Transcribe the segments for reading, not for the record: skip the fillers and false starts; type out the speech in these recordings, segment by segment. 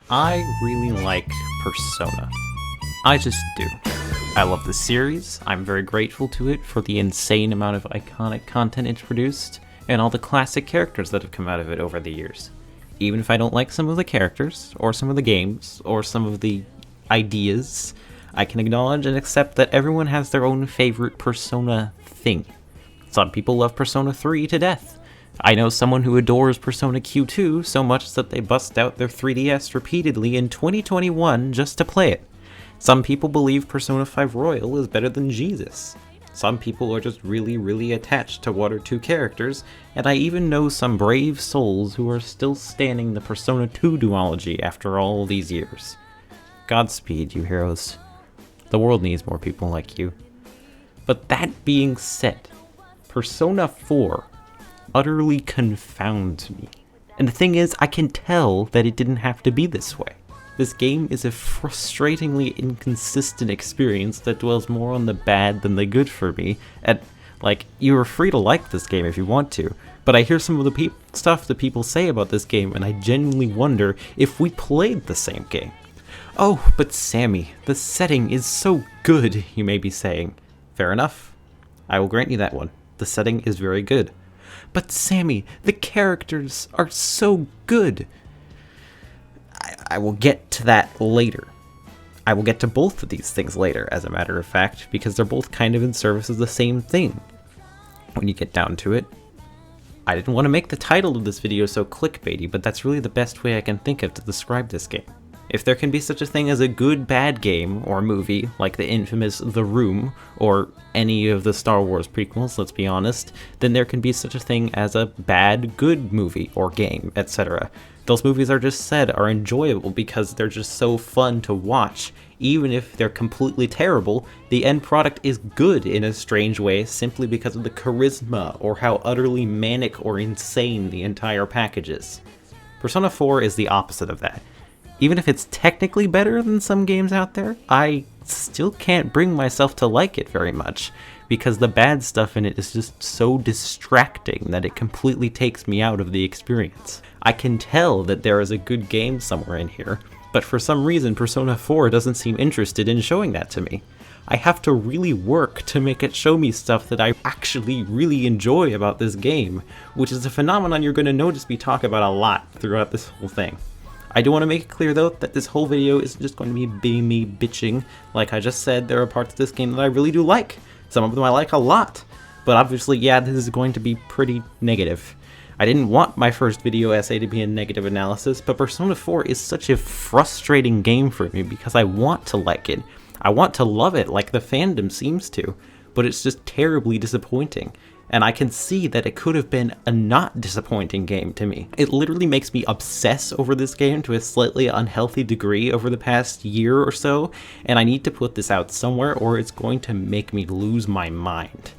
I really like Persona. I just do. I love the series, I'm very grateful to it for the insane amount of iconic content it's produced, and all the classic characters that have come out of it over the years. Even if I don't like some of the characters, or some of the games, or some of the ideas, I can acknowledge and accept that everyone has their own favorite Persona thing. Some people love Persona 3 to death. I know someone who adores Persona Q2 so much that they bust out their 3DS repeatedly in 2021 just to play it. Some people believe Persona 5 Royal is better than Jesus. Some people are just really attached to one or two characters, and I even know some brave souls who are still standing the Persona 2 duology after all these years. Godspeed, you heroes. The world needs more people like you. But that being said, Persona 4 utterly confounds me. And the thing is, I can tell that it didn't have to be this way. This game is a frustratingly inconsistent experience that dwells more on the bad than the good for me. And, you are free to like this game if you want to, but I hear some of the stuff that people say about this game, and I genuinely wonder if we played the same game. Oh, but Sammy, the setting is so good, you may be saying. Fair enough. I will grant you that one. The setting is very good. But Sammy, the characters are so good. I will get to that later. I will get to both of these things later, as a matter of fact, because they're both kind of in service of the same thing. When you get down to it. I didn't want to make the title of this video so clickbaity, but that's really the best way I can think of to describe this game. If there can be such a thing as a good bad game or movie, like the infamous The Room, or any of the Star Wars prequels, let's be honest, then there can be such a thing as a bad good movie or game, etc. Those movies are enjoyable because they're just so fun to watch. Even if they're completely terrible, the end product is good in a strange way simply because of the charisma or how utterly manic or insane the entire package is. Persona 4 is the opposite of that. Even if it's technically better than some games out there, I still can't bring myself to like it very much, because the bad stuff in it is just so distracting that it completely takes me out of the experience. I can tell that there is a good game somewhere in here, but for some reason Persona 4 doesn't seem interested in showing that to me. I have to really work to make it show me stuff that I actually really enjoy about this game, which is a phenomenon you're going to notice me talk about a lot throughout this whole thing. I do want to make it clear, though, that this whole video isn't just going to be me bitching. Like I just said, there are parts of this game that I really do like. Some of them I like a lot. But obviously, yeah, this is going to be pretty negative. I didn't want my first video essay to be a negative analysis, but Persona 4 is such a frustrating game for me because I want to like it. I want to love it like the fandom seems to, but it's just terribly disappointing. And I can see that it could have been a not disappointing game to me. It literally makes me obsess over this game to a slightly unhealthy degree over the past year or so, and I need to put this out somewhere or it's going to make me lose my mind.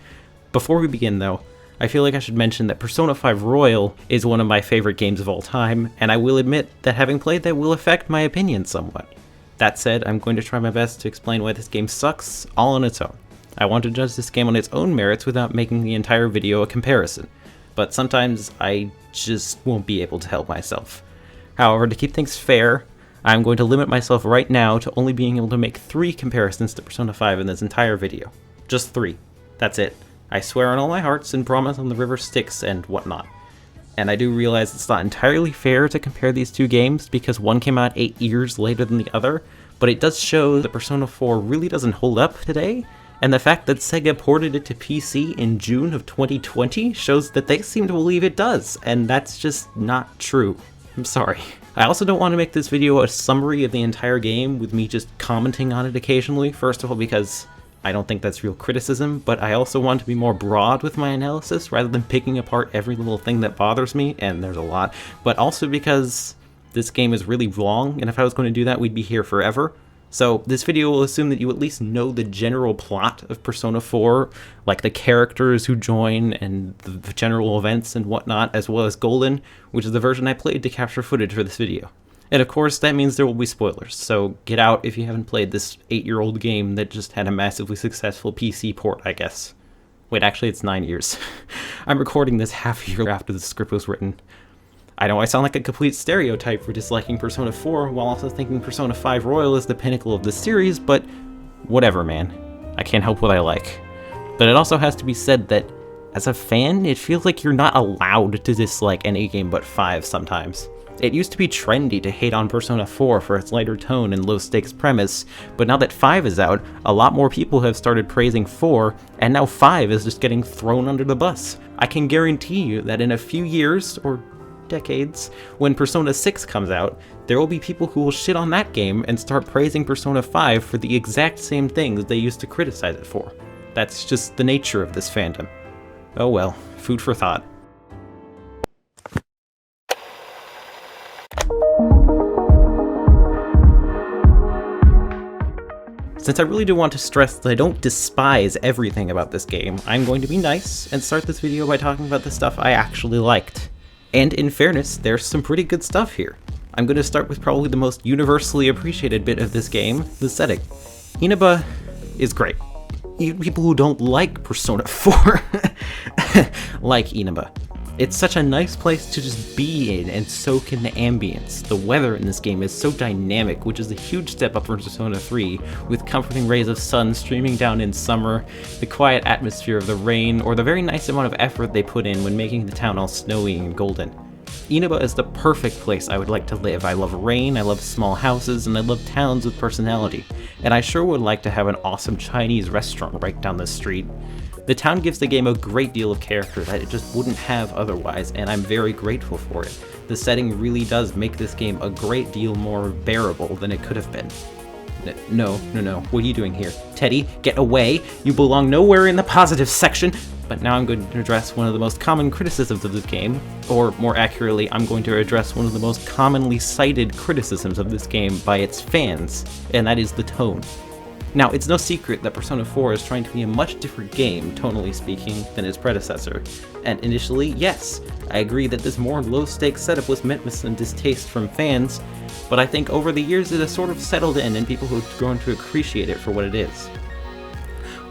Before we begin though, I feel like I should mention that Persona 5 Royal is one of my favorite games of all time, and I will admit that having played that will affect my opinion somewhat. That said, I'm going to try my best to explain why this game sucks all on its own. I want to judge this game on its own merits without making the entire video a comparison, but sometimes I just won't be able to help myself. However, to keep things fair, I'm going to limit myself right now to only being able to make 3 comparisons to Persona 5 in this entire video. Just 3. That's it. I swear on all my hearts and promise on the river Styx and whatnot. And I do realize it's not entirely fair to compare these two games because one came out 8 years later than the other, but it does show that Persona 4 really doesn't hold up today. And the fact that Sega ported it to PC in June of 2020 shows that they seem to believe it does, and that's just not true. I'm sorry. I also don't want to make this video a summary of the entire game with me just commenting on it occasionally, first of all because I don't think that's real criticism, but I also want to be more broad with my analysis rather than picking apart every little thing that bothers me, and there's a lot, but also because this game is really long, and if I was going to do that, we'd be here forever. So this video will assume that you at least know the general plot of Persona 4, like the characters who join and the general events and whatnot, as well as Golden, which is the version I played to capture footage for this video. And of course, that means there will be spoilers, so get out if you haven't played this 8-year-old game that just had a massively successful PC port, I guess. Wait, actually it's 9 years. I'm recording this half a year after the script was written. I know I sound like a complete stereotype for disliking Persona 4 while also thinking Persona 5 Royal is the pinnacle of the series, but whatever, man. I can't help what I like. But it also has to be said that, as a fan, it feels like you're not allowed to dislike any game but 5 sometimes. It used to be trendy to hate on Persona 4 for its lighter tone and low-stakes premise, but now that 5 is out, a lot more people have started praising 4, and now 5 is just getting thrown under the bus. I can guarantee you that in a few years, or decades, when Persona 6 comes out, there will be people who will shit on that game and start praising Persona 5 for the exact same things they used to criticize it for. That's just the nature of this fandom. Oh well, food for thought. Since I really do want to stress that I don't despise everything about this game, I'm going to be nice and start this video by talking about the stuff I actually liked. And in fairness, there's some pretty good stuff here. I'm going to start with probably the most universally appreciated bit of this game, the setting. Inaba is great. Even people who don't like Persona 4 like Inaba. It's such a nice place to just be in and soak in the ambience. The weather in this game is so dynamic, which is a huge step up from Persona 3, with comforting rays of sun streaming down in summer, the quiet atmosphere of the rain, or the very nice amount of effort they put in when making the town all snowy and golden. Inaba is the perfect place I would like to live. I love rain, I love small houses, and I love towns with personality. And I sure would like to have an awesome Chinese restaurant right down the street. The town gives the game a great deal of character that it just wouldn't have otherwise, and I'm very grateful for it. The setting really does make this game a great deal more bearable than it could have been. No, what are you doing here? Teddy, get away! You belong nowhere in the positive section! But now I'm going to address one of the most common criticisms of this game, or more accurately, I'm going to address one of the most commonly cited criticisms of this game by its fans, and that is the tone. Now, it's no secret that Persona 4 is trying to be a much different game, tonally speaking, than its predecessor. And initially, yes, I agree that this more low-stakes setup was met with some distaste from fans, but I think over the years it has sort of settled in and people have grown to appreciate it for what it is.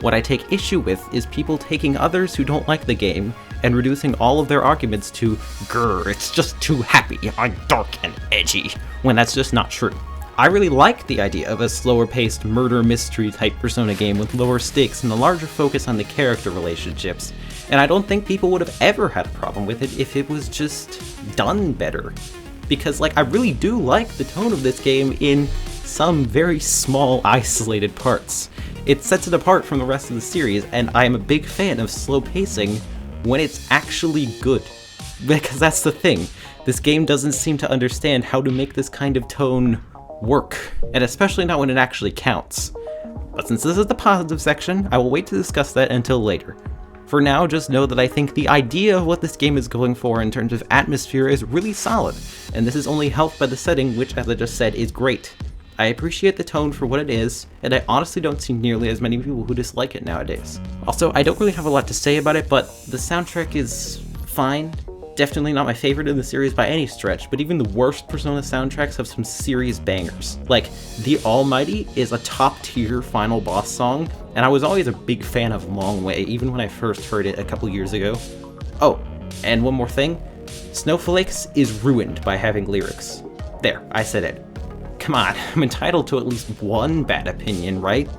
What I take issue with is people taking others who don't like the game and reducing all of their arguments to, grr, it's just too happy, I'm dark and edgy, when that's just not true. I really like the idea of a slower-paced murder mystery type Persona game with lower stakes and a larger focus on the character relationships, and I don't think people would have ever had a problem with it if it was just done better. Because, I really do like the tone of this game in some very small, isolated parts. It sets it apart from the rest of the series, and I am a big fan of slow pacing when it's actually good. Because that's the thing, this game doesn't seem to understand how to make this kind of tone work, and especially not when it actually counts. But since this is the positive section, I will wait to discuss that until later. For now, just know that I think the idea of what this game is going for in terms of atmosphere is really solid, and this is only helped by the setting, which, as I just said, is great. I appreciate the tone for what it is, and I honestly don't see nearly as many people who dislike it nowadays. Also, I don't really have a lot to say about it, but the soundtrack is fine. Definitely not my favorite in the series by any stretch, but even the worst Persona soundtracks have some serious bangers. Like, The Almighty is a top-tier final boss song, and I was always a big fan of Long Way, even when I first heard it a couple years ago. Oh, and one more thing, Snowflakes is ruined by having lyrics. There, I said it. Come on, I'm entitled to at least one bad opinion, right?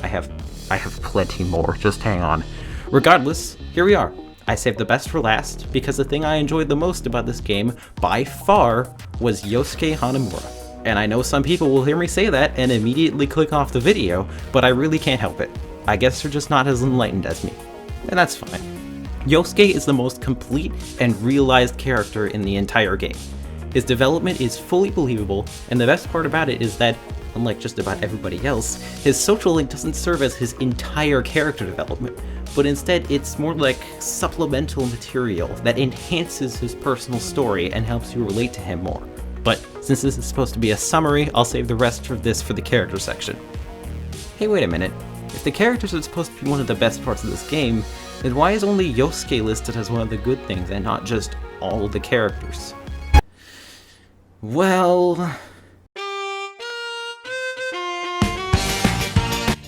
I have plenty more, just hang on. Regardless, here we are. I saved the best for last, because the thing I enjoyed the most about this game, by far, was Yosuke Hanamura. And I know some people will hear me say that and immediately click off the video, but I really can't help it. I guess they're just not as enlightened as me. And that's fine. Yosuke is the most complete and realized character in the entire game. His development is fully believable, and the best part about it is that, unlike just about everybody else, his social link doesn't serve as his entire character development, but instead it's more like supplemental material that enhances his personal story and helps you relate to him more. But since this is supposed to be a summary, I'll save the rest of this for the character section. Hey, wait a minute. If the characters are supposed to be one of the best parts of this game, then why is only Yosuke listed as one of the good things and not just all of the characters? Well...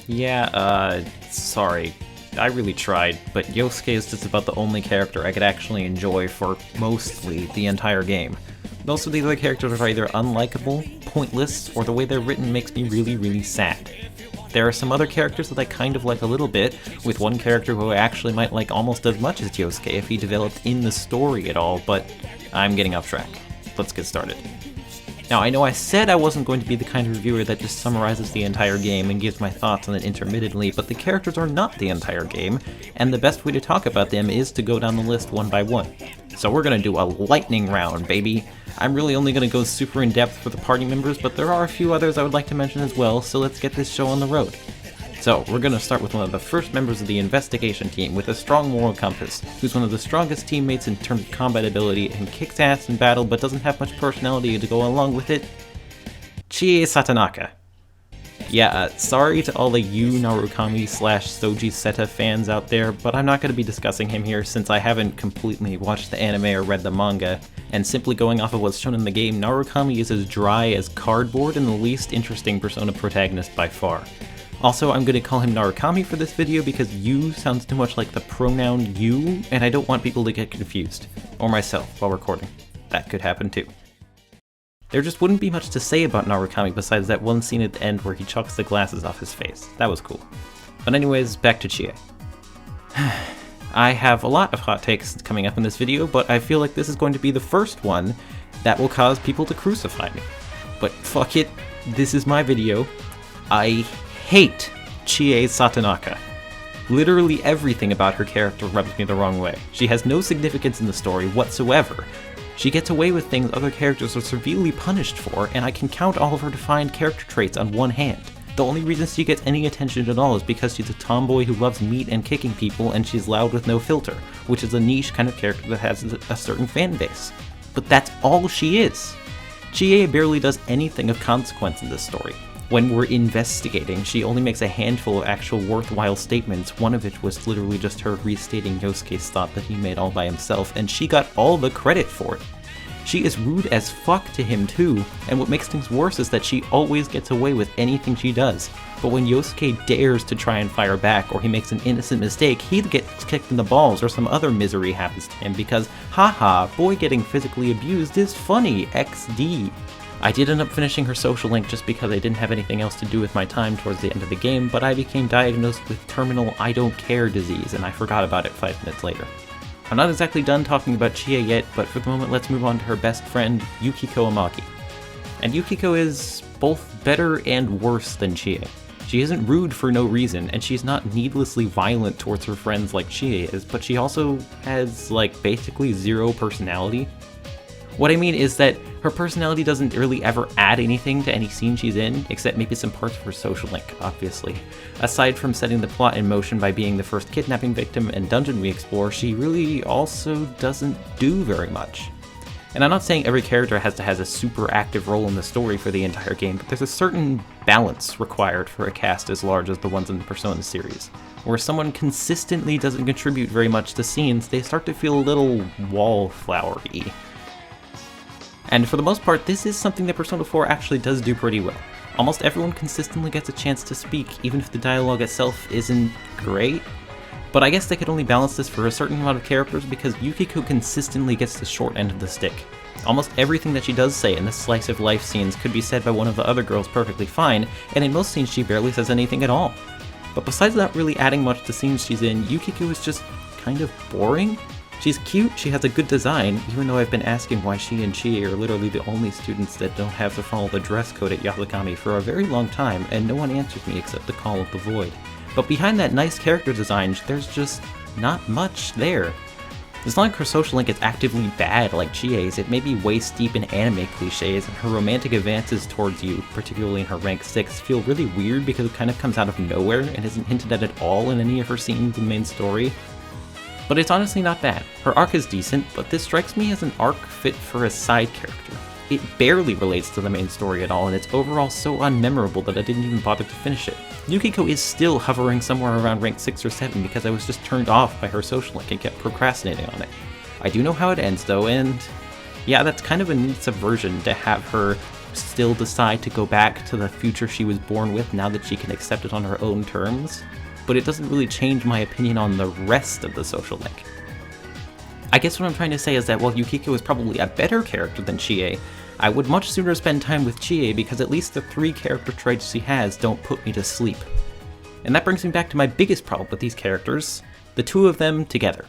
yeah, sorry. I really tried, but Yosuke is just about the only character I could actually enjoy for mostly the entire game. Most of the other characters are either unlikable, pointless, or the way they're written makes me really, really sad. There are some other characters that I kind of like a little bit, with one character who I actually might like almost as much as Yosuke if he developed in the story at all, but I'm getting off track. Let's get started. Now, I know I said I wasn't going to be the kind of reviewer that just summarizes the entire game and gives my thoughts on it intermittently, but the characters are not the entire game, and the best way to talk about them is to go down the list one by one. So we're gonna do a lightning round, baby! I'm really only gonna go super in-depth for the party members, but there are a few others I would like to mention as well, so let's get this show on the road. So, we're gonna start with one of the first members of the investigation team with a strong moral compass, who's one of the strongest teammates in terms of combat ability and kicks ass in battle but doesn't have much personality to go along with it. Chie Satonaka. Yeah, sorry to all the Yu Narukami / Soji Seta fans out there, but I'm not going to be discussing him here since I haven't completely watched the anime or read the manga, and simply going off of what's shown in the game, Narukami is as dry as cardboard and the least interesting Persona protagonist by far. Also, I'm going to call him Narukami for this video because you sounds too much like the pronoun you, and I don't want people to get confused. Or myself while recording. That could happen too. There just wouldn't be much to say about Narukami besides that one scene at the end where he chucks the glasses off his face. That was cool. But anyways, back to Chie. I have a lot of hot takes coming up in this video, but I feel like this is going to be the first one that will cause people to crucify me. But fuck it, this is my video. I hate Chie Satonaka. Literally everything about her character rubs me the wrong way. She has no significance in the story whatsoever. She gets away with things other characters are severely punished for, and I can count all of her defined character traits on one hand. The only reason she gets any attention at all is because she's a tomboy who loves meat and kicking people, and she's loud with no filter, which is a niche kind of character that has a certain fan base. But that's all she is. Chie barely does anything of consequence in this story. When we're investigating, she only makes a handful of actual worthwhile statements, one of which was literally just her restating Yosuke's thought that he made all by himself, and she got all the credit for it. She is rude as fuck to him too, and what makes things worse is that she always gets away with anything she does. But when Yosuke dares to try and fire back, or he makes an innocent mistake, he gets kicked in the balls or some other misery happens to him because, haha, boy getting physically abused is funny, XD. I did end up finishing her social link just because I didn't have anything else to do with my time towards the end of the game, but I became diagnosed with terminal I don't care disease, and I forgot about it 5 minutes later. I'm not exactly done talking about Chie yet, but for the moment let's move on to her best friend, Yukiko Amagi. And Yukiko is both better and worse than Chie. She isn't rude for no reason, and she's not needlessly violent towards her friends like Chie is, but she also has, like, basically zero personality. What I mean is that her personality doesn't really ever add anything to any scene she's in, except maybe some parts of her social link, obviously. Aside from setting the plot in motion by being the first kidnapping victim and dungeon we explore, she really also doesn't do very much. And I'm not saying every character has to have a super active role in the story for the entire game, but there's a certain balance required for a cast as large as the ones in the Persona series. Where someone consistently doesn't contribute very much to scenes, they start to feel a little wallflowery. And for the most part, this is something that Persona 4 actually does do pretty well. Almost everyone consistently gets a chance to speak, even if the dialogue itself isn't great. But I guess they could only balance this for a certain amount of characters because Yukiko consistently gets the short end of the stick. Almost everything that she does say in the slice of life scenes could be said by one of the other girls perfectly fine, and in most scenes she barely says anything at all. But besides not really adding much to scenes she's in, Yukiko is just kind of boring. She's cute, she has a good design, even though I've been asking why she and Chie are literally the only students that don't have to follow the dress code at Yasukami for a very long time, and no one answers me except the Call of the Void. But behind that nice character design, there's just not much there. It's not like her social link is actively bad like Chie's, it may be waist deep in anime cliches, and her romantic advances towards you, particularly in her rank 6, feel really weird because it kind of comes out of nowhere and isn't hinted at all in any of her scenes in the main story. But it's honestly not bad. Her arc is decent, but this strikes me as an arc fit for a side character. It barely relates to the main story at all, and it's overall so unmemorable that I didn't even bother to finish it. Yukiko is still hovering somewhere around rank 6 or 7 because I was just turned off by her social link and kept procrastinating on it. I do know how it ends though, and yeah, that's kind of a neat subversion to have her still decide to go back to the future she was born with now that she can accept it on her own terms. but it doesn't really change my opinion on the rest of the social link. I guess what I'm trying to say is that while Yukiko is probably a better character than Chie, I would much sooner spend time with Chie because at least the 3 character traits she has don't put me to sleep. And that brings me back to my biggest problem with these characters, the 2 of them together.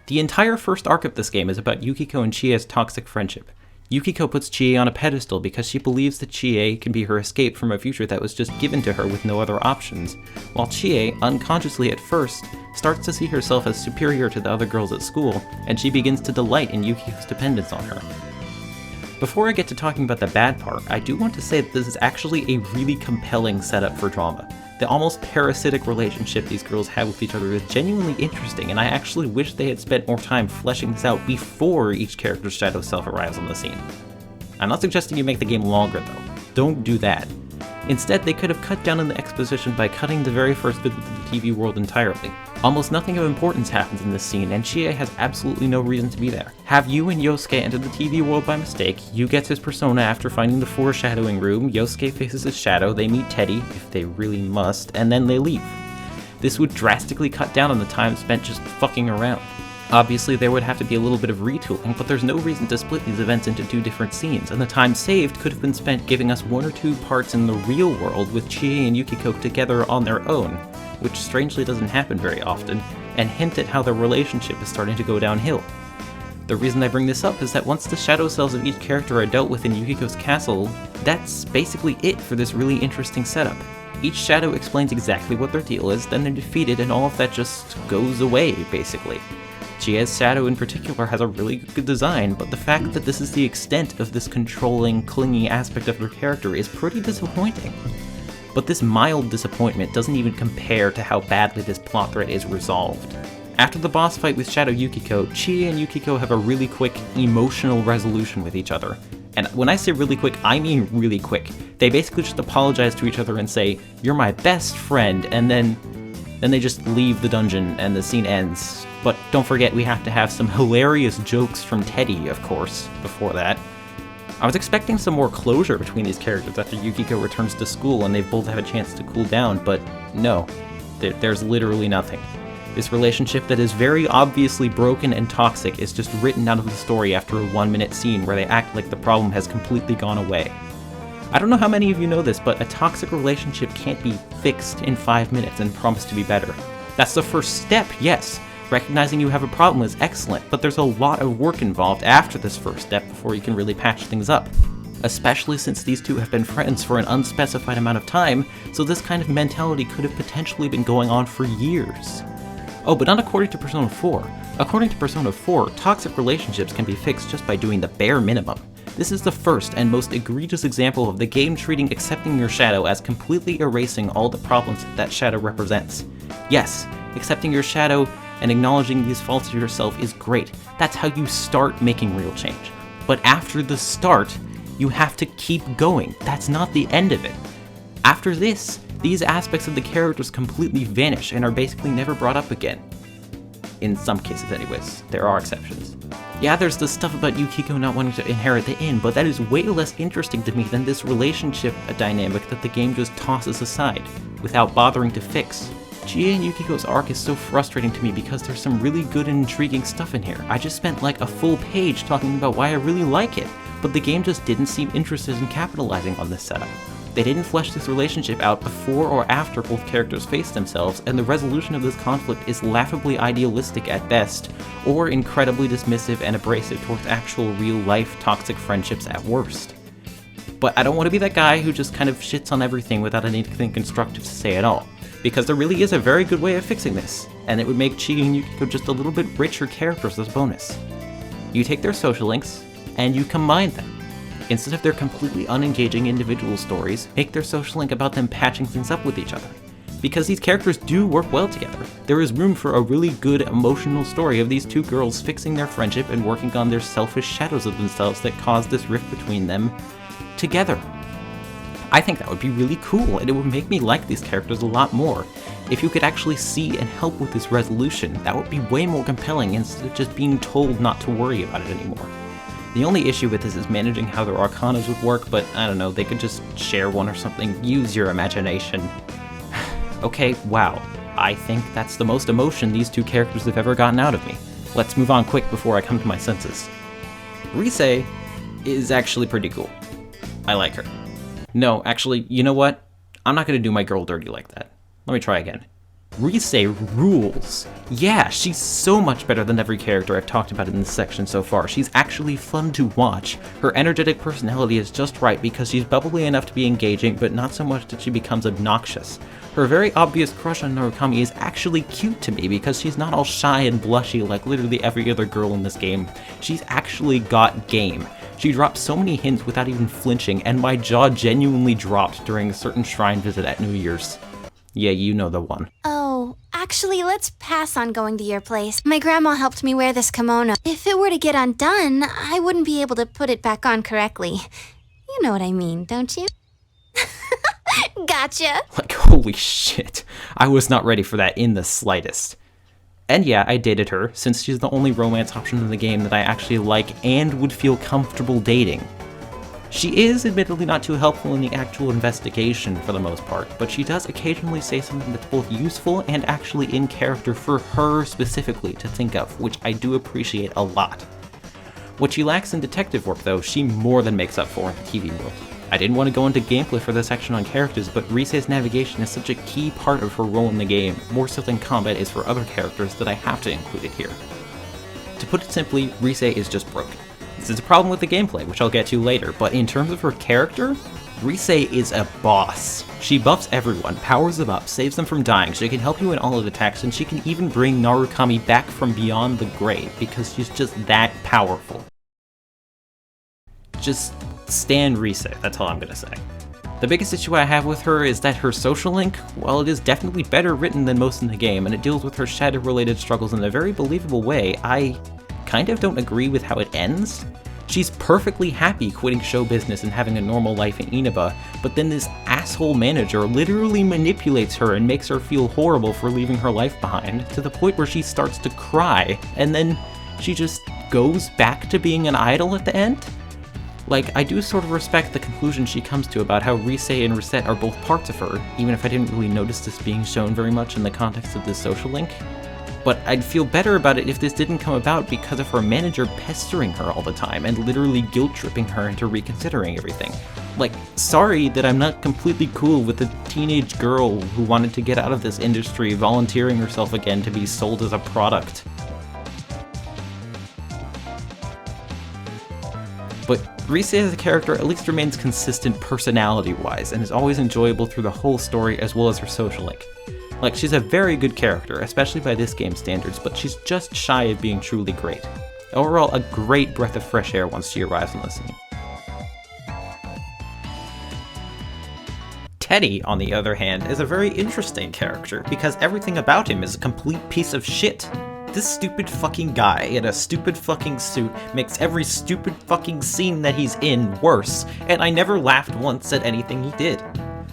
The entire first arc of this game is about Yukiko and Chie's toxic friendship. Yukiko puts Chie on a pedestal because she believes that Chie can be her escape from a future that was just given to her with no other options, while Chie, unconsciously at first, starts to see herself as superior to the other girls at school, and she begins to delight in Yukiko's dependence on her. Before I get to talking about the bad part, I do want to say that this is actually a really compelling setup for drama. The almost parasitic relationship these girls have with each other is genuinely interesting, and I actually wish they had spent more time fleshing this out before each character's shadow self arrives on the scene. I'm not suggesting you make the game longer though, don't do that. Instead, they could have cut down on the exposition by cutting the very first visit to the TV world entirely. Almost nothing of importance happens in this scene, and Chie has absolutely no reason to be there. Have Yu and Yosuke enter the TV world by mistake, Yu gets his persona after finding the foreshadowing room, Yosuke faces his shadow, they meet Teddy, if they really must, and then they leave. This would drastically cut down on the time spent just fucking around. Obviously, there would have to be a little bit of retooling, but there's no reason to split these events into 2 different scenes, and the time saved could have been spent giving us 1 or 2 parts in the real world with Chie and Yukiko together on their own, which strangely doesn't happen very often, and hint at how their relationship is starting to go downhill. The reason I bring this up is that once the shadow selves of each character are dealt with in Yukiko's castle, that's basically it for this really interesting setup. Each shadow explains exactly what their deal is, then they're defeated, and all of that just goes away, basically. Chie's shadow in particular has a really good design, but the fact that this is the extent of this controlling, clingy aspect of her character is pretty disappointing. But this mild disappointment doesn't even compare to how badly this plot thread is resolved. After the boss fight with Shadow Yukiko, Chie and Yukiko have a really quick, emotional resolution with each other. And when I say really quick, I mean really quick. They basically just apologize to each other and say, "You're my best friend," and then they just leave the dungeon and the scene ends. But don't forget, we have to have some hilarious jokes from Teddy, of course, before that. I was expecting some more closure between these characters after Yukiko returns to school and they both have a chance to cool down, but no, there's literally nothing. This relationship that is very obviously broken and toxic is just written out of the story after a 1-minute scene where they act like the problem has completely gone away. I don't know how many of you know this, but a toxic relationship can't be fixed in 5 minutes and promised to be better. That's the first step, yes. Recognizing you have a problem is excellent, but there's a lot of work involved after this first step before you can really patch things up. Especially since these 2 have been friends for an unspecified amount of time, so this kind of mentality could have potentially been going on for years. Oh, but not according to Persona 4. According to Persona 4, toxic relationships can be fixed just by doing the bare minimum. This is the first and most egregious example of the game treating accepting your shadow as completely erasing all the problems that shadow represents. Yes, accepting your shadow and acknowledging these faults of yourself is great. That's how you start making real change. But after the start, you have to keep going. That's not the end of it. After this, these aspects of the characters completely vanish and are basically never brought up again. In some cases anyways, there are exceptions. Yeah, there's the stuff about Yukiko not wanting to inherit the inn, but that is way less interesting to me than this relationship dynamic that the game just tosses aside, without bothering to fix. Chie and Yukiko's arc is so frustrating to me because there's some really good and intriguing stuff in here. I just spent like a full page talking about why I really like it, but the game just didn't seem interested in capitalizing on this setup. They didn't flesh this relationship out before or after both characters face themselves, and the resolution of this conflict is laughably idealistic at best, or incredibly dismissive and abrasive towards actual real-life toxic friendships at worst. But I don't want to be that guy who just kind of shits on everything without anything constructive to say at all, because there really is a very good way of fixing this, and it would make Chie and Yukiko just a little bit richer characters as a bonus. You take their social links, and you combine them. Instead of their completely unengaging individual stories, make their social link about them patching things up with each other. Because these characters do work well together, there is room for a really good emotional story of these 2 girls fixing their friendship and working on their selfish shadows of themselves that caused this rift between them together. I think that would be really cool, and it would make me like these characters a lot more. If you could actually see and help with this resolution, that would be way more compelling instead of just being told not to worry about it anymore. The only issue with this is managing how their arcanas would work, but I don't know, they could just share one or something. Use your imagination. Okay, wow. I think that's the most emotion these two characters have ever gotten out of me. Let's move on quick before I come to my senses. Rise is actually pretty cool. I like her. No, actually, you know what? I'm not gonna do my girl dirty like that. Let me try again. Rise rules. Yeah, she's so much better than every character I've talked about in this section so far. She's actually fun to watch. Her energetic personality is just right because she's bubbly enough to be engaging, but not so much that she becomes obnoxious. Her very obvious crush on Narukami is actually cute to me because she's not all shy and blushy like literally every other girl in this game. She's actually got game. She dropped so many hints without even flinching, and my jaw genuinely dropped during a certain shrine visit at New Year's. Yeah, you know the one. Oh, actually, let's pass on going to your place. My grandma helped me wear this kimono. If it were to get undone, I wouldn't be able to put it back on correctly. You know what I mean, don't you? Gotcha! Like, holy shit. I was not ready for that in the slightest. And yeah, I dated her, since she's the only romance option in the game that I actually like and would feel comfortable dating. She is admittedly not too helpful in the actual investigation for the most part, but she does occasionally say something that's both useful and actually in character for her specifically to think of, which I do appreciate a lot. What she lacks in detective work though, she more than makes up for in the TV world. I didn't want to go into gameplay for this section on characters, but Rise's navigation is such a key part of her role in the game, more so than combat is for other characters, that I have to include it here. To put it simply, Rise is just broken. This is a problem with the gameplay, which I'll get to later, but in terms of her character, Rise is a boss. She buffs everyone, powers them up, saves them from dying, she can help you in all of the attacks, and she can even bring Narukami back from beyond the grave, because she's just that powerful. Just stand Rise, that's all I'm gonna say. The biggest issue I have with her is that her social link, while it is definitely better written than most in the game, and it deals with her shadow-related struggles in a very believable way, I kind of don't agree with how it ends. She's perfectly happy quitting show business and having a normal life in Inaba, but then this asshole manager literally manipulates her and makes her feel horrible for leaving her life behind, to the point where she starts to cry, and then she just goes back to being an idol at the end? Like, I do sort of respect the conclusion she comes to about how Rise and Reset are both parts of her, even if I didn't really notice this being shown very much in the context of this social link. But I'd feel better about it if this didn't come about because of her manager pestering her all the time and literally guilt-tripping her into reconsidering everything. Like, sorry that I'm not completely cool with a teenage girl who wanted to get out of this industry volunteering herself again to be sold as a product. But Rise as a character at least remains consistent personality-wise, and is always enjoyable through the whole story as well as her social link. Like, she's a very good character, especially by this game's standards, but she's just shy of being truly great. Overall, a great breath of fresh air once she arrives on the scene. Teddy, on the other hand, is a very interesting character, because everything about him is a complete piece of shit. This stupid fucking guy in a stupid fucking suit makes every stupid fucking scene that he's in worse, and I never laughed once at anything he did.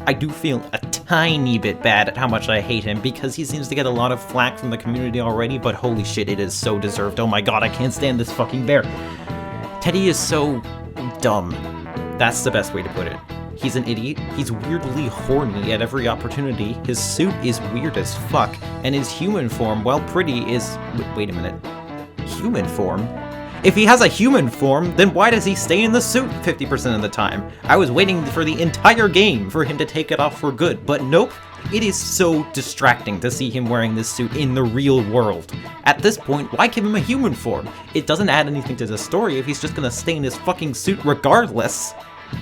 I do feel a tiny bit bad at how much I hate him, because he seems to get a lot of flack from the community already, but holy shit, it is so deserved. Oh my god, I can't stand this fucking bear. Teddy is so dumb. That's the best way to put it. He's an idiot, he's weirdly horny at every opportunity, his suit is weird as fuck, and his human form, while pretty, is... wait a minute. Human form? If he has a human form, then why does he stay in the suit 50% of the time? I was waiting for the entire game for him to take it off for good, but nope. It is so distracting to see him wearing this suit in the real world. At this point, why give him a human form? It doesn't add anything to the story if he's just gonna stay in his fucking suit regardless.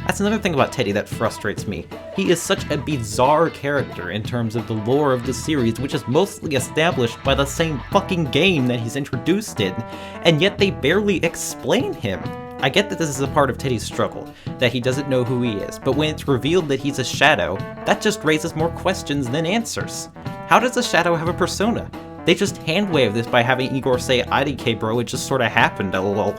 That's another thing about Teddy that frustrates me. He is such a bizarre character in terms of the lore of the series, which is mostly established by the same fucking game that he's introduced in, and yet they barely explain him. I get that this is a part of Teddy's struggle, that he doesn't know who he is, but when it's revealed that he's a shadow, that just raises more questions than answers. How does a shadow have a persona? They just handwave this by having Igor say, "IDK bro, it just sorta happened, lol."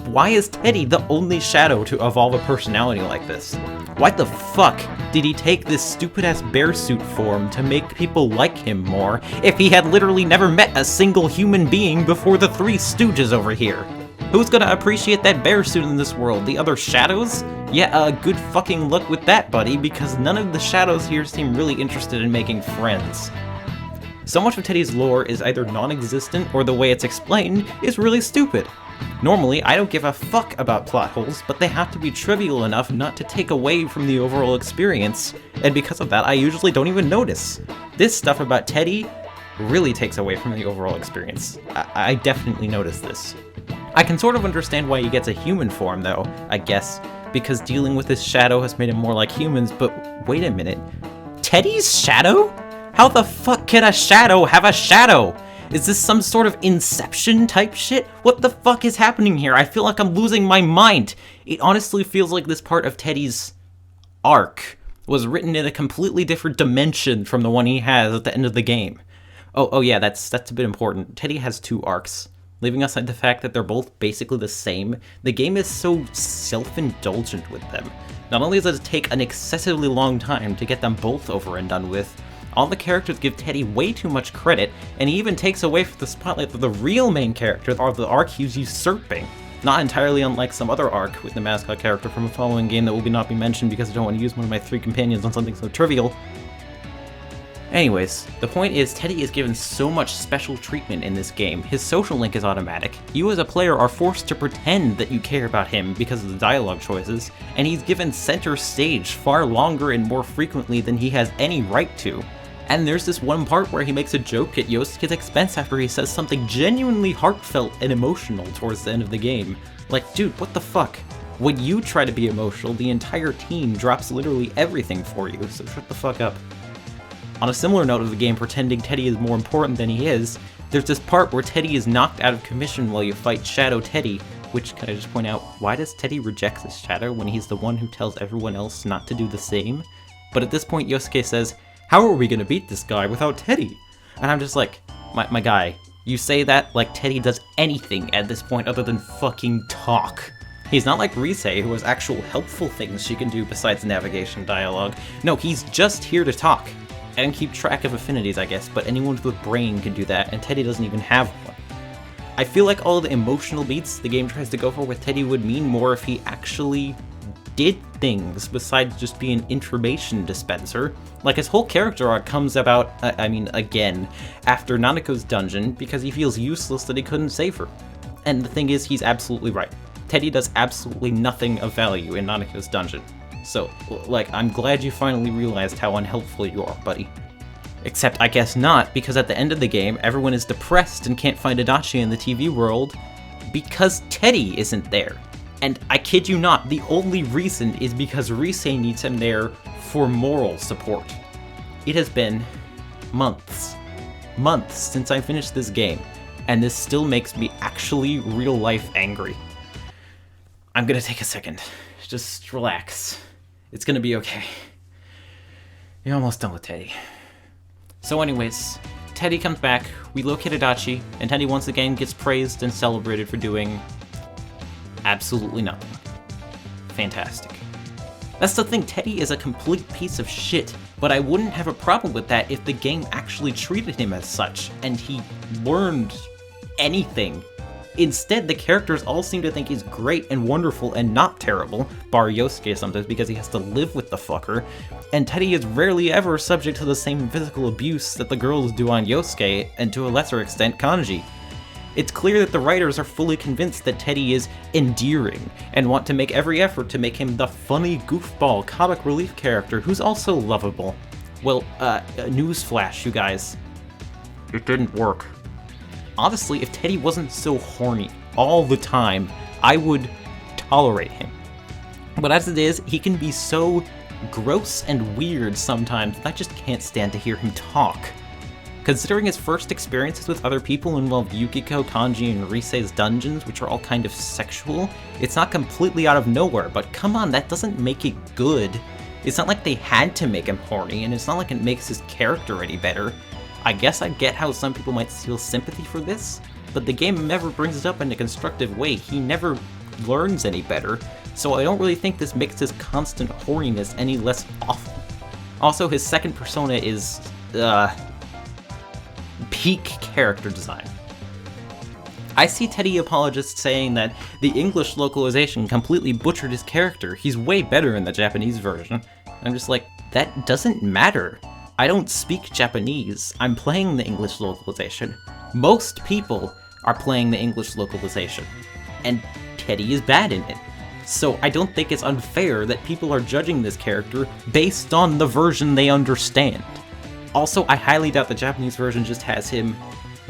Why is Teddy the only shadow to evolve a personality like this? Why the fuck did he take this stupid-ass bear suit form to make people like him more if he had literally never met a single human being before the Three Stooges over here? Who's gonna appreciate that bear suit in this world? The other shadows? Yeah, good fucking luck with that, buddy, because none of the shadows here seem really interested in making friends. So much of Teddy's lore is either non-existent or the way it's explained is really stupid. Normally, I don't give a fuck about plot holes, but they have to be trivial enough not to take away from the overall experience, and because of that, I usually don't even notice. This stuff about Teddy really takes away from the overall experience. I definitely noticed this. I can sort of understand why he gets a human form, though, I guess, because dealing with his shadow has made him more like humans, but wait a minute. Teddy's shadow? How the fuck can a shadow have a shadow? Is this some sort of Inception type shit? What the fuck is happening here? I feel like I'm losing my mind. It honestly feels like this part of Teddy's arc was written in a completely different dimension from the one he has at the end of the game. Oh yeah, that's a bit important. Teddy has 2 arcs. Leaving aside the fact that they're both basically the same, the game is so self-indulgent with them. Not only does it take an excessively long time to get them both over and done with, all the characters give Teddy way too much credit, and he even takes away from the spotlight of the real main character of the arc he's usurping. Not entirely unlike some other arc with the mascot character from a following game that will not be mentioned because I don't want to use one of my 3 companions on something so trivial. Anyways, the point is Teddy is given so much special treatment in this game. His social link is automatic. You as a player are forced to pretend that you care about him because of the dialogue choices, and he's given center stage far longer and more frequently than he has any right to. And there's this one part where he makes a joke at Yosuke's expense after he says something genuinely heartfelt and emotional towards the end of the game. Like, dude, what the fuck? When you try to be emotional, the entire team drops literally everything for you, so shut the fuck up. On a similar note of the game pretending Teddy is more important than he is, there's this part where Teddy is knocked out of commission while you fight Shadow Teddy, which, can I just point out, why does Teddy reject his shadow when he's the one who tells everyone else not to do the same? But at this point Yosuke says, how are we gonna beat this guy without Teddy? And I'm just like, my guy, you say that like Teddy does anything at this point other than fucking talk. He's not like Rise, who has actual helpful things she can do besides navigation dialogue. No, he's just here to talk. And keep track of affinities, I guess, but anyone with a brain can do that, and Teddy doesn't even have one. I feel like all the emotional beats the game tries to go for with Teddy would mean more if he actually did things besides just be an information dispenser. Like, his whole character arc comes about, again, after Nanako's dungeon, because he feels useless that he couldn't save her. And the thing is, he's absolutely right. Teddy does absolutely nothing of value in Nanako's dungeon. So, like, I'm glad you finally realized how unhelpful you are, buddy. Except I guess not, because at the end of the game, everyone is depressed and can't find Adachi in the TV world because Teddy isn't there. And I kid you not, the only reason is because Rise needs him there for moral support. It has been months since I finished this game, and this still makes me actually real-life angry. I'm gonna take a second. Just relax. It's gonna be okay. You're almost done with Teddy. So anyways, Teddy comes back, we locate Adachi, and Teddy once again gets praised and celebrated for doing absolutely nothing. Fantastic. That's the thing, Teddy is a complete piece of shit, but I wouldn't have a problem with that if the game actually treated him as such, and he learned anything. Instead, the characters all seem to think he's great and wonderful and not terrible, bar Yosuke sometimes because he has to live with the fucker, and Teddy is rarely ever subject to the same physical abuse that the girls do on Yosuke, and to a lesser extent Kanji. It's clear that the writers are fully convinced that Teddy is endearing, and want to make every effort to make him the funny goofball comic relief character who's also lovable. Well, newsflash, you guys. It didn't work. Honestly, if Teddy wasn't so horny all the time, I would tolerate him. But as it is, he can be so gross and weird sometimes that I just can't stand to hear him talk. Considering his first experiences with other people involved Yukiko, Kanji, and Rise's dungeons, which are all kind of sexual, it's not completely out of nowhere, but come on, that doesn't make it good. It's not like they had to make him horny, and it's not like it makes his character any better. I guess I get how some people might feel sympathy for this, but the game never brings it up in a constructive way. He never learns any better, so I don't really think this makes his constant horniness any less awful. Also, his second persona is, peak character design. I see Teddy apologists saying that the English localization completely butchered his character. He's way better in the Japanese version. I'm just like, that doesn't matter. I don't speak Japanese, I'm playing the English localization. Most people are playing the English localization, and Teddy is bad in it. So I don't think it's unfair that people are judging this character based on the version they understand. Also, I highly doubt the Japanese version just has him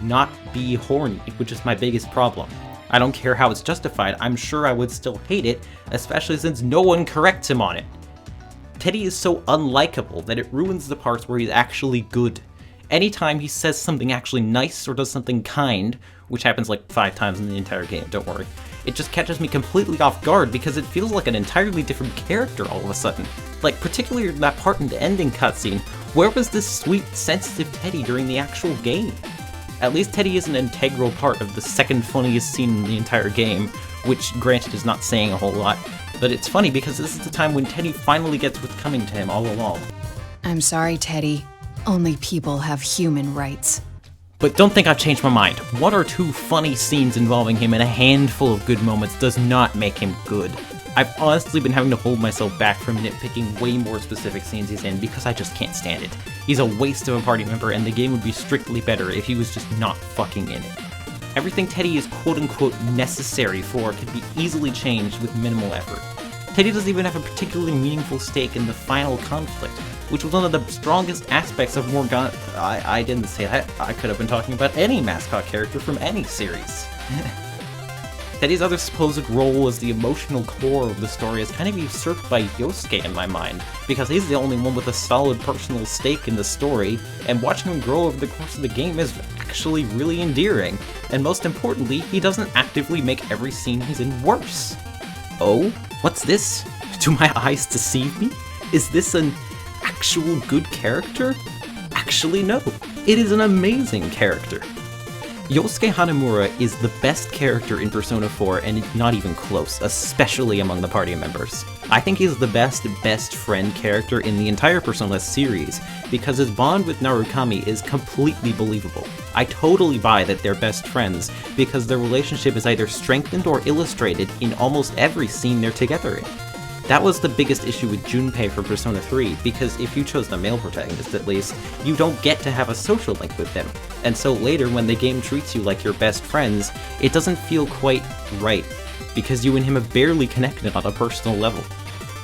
not be horny, which is my biggest problem. I don't care how it's justified, I'm sure I would still hate it, especially since no one corrects him on it. Teddy is so unlikable that it ruins the parts where he's actually good. Anytime he says something actually nice or does something kind, which happens like 5 times in the entire game, don't worry, it just catches me completely off guard because it feels like an entirely different character all of a sudden. Like, particularly that part in the ending cutscene, where was this sweet, sensitive Teddy during the actual game? At least Teddy is an integral part of the second funniest scene in the entire game, which granted is not saying a whole lot, but it's funny because this is the time when Teddy finally gets what's coming to him all along. I'm sorry, Teddy. Only people have human rights. But don't think I've changed my mind. 1 or 2 funny scenes involving him and a handful of good moments does not make him good. I've honestly been having to hold myself back from nitpicking way more specific scenes he's in because I just can't stand it. He's a waste of a party member and the game would be strictly better if he was just not fucking in it. Everything Teddy is quote-unquote necessary for can be easily changed with minimal effort. Teddy doesn't even have a particularly meaningful stake in the final conflict, which was one of the strongest aspects of Morgana. I didn't say that. I could have been talking about any mascot character from any series. Teddy's other supposed role as the emotional core of the story is kind of usurped by Yosuke in my mind, because he's the only one with a solid personal stake in the story, and watching him grow over the course of the game is actually really endearing, and most importantly, he doesn't actively make every scene he's in worse. Oh? What's this? Do my eyes deceive me? Is this an actual good character? Actually, no. It is an amazing character. Yosuke Hanamura is the best character in Persona 4 and it's not even close, especially among the party members. I think he's the best friend character in the entire Persona series because his bond with Narukami is completely believable. I totally buy that they're best friends because their relationship is either strengthened or illustrated in almost every scene they're together in. That was the biggest issue with Junpei for Persona 3, because if you chose the male protagonist at least, you don't get to have a social link with them. And so later when the game treats you like your best friends, it doesn't feel quite right, because you and him have barely connected on a personal level.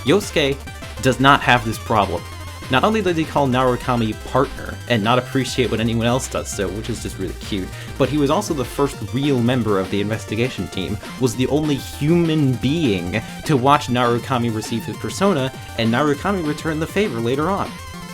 Yosuke does not have this problem. Not only does he call Narukami partner, and not appreciate what anyone else does so, which is just really cute, but he was also the first real member of the investigation team, was the only human being to watch Narukami receive his persona, and Narukami return the favor later on.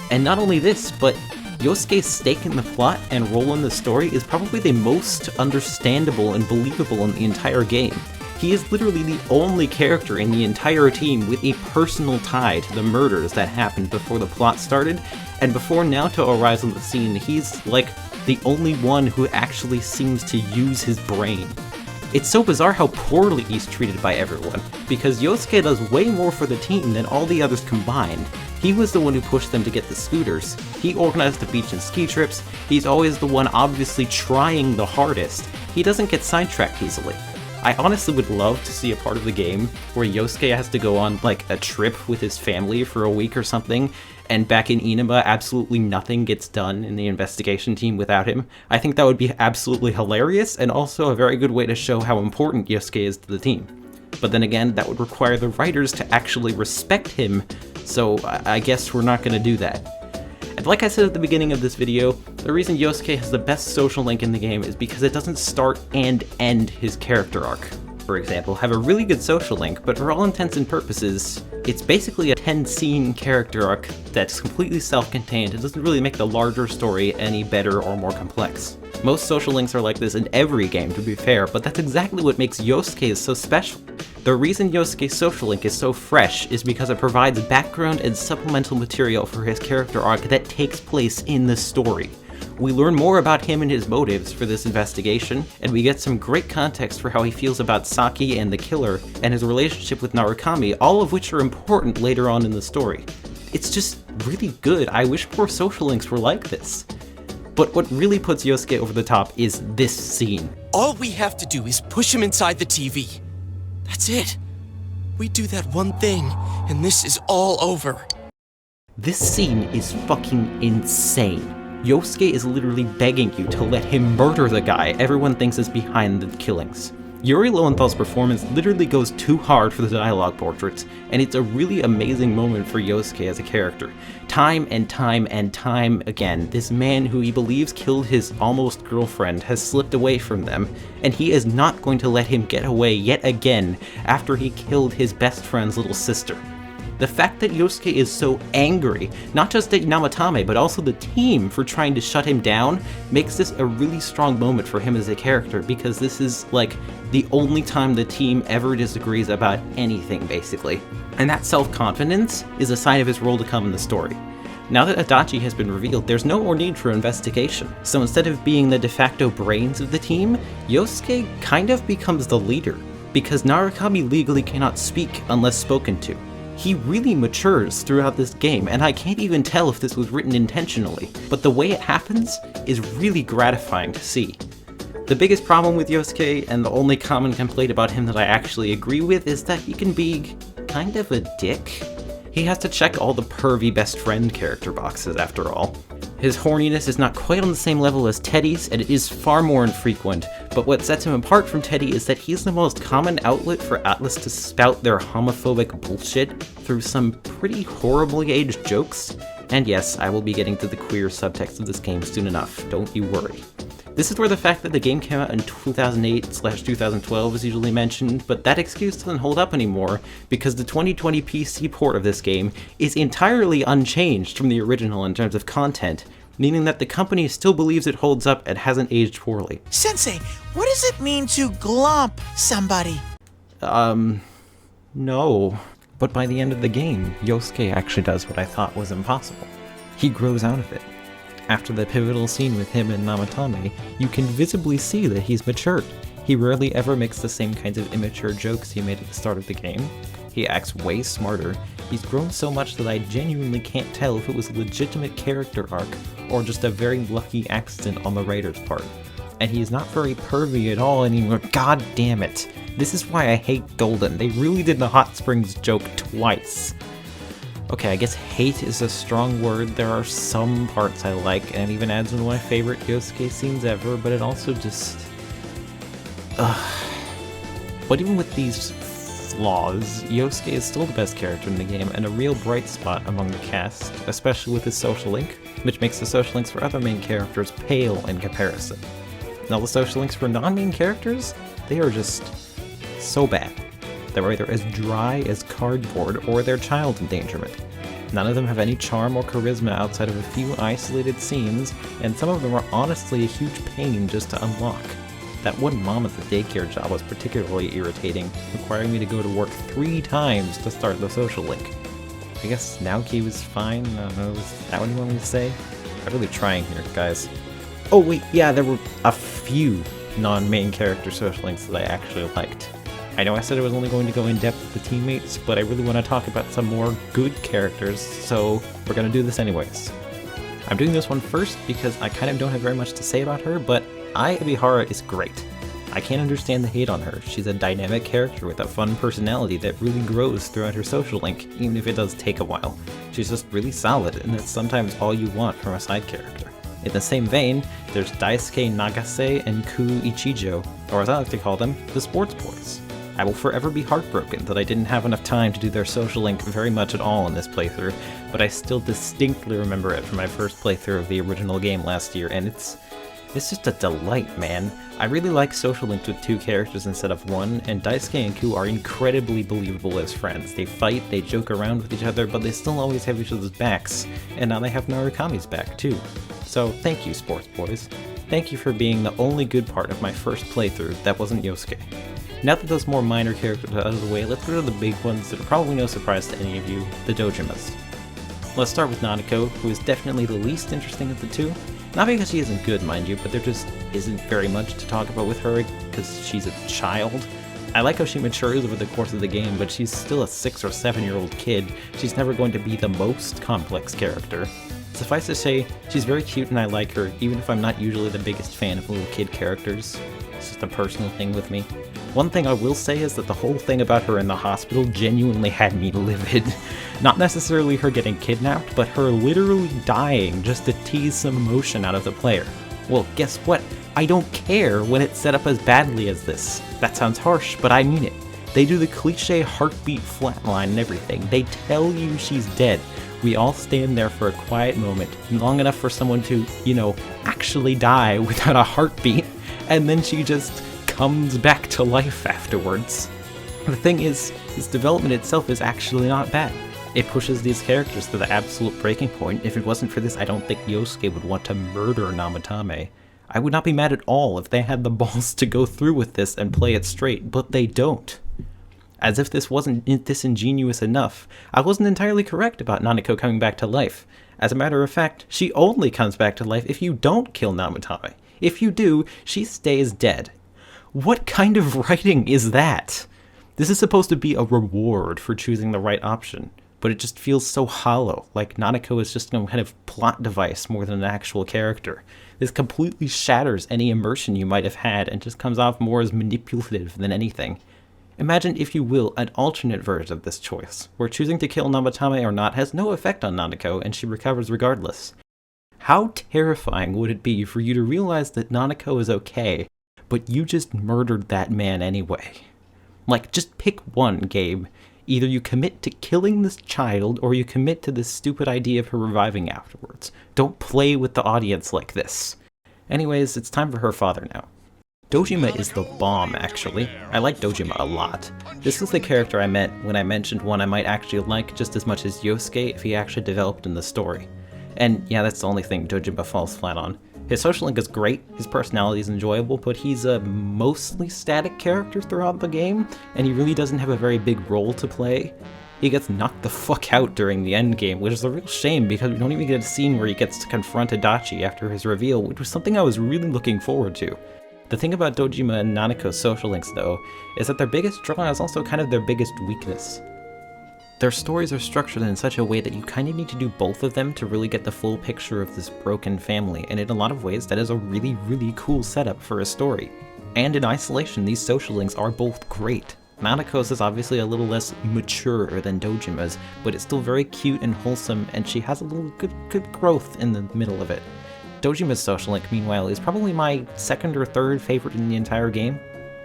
And not only this, but Yosuke's stake in the plot and role in the story is probably the most understandable and believable in the entire game. He is literally the only character in the entire team with a personal tie to the murders that happened before the plot started, and before Naoto arrives on the scene, he's like the only one who actually seems to use his brain. It's so bizarre how poorly he's treated by everyone, because Yosuke does way more for the team than all the others combined. He was the one who pushed them to get the scooters, he organized the beach and ski trips, he's always the one obviously trying the hardest, he doesn't get sidetracked easily. I honestly would love to see a part of the game where Yosuke has to go on like a trip with his family for a week or something, and back in Inaba absolutely nothing gets done in the investigation team without him. I think that would be absolutely hilarious and also a very good way to show how important Yosuke is to the team. But then again, that would require the writers to actually respect him, so I guess we're not going to do that. And like I said at the beginning of this video, the reason Yosuke has the best social link in the game is because it doesn't start and end his character arc. For example, have a really good social link, but for all intents and purposes, it's basically a 10-scene character arc that's completely self-contained and doesn't really make the larger story any better or more complex. Most social links are like this in every game, to be fair, but that's exactly what makes Yosuke's so special. The reason Yosuke's social link is so fresh is because it provides background and supplemental material for his character arc that takes place in the story. We learn more about him and his motives for this investigation, and we get some great context for how he feels about Saki and the killer, and his relationship with Narukami, all of which are important later on in the story. It's just really good. I wish more social links were like this. But what really puts Yosuke over the top is this scene. All we have to do is push him inside the TV. That's it. We do that one thing, and this is all over. This scene is fucking insane. Yosuke is literally begging you to let him murder the guy everyone thinks is behind the killings. Yuri Lowenthal's performance literally goes too hard for the dialogue portraits, and it's a really amazing moment for Yosuke as a character. Time and time and time again, this man who he believes killed his almost girlfriend has slipped away from them, and he is not going to let him get away yet again after he killed his best friend's little sister. The fact that Yosuke is so angry, not just at Namatame, but also the team for trying to shut him down, makes this a really strong moment for him as a character, because this is, like, the only time the team ever disagrees about anything, basically. And that self-confidence is a sign of his role to come in the story. Now that Adachi has been revealed, there's no more need for investigation. So instead of being the de facto brains of the team, Yosuke kind of becomes the leader, because Narukami legally cannot speak unless spoken to. He really matures throughout this game, and I can't even tell if this was written intentionally, but the way it happens is really gratifying to see. The biggest problem with Yosuke, and the only common complaint about him that I actually agree with, is that he can be kind of a dick. He has to check all the pervy best friend character boxes after all. His horniness is not quite on the same level as Teddy's, and it is far more infrequent, but what sets him apart from Teddy is that he's the most common outlet for Atlas to spout their homophobic bullshit through some pretty horribly aged jokes. And yes, I will be getting to the queer subtext of this game soon enough, don't you worry. This is where the fact that the game came out in 2008/2012 is usually mentioned, but that excuse doesn't hold up anymore because the 2020 PC port of this game is entirely unchanged from the original in terms of content, meaning that the company still believes it holds up and hasn't aged poorly. Sensei, what does it mean to glomp somebody? No. But by the end of the game, Yosuke actually does what I thought was impossible. He grows out of it. After the pivotal scene with him and Namatame, you can visibly see that he's matured. He rarely ever makes the same kinds of immature jokes he made at the start of the game. He acts way smarter. He's grown so much that I genuinely can't tell if it was a legitimate character arc or just a very lucky accident on the writer's part. And he's not very pervy at all anymore. God damn it. This is why I hate Golden. They really did the hot springs joke twice. Okay, I guess hate is a strong word. There are some parts I like, and it even adds one of my favorite Yosuke scenes ever, but it also just... But even with these flaws, Yosuke is still the best character in the game, and a real bright spot among the cast, especially with his social link, which makes the social links for other main characters pale in comparison. Now the social links for non-main characters, they are just so bad. They're either as dry as cardboard or they're child endangerment. None of them have any charm or charisma outside of a few isolated scenes, and some of them are honestly a huge pain just to unlock. That one mom at the daycare job was particularly irritating, requiring me to go to work 3 times to start the social link. I guess Naoki was fine, I don't know, is that what you want me to say? I'm really trying here, guys. Oh wait, yeah, there were a few non-main character social links that I actually liked. I know I said I was only going to go in depth with the teammates, but I really want to talk about some more good characters, so we're going to do this anyways. I'm doing this one first because I kind of don't have very much to say about her, but Ai Ebihara is great. I can't understand the hate on her. She's a dynamic character with a fun personality that really grows throughout her social link, even if it does take a while. She's just really solid, and that's sometimes all you want from a side character. In the same vein, there's Daisuke Nagase and Ku Ichijo, or as I like to call them, the Sports Boys. I will forever be heartbroken that I didn't have enough time to do their social link very much at all in this playthrough, but I still distinctly remember it from my first playthrough of the original game last year, and it's just a delight, man. I really like social links with 2 characters instead of 1, and Daisuke and Ku are incredibly believable as friends. They fight, they joke around with each other, but they still always have each other's backs, and now they have Narukami's back too. So thank you, Sports Boys. Thank you for being the only good part of my first playthrough that wasn't Yosuke. Now that those more minor characters are out of the way, let's go to the big ones that are probably no surprise to any of you, the Dojimas. Let's start with Nanako, who is definitely the least interesting of the 2. Not because she isn't good, mind you, but there just isn't very much to talk about with her because she's a child. I like how she matures over the course of the game, but she's still a 6 or 7-year-old kid. She's never going to be the most complex character. Suffice to say, she's very cute and I like her, even if I'm not usually the biggest fan of little kid characters. It's just a personal thing with me. One thing I will say is that the whole thing about her in the hospital genuinely had me livid. Not necessarily her getting kidnapped, but her literally dying just to tease some emotion out of the player. Well, guess what? I don't care when it's set up as badly as this. That sounds harsh, but I mean it. They do the cliche heartbeat flatline and everything. They tell you she's dead. We all stand there for a quiet moment, long enough for someone to, actually die without a heartbeat, and then she just comes back to life afterwards. The thing is, this development itself is actually not bad. It pushes these characters to the absolute breaking point. If it wasn't for this, I don't think Yosuke would want to murder Namatame. I would not be mad at all if they had the balls to go through with this and play it straight, but they don't. As if this wasn't disingenuous enough, I wasn't entirely correct about Nanako coming back to life. As a matter of fact, she only comes back to life if you don't kill Namatame. If you do, she stays dead. What kind of writing is that? This is supposed to be a reward for choosing the right option, but it just feels so hollow, like Nanako is just some kind of plot device more than an actual character. This completely shatters any immersion you might have had and just comes off more as manipulative than anything. Imagine, if you will, an alternate version of this choice, where choosing to kill Namatame or not has no effect on Nanako and she recovers regardless. How terrifying would it be for you to realize that Nanako is okay, but you just murdered that man anyway? Like, just pick one, Gabe. Either you commit to killing this child, or you commit to this stupid idea of her reviving afterwards. Don't play with the audience like this. Anyways, it's time for her father now. Dojima is the bomb, actually. I like Dojima a lot. This is the character I meant when I mentioned one I might actually like just as much as Yosuke if he actually developed in the story. And yeah, that's the only thing Dojima falls flat on. His social link is great, his personality is enjoyable, but he's a mostly static character throughout the game, and he really doesn't have a very big role to play. He gets knocked the fuck out during the endgame, which is a real shame because we don't even get a scene where he gets to confront Adachi after his reveal, which was something I was really looking forward to. The thing about Dojima and Nanako's social links, though, is that their biggest draw is also kind of their biggest weakness. Their stories are structured in such a way that you kind of need to do both of them to really get the full picture of this broken family, and in a lot of ways that is a really, really cool setup for a story. And in isolation, these social links are both great. Nanako's is obviously a little less mature than Dojima's, but it's still very cute and wholesome, and she has a little good growth in the middle of it. Dojima's social link, meanwhile, is probably my second or third favorite in the entire game.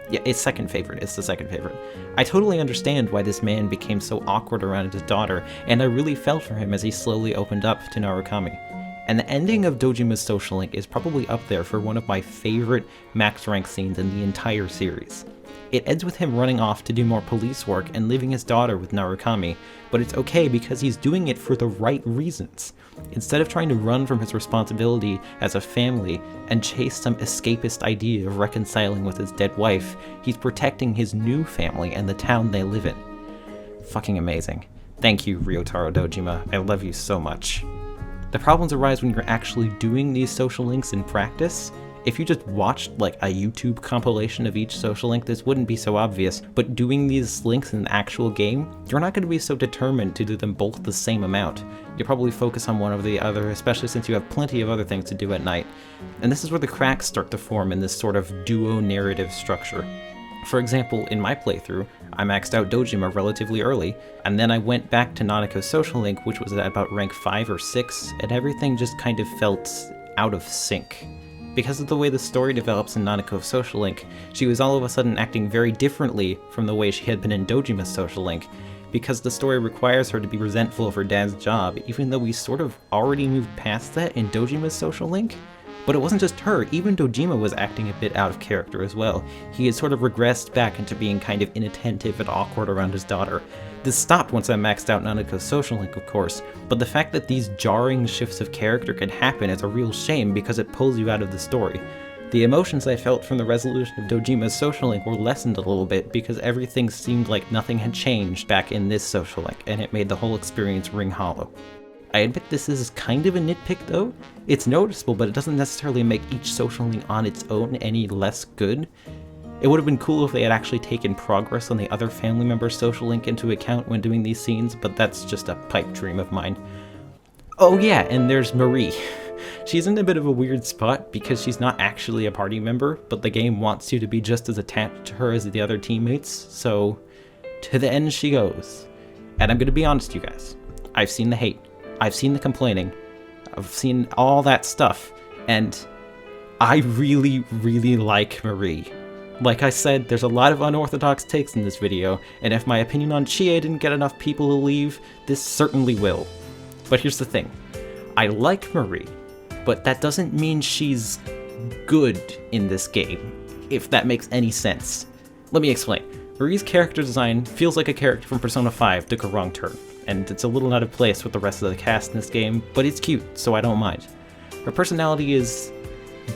Yeah, it's second favorite. It's the second favorite. I totally understand why this man became so awkward around his daughter, and I really felt for him as he slowly opened up to Narukami. And the ending of Dojima's social link is probably up there for one of my favorite max rank scenes in the entire series. It ends with him running off to do more police work and leaving his daughter with Narukami, but it's okay because he's doing it for the right reasons. Instead of trying to run from his responsibility as a family and chase some escapist idea of reconciling with his dead wife, he's protecting his new family and the town they live in. Fucking amazing. Thank you, Ryotaro Dojima. I love you so much. The problems arise when you're actually doing these social links in practice. If you just watched like a YouTube compilation of each social link, this wouldn't be so obvious, but doing these links in the actual game, you're not going to be so determined to do them both the same amount. You'll probably focus on one over the other, especially since you have plenty of other things to do at night. And this is where the cracks start to form in this sort of duo narrative structure. For example, in my playthrough, I maxed out Dojima relatively early, and then I went back to Nanako's social link, which was at about rank 5 or 6, and everything just kind of felt out of sync. Because of the way the story develops in Nanako's social link, she was all of a sudden acting very differently from the way she had been in Dojima's social link, because the story requires her to be resentful of her dad's job, even though we sort of already moved past that in Dojima's social link. But it wasn't just her, even Dojima was acting a bit out of character as well. He had sort of regressed back into being kind of inattentive and awkward around his daughter. This stopped once I maxed out Nanako's social link, of course, but the fact that these jarring shifts of character can happen is a real shame because it pulls you out of the story. The emotions I felt from the resolution of Dojima's social link were lessened a little bit because everything seemed like nothing had changed back in this social link, and it made the whole experience ring hollow. I admit this is kind of a nitpick though. It's noticeable, but it doesn't necessarily make each social link on its own any less good. It would have been cool if they had actually taken progress on the other family member's social link into account when doing these scenes, but that's just a pipe dream of mine. Oh yeah, and there's Marie. She's in a bit of a weird spot because she's not actually a party member, but the game wants you to be just as attached to her as the other teammates, so to the end she goes. And I'm gonna be honest, you guys. I've seen the hate. I've seen the complaining. I've seen all that stuff, and I really, really like Marie. Like I said, there's a lot of unorthodox takes in this video, and if my opinion on Chie didn't get enough people to leave, this certainly will. But here's the thing. I like Marie, but that doesn't mean she's good in this game, if that makes any sense. Let me explain. Marie's character design feels like a character from Persona 5 took a wrong turn, and it's a little out of place with the rest of the cast in this game, but it's cute, so I don't mind. Her personality is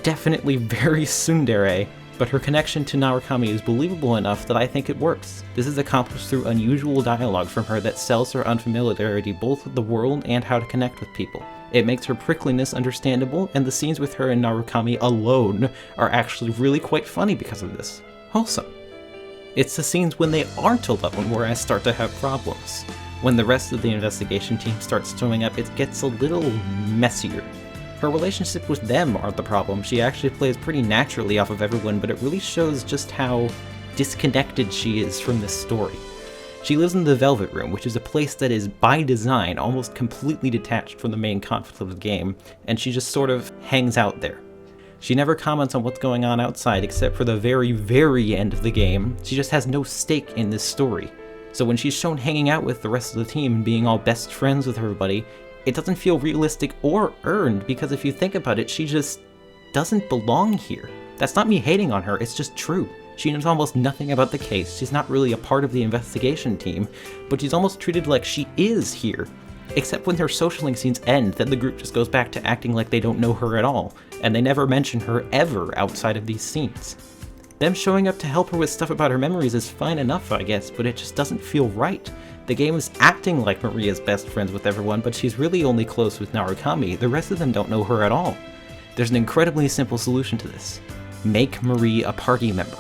definitely very tsundere, but her connection to Narukami is believable enough that I think it works. This is accomplished through unusual dialogue from her that sells her unfamiliarity both with the world and how to connect with people. It makes her prickliness understandable, and the scenes with her and Narukami alone are actually really quite funny because of this. Wholesome. It's the scenes when they aren't alone where I start to have problems. When the rest of the investigation team starts showing up, it gets a little messier. Her relationship with them aren't the problem. She actually plays pretty naturally off of everyone, but it really shows just how disconnected she is from this story. She lives in the Velvet Room, which is a place that is, by design, almost completely detached from the main conflict of the game, and she just sort of hangs out there. She never comments on what's going on outside, except for the very, very end of the game. She just has no stake in this story. So when she's shown hanging out with the rest of the team and being all best friends with everybody, it doesn't feel realistic or earned, because if you think about it, she just doesn't belong here. That's not me hating on her, it's just true. She knows almost nothing about the case, she's not really a part of the investigation team, but she's almost treated like she is here. Except when her social link scenes end, then the group just goes back to acting like they don't know her at all, and they never mention her ever outside of these scenes. Them showing up to help her with stuff about her memories is fine enough, I guess, but it just doesn't feel right. The game is acting like Maria's best friends with everyone, but she's really only close with Narukami. The rest of them don't know her at all. There's an incredibly simple solution to this. Make Marie a party member.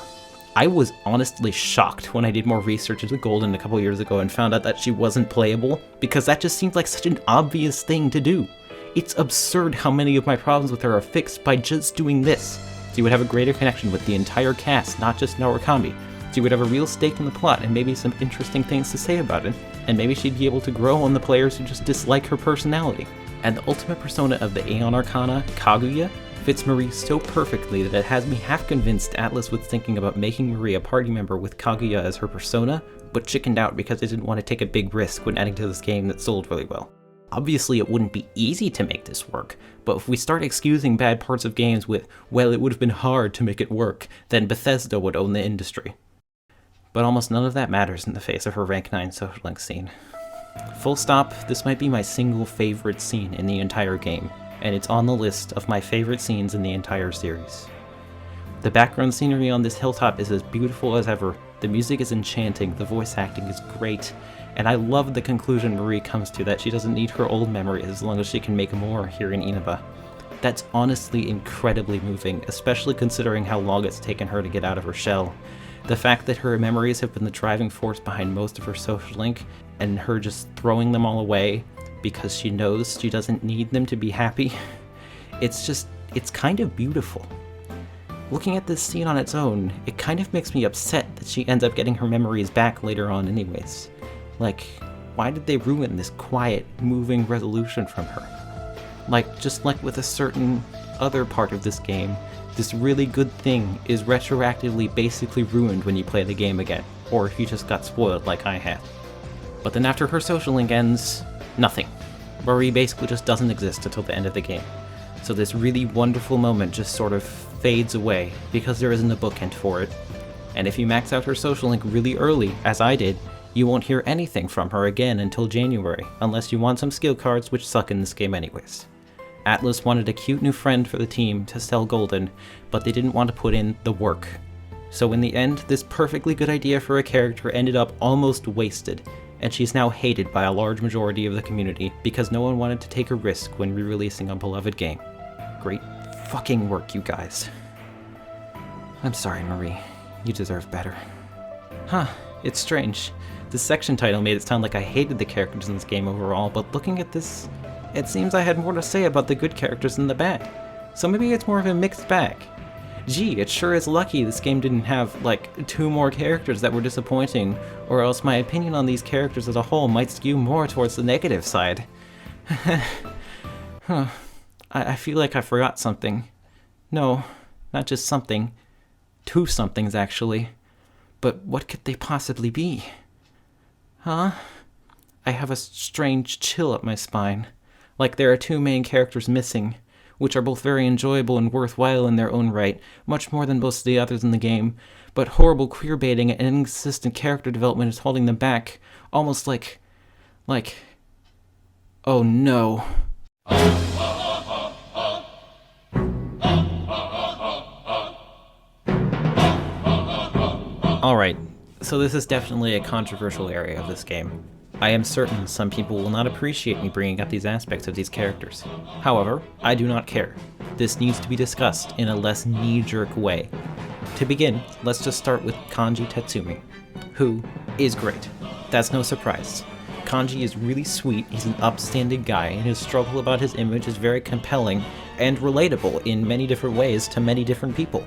I was honestly shocked when I did more research into Golden a couple years ago and found out that she wasn't playable, because that just seemed like such an obvious thing to do. It's absurd how many of my problems with her are fixed by just doing this. She would have a greater connection with the entire cast, not just Narukami. She would have a real stake in the plot and maybe some interesting things to say about it, and maybe she'd be able to grow on the players who just dislike her personality. And the ultimate persona of the Aeon Arcana, Kaguya, fits Marie so perfectly that it has me half convinced Atlas was thinking about making Marie a party member with Kaguya as her persona, but chickened out because they didn't want to take a big risk when adding to this game that sold really well. Obviously it wouldn't be easy to make this work, but if we start excusing bad parts of games with, well, it would have been hard to make it work, then Bethesda would own the industry. But almost none of that matters in the face of her rank 9 social link scene. Full stop, this might be my single favorite scene in the entire game, and it's on the list of my favorite scenes in the entire series. The background scenery on this hilltop is as beautiful as ever, the music is enchanting, the voice acting is great, and I love the conclusion Marie comes to that she doesn't need her old memories as long as she can make more here in Inaba. That's honestly incredibly moving, especially considering how long it's taken her to get out of her shell. The fact that her memories have been the driving force behind most of her social link, and her just throwing them all away because she knows she doesn't need them to be happy, it's kind of beautiful. Looking at this scene on its own, it kind of makes me upset that she ends up getting her memories back later on anyways. Like, why did they ruin this quiet, moving resolution from her? Like, just like with a certain other part of this game, this really good thing is retroactively basically ruined when you play the game again, or if you just got spoiled like I had. But then after her social link ends, nothing. Marie basically just doesn't exist until the end of the game. So this really wonderful moment just sort of fades away because there isn't a bookend for it. And if you max out her social link really early, as I did, you won't hear anything from her again until January, unless you want some skill cards, which suck in this game anyways. Atlas wanted a cute new friend for the team to sell Golden, but they didn't want to put in the work. So in the end, this perfectly good idea for a character ended up almost wasted, and she's now hated by a large majority of the community because no one wanted to take a risk when re-releasing a beloved game. Great fucking work, you guys. I'm sorry, Marie. You deserve better. Huh, it's strange. This section title made it sound like I hated the characters in this game overall, but looking at this, It seems I had more to say about the good characters than the bad. So maybe it's more of a mixed bag. Gee, it sure is lucky this game didn't have, like, 2 more characters that were disappointing, or else my opinion on these characters as a whole might skew more towards the negative side. I feel like I forgot something. No, not just something. 2 somethings, actually. But what could they possibly be? Huh? I have a strange chill up my spine. Like there are 2 main characters missing, which are both very enjoyable and worthwhile in their own right, much more than most of the others in the game, but horrible queerbaiting and inconsistent character development is holding them back, almost like... Oh no. Alright, so this is definitely a controversial area of this game. I am certain some people will not appreciate me bringing up these aspects of these characters. However, I do not care. This needs to be discussed in a less knee-jerk way. To begin, let's just start with Kanji Tatsumi, who is great. That's no surprise. Kanji is really sweet, he's an upstanding guy, and his struggle about his image is very compelling and relatable in many different ways to many different people.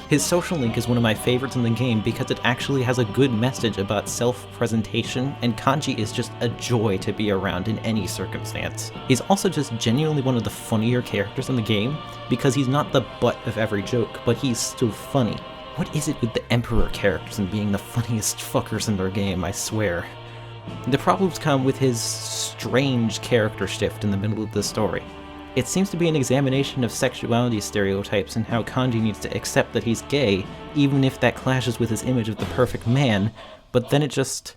His social link is one of my favorites in the game because it actually has a good message about self-presentation, and Kanji is just a joy to be around in any circumstance. He's also just genuinely one of the funnier characters in the game because he's not the butt of every joke, but he's still funny. What is it with the Emperor characters and being the funniest fuckers in their game, I swear. The problems come with his strange character shift in the middle of the story. It seems to be an examination of sexuality stereotypes and how Kanji needs to accept that he's gay, even if that clashes with his image of the perfect man, but then it just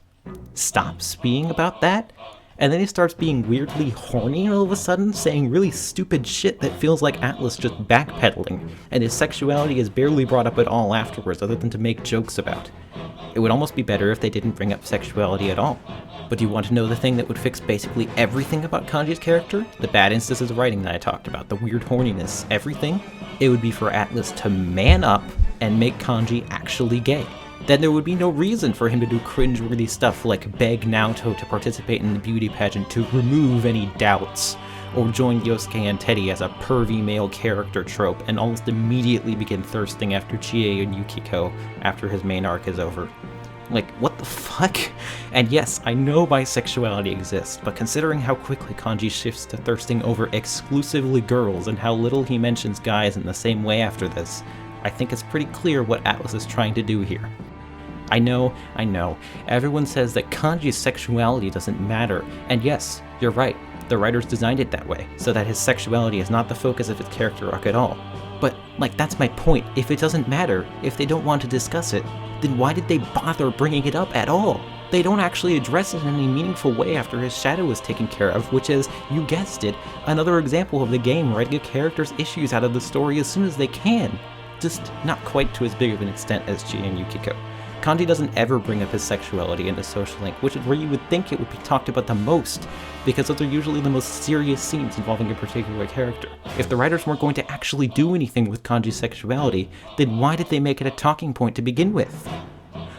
stops being about that, and then he starts being weirdly horny all of a sudden, saying really stupid shit that feels like Atlas just backpedaling, and his sexuality is barely brought up at all afterwards other than to make jokes about. It would almost be better if they didn't bring up sexuality at all. But do you want to know the thing that would fix basically everything about Kanji's character? The bad instances of writing that I talked about, the weird horniness, everything? It would be for Atlas to man up and make Kanji actually gay. Then there would be no reason for him to do cringeworthy stuff like beg Naoto to participate in the beauty pageant to remove any doubts, or join Yosuke and Teddy as a pervy male character trope and almost immediately begin thirsting after Chie and Yukiko after his main arc is over. Like, what the fuck? And yes, I know bisexuality exists, but considering how quickly Kanji shifts to thirsting over exclusively girls and how little he mentions guys in the same way after this, I think it's pretty clear what Atlas is trying to do here. I know, everyone says that Kanji's sexuality doesn't matter, and yes, you're right, the writers designed it that way, so that his sexuality is not the focus of his character arc at all. But, like, that's my point. If it doesn't matter, if they don't want to discuss it, then why did they bother bringing it up at all? They don't actually address it in any meaningful way after his shadow is taken care of, which is, you guessed it, another example of the game writing a character's issues out of the story as soon as they can. Just not quite to as big of an extent as Chie and Yukiko. Kanji doesn't ever bring up his sexuality in the social link, which is where you would think it would be talked about the most, because those are usually the most serious scenes involving a particular character. If the writers weren't going to actually do anything with Kanji's sexuality, then why did they make it a talking point to begin with?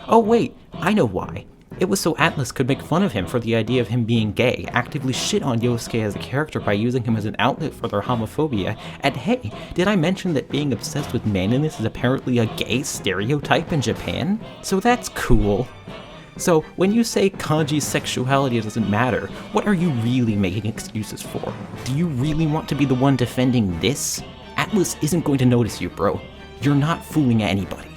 Oh wait, I know why. It was so Atlas could make fun of him for the idea of him being gay, actively shit on Yosuke as a character by using him as an outlet for their homophobia, and hey, did I mention that being obsessed with manliness is apparently a gay stereotype in Japan? So that's cool. So, when you say Kanji's sexuality doesn't matter, what are you really making excuses for? Do you really want to be the one defending this? Atlas isn't going to notice you, bro. You're not fooling anybody.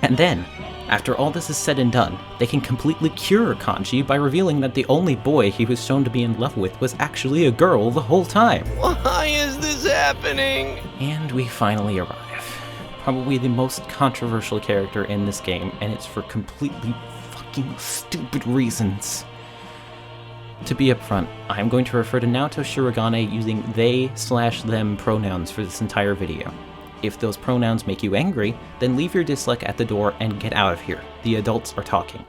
And then, after all this is said and done, they can completely cure Kanji by revealing that the only boy he was shown to be in love with was actually a girl the whole time. Why is this happening? And we finally arrive. Probably the most controversial character in this game, and it's for completely fucking stupid reasons. To be upfront, I'm going to refer to Naoto Shirogane using they/them pronouns for this entire video. If those pronouns make you angry, then leave your dislike at the door and get out of here. The adults are talking.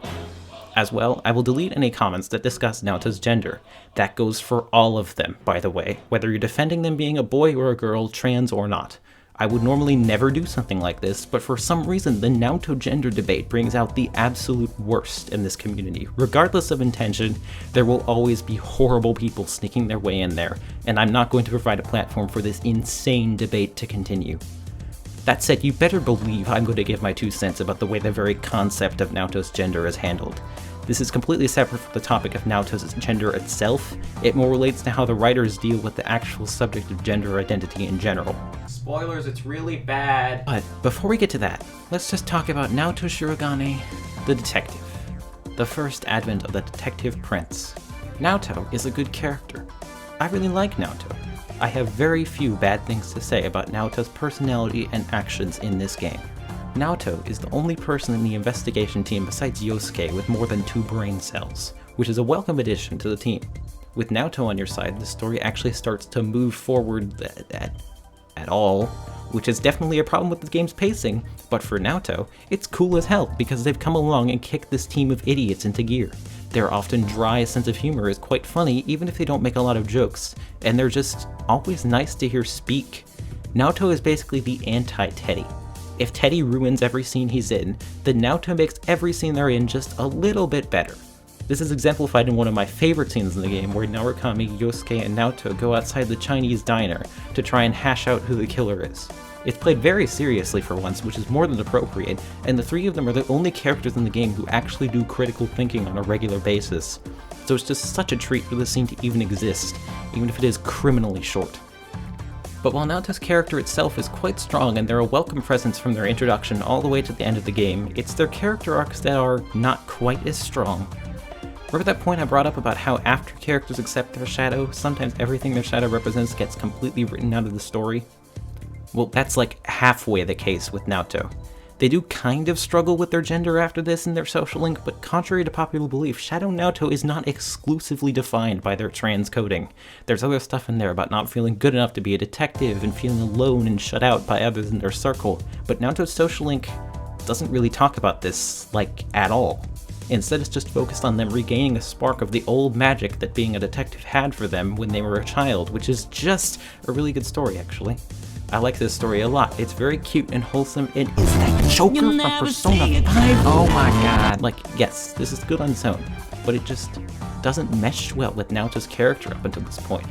As well, I will delete any comments that discuss Naoto's gender. That goes for all of them, by the way, whether you're defending them being a boy or a girl, trans or not. I would normally never do something like this, but for some reason the Naoto gender debate brings out the absolute worst in this community. Regardless of intention, there will always be horrible people sneaking their way in there, and I'm not going to provide a platform for this insane debate to continue. That said, you better believe I'm going to give my 2 cents about the way the very concept of Naoto's gender is handled. This is completely separate from the topic of Naoto's gender itself. It more relates to how the writers deal with the actual subject of gender identity in general. Spoilers, it's really bad. But before we get to that, let's just talk about Naoto Shirogane, the detective. The first advent of the detective prince. Naoto is a good character. I really like Naoto. I have very few bad things to say about Naoto's personality and actions in this game. Naoto is the only person in the investigation team besides Yosuke with more than 2 brain cells, which is a welcome addition to the team. With Naoto on your side, the story actually starts to move forward at all, which is definitely a problem with the game's pacing, but for Naoto, it's cool as hell because they've come along and kicked this team of idiots into gear. Their often dry sense of humor is quite funny even if they don't make a lot of jokes, and they're just always nice to hear speak. Naoto is basically the anti-Teddy. If Teddy ruins every scene he's in, then Naoto makes every scene they're in just a little bit better. This is exemplified in one of my favorite scenes in the game where Narukami, Yosuke, and Naoto go outside the Chinese diner to try and hash out who the killer is. It's played very seriously for once, which is more than appropriate, and the 3 of them are the only characters in the game who actually do critical thinking on a regular basis. So it's just such a treat for the scene to even exist, even if it is criminally short. But while Naoto's character itself is quite strong and they're a welcome presence from their introduction all the way to the end of the game, it's their character arcs that are not quite as strong. Remember that point I brought up about how after characters accept their shadow, sometimes everything their shadow represents gets completely written out of the story? Well, that's like halfway the case with Naoto. They do kind of struggle with their gender after this in their social link, but contrary to popular belief, Shadow Naoto is not exclusively defined by their trans coding. There's other stuff in there about not feeling good enough to be a detective and feeling alone and shut out by others in their circle, but Naoto's social link doesn't really talk about this, like, at all. Instead, it's just focused on them regaining a spark of the old magic that being a detective had for them when they were a child, which is just a really good story, actually. I like this story a lot. It's very cute and wholesome, and is that Joker from Persona 5? Oh my god. Like, yes, this is good on its own, but it just doesn't mesh well with Naoto's character up until this point.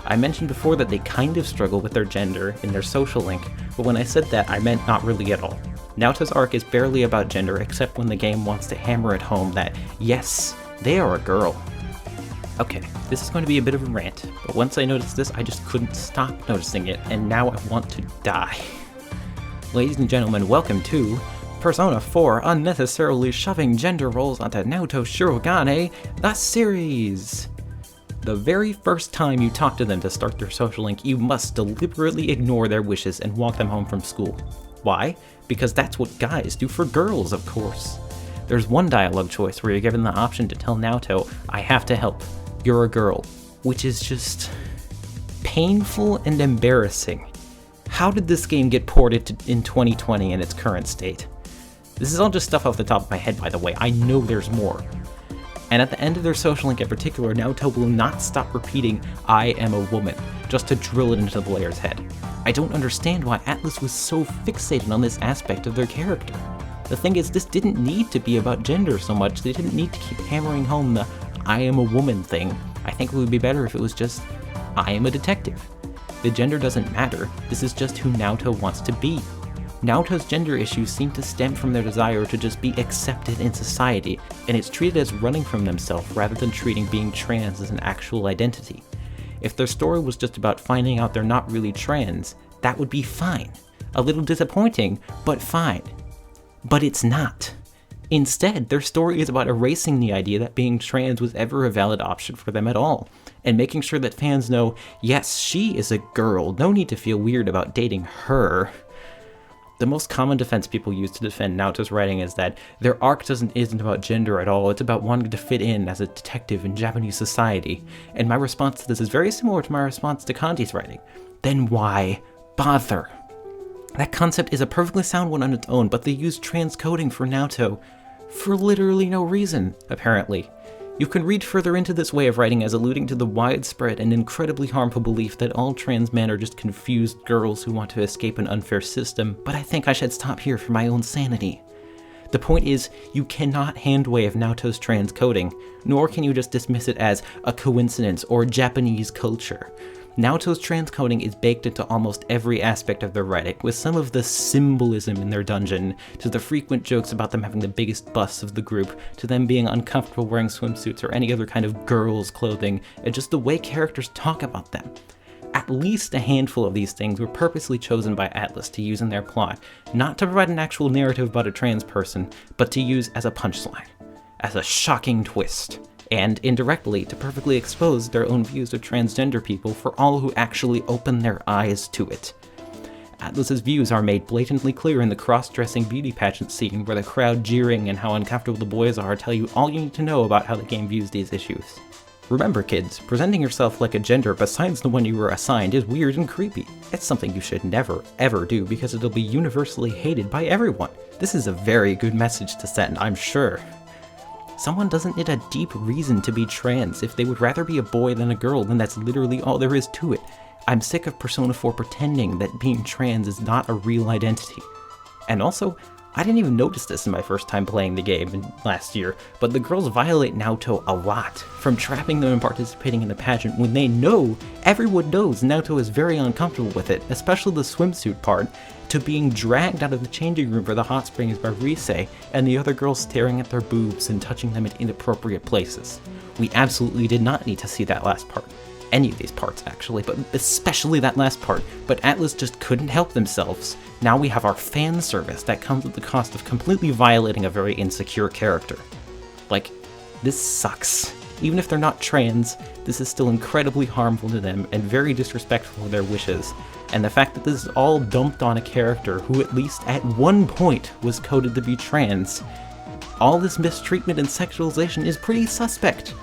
I mentioned before that they kind of struggle with their gender in their social link, but when I said that, I meant not really at all. Naoto's arc is barely about gender, except when the game wants to hammer it home that, yes, they are a girl. Okay, this is going to be a bit of a rant, but once I noticed this, I just couldn't stop noticing it, and now I want to die. Ladies and gentlemen, welcome to Persona 4 Unnecessarily Shoving Gender Roles onto Naoto Shirogane, the series! The very first time you talk to them to start their social link, you must deliberately ignore their wishes and walk them home from school. Why? Because that's what guys do for girls, of course. There's one dialogue choice where you're given the option to tell Naoto, I have to help. You're a girl, which is just painful and embarrassing. How did this game get ported in 2020 in its current state? This is all just stuff off the top of my head, by the way. I know there's more. And at the end of their social link in particular, Naoto will not stop repeating, I am a woman, just to drill it into the player's head. I don't understand why Atlus was so fixated on this aspect of their character. The thing is, this didn't need to be about gender so much. They didn't need to keep hammering home the I am a woman thing. I think it would be better if it was just, I am a detective. The gender doesn't matter, this is just who Naoto wants to be. Naoto's gender issues seem to stem from their desire to just be accepted in society, and it's treated as running from themselves rather than treating being trans as an actual identity. If their story was just about finding out they're not really trans, that would be fine. A little disappointing, but fine. But it's not. Instead, their story is about erasing the idea that being trans was ever a valid option for them at all, and making sure that fans know, yes, she is a girl, no need to feel weird about dating her. The most common defense people use to defend Naoto's writing is that their arc isn't about gender at all, it's about wanting to fit in as a detective in Japanese society, and my response to this is very similar to my response to Kanji's writing. Then why bother? That concept is a perfectly sound one on its own, but they use transcoding for Naoto for literally no reason, apparently. You can read further into this way of writing as alluding to the widespread and incredibly harmful belief that all trans men are just confused girls who want to escape an unfair system, but I think I should stop here for my own sanity. The point is, you cannot handwave Naoto's trans coding, nor can you just dismiss it as a coincidence or Japanese culture. Naoto's transcoding is baked into almost every aspect of their writing, with some of the symbolism in their dungeon, to the frequent jokes about them having the biggest busts of the group, to them being uncomfortable wearing swimsuits or any other kind of girls' clothing, and just the way characters talk about them. At least a handful of these things were purposely chosen by Atlus to use in their plot, not to provide an actual narrative about a trans person, but to use as a punchline, as a shocking twist, and indirectly to perfectly expose their own views of transgender people for all who actually open their eyes to it. Atlus's views are made blatantly clear in the cross-dressing beauty pageant scene where the crowd jeering and how uncomfortable the boys are tell you all you need to know about how the game views these issues. Remember kids, presenting yourself like a gender besides the one you were assigned is weird and creepy. It's something you should never, ever do because it'll be universally hated by everyone. This is a very good message to send, I'm sure. Someone doesn't need a deep reason to be trans. If they would rather be a boy than a girl, then that's literally all there is to it. I'm sick of Persona 4 pretending that being trans is not a real identity. And also, I didn't even notice this in my first time playing the game last year, but the girls violate Naoto a lot, from trapping them and participating in the pageant when they know, everyone knows Naoto is very uncomfortable with it, especially the swimsuit part, to being dragged out of the changing room for the hot springs by Rise, and the other girls staring at their boobs and touching them in inappropriate places. We absolutely did not need to see that last part. Any of these parts, actually, but especially that last part, but Atlus just couldn't help themselves. Now we have our fan service that comes at the cost of completely violating a very insecure character. Like, this sucks. Even if they're not trans, this is still incredibly harmful to them and very disrespectful of their wishes. And the fact that this is all dumped on a character who at least at one point was coded to be trans, all this mistreatment and sexualization is pretty suspect.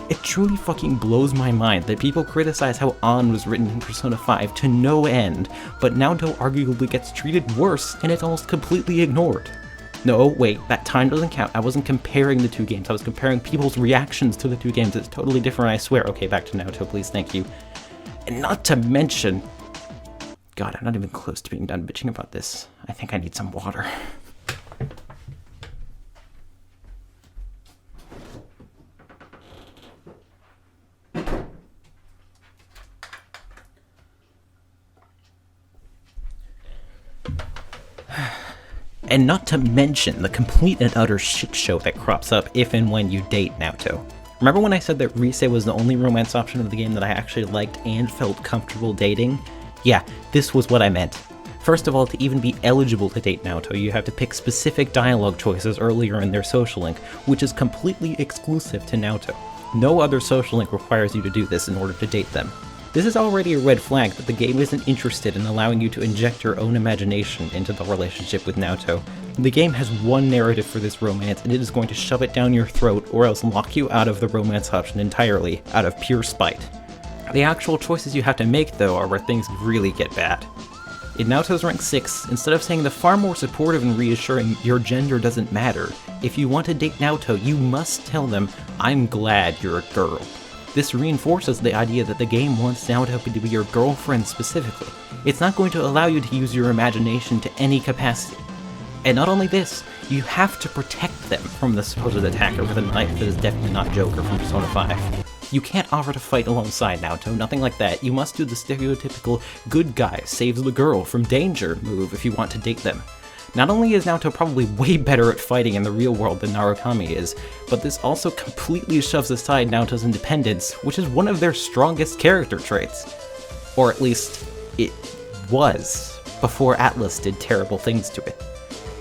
It truly fucking blows my mind that people criticize how An was written in Persona 5 to no end, but Naoto arguably gets treated worse and it's almost completely ignored. No, wait, that time doesn't count. I wasn't comparing the two games, I was comparing people's reactions to the two games. It's totally different, I swear. Okay, back to Naoto, please, thank you. And not to mention... God, I'm not even close to being done bitching about this. I think I need some water. And not to mention the complete and utter shit show that crops up if and when you date Naoto. Remember when I said that Rise was the only romance option of the game that I actually liked and felt comfortable dating? Yeah, this was what I meant. First of all, to even be eligible to date Naoto, you have to pick specific dialogue choices earlier in their social link, which is completely exclusive to Naoto. No other social link requires you to do this in order to date them. This is already a red flag that the game isn't interested in allowing you to inject your own imagination into the relationship with Naoto. The game has one narrative for this romance, and it is going to shove it down your throat or else lock you out of the romance option entirely, out of pure spite. The actual choices you have to make, though, are where things really get bad. In Naoto's rank 6, instead of saying the far more supportive and reassuring your gender doesn't matter, if you want to date Naoto, you must tell them, I'm glad you're a girl. This reinforces the idea that the game wants Naoto to be your girlfriend specifically. It's not going to allow you to use your imagination to any capacity. And not only this, you have to protect them from the supposed attacker with a knife that is definitely not Joker from Persona 5. You can't offer to fight alongside Naoto, nothing like that. You must do the stereotypical good guy saves the girl from danger move if you want to date them. Not only is Naoto probably way better at fighting in the real world than Narukami is, but this also completely shoves aside Naoto's independence, which is one of their strongest character traits. Or at least, it was, before Atlus did terrible things to it.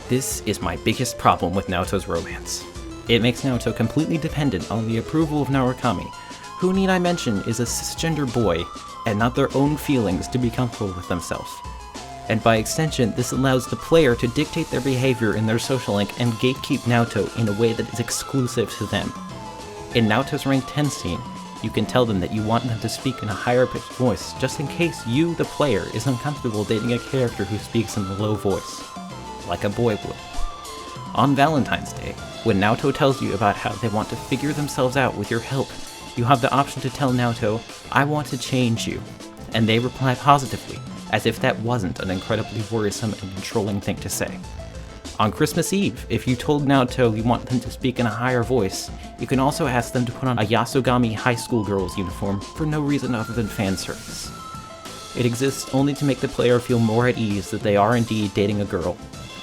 This is my biggest problem with Naoto's romance. It makes Naoto completely dependent on the approval of Narukami, who need I mention is a cisgender boy, and not their own feelings to be comfortable with themselves. And by extension, this allows the player to dictate their behavior in their social link and gatekeep Naoto in a way that is exclusive to them. In Naoto's rank 10 scene, you can tell them that you want them to speak in a higher pitched voice, just in case you, the player, is uncomfortable dating a character who speaks in a low voice, like a boy would. On Valentine's Day, when Naoto tells you about how they want to figure themselves out with your help, you have the option to tell Naoto, "I want to change you," and they reply positively, as if that wasn't an incredibly worrisome and controlling thing to say. On Christmas Eve, if you told Naoto you want them to speak in a higher voice, you can also ask them to put on a Yasogami high school girl's uniform for no reason other than fan service. It exists only to make the player feel more at ease that they are indeed dating a girl.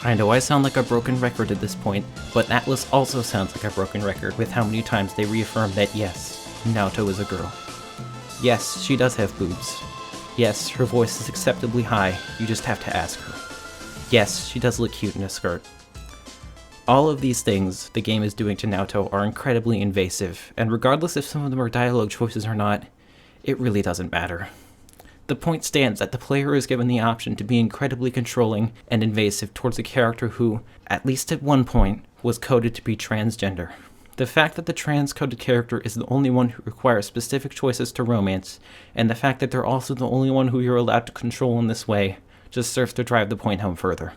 I know I sound like a broken record at this point, but Atlas also sounds like a broken record with how many times they reaffirm that yes, Naoto is a girl. Yes, she does have boobs. Yes, her voice is acceptably high, you just have to ask her. Yes, she does look cute in a skirt. All of these things the game is doing to Naoto are incredibly invasive, and regardless if some of them are dialogue choices or not, it really doesn't matter. The point stands that the player is given the option to be incredibly controlling and invasive towards a character who, at least at one point, was coded to be transgender. The fact that the trans-coded character is the only one who requires specific choices to romance, and the fact that they're also the only one who you're allowed to control in this way, just serves to drive the point home further.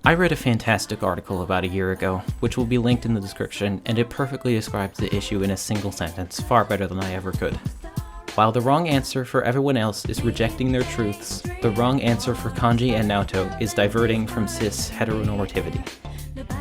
I read a fantastic article about a year ago, which will be linked in the description, and it perfectly describes the issue in a single sentence, far better than I ever could. While the wrong answer for everyone else is rejecting their truths, the wrong answer for Kanji and Naoto is diverting from cis heteronormativity.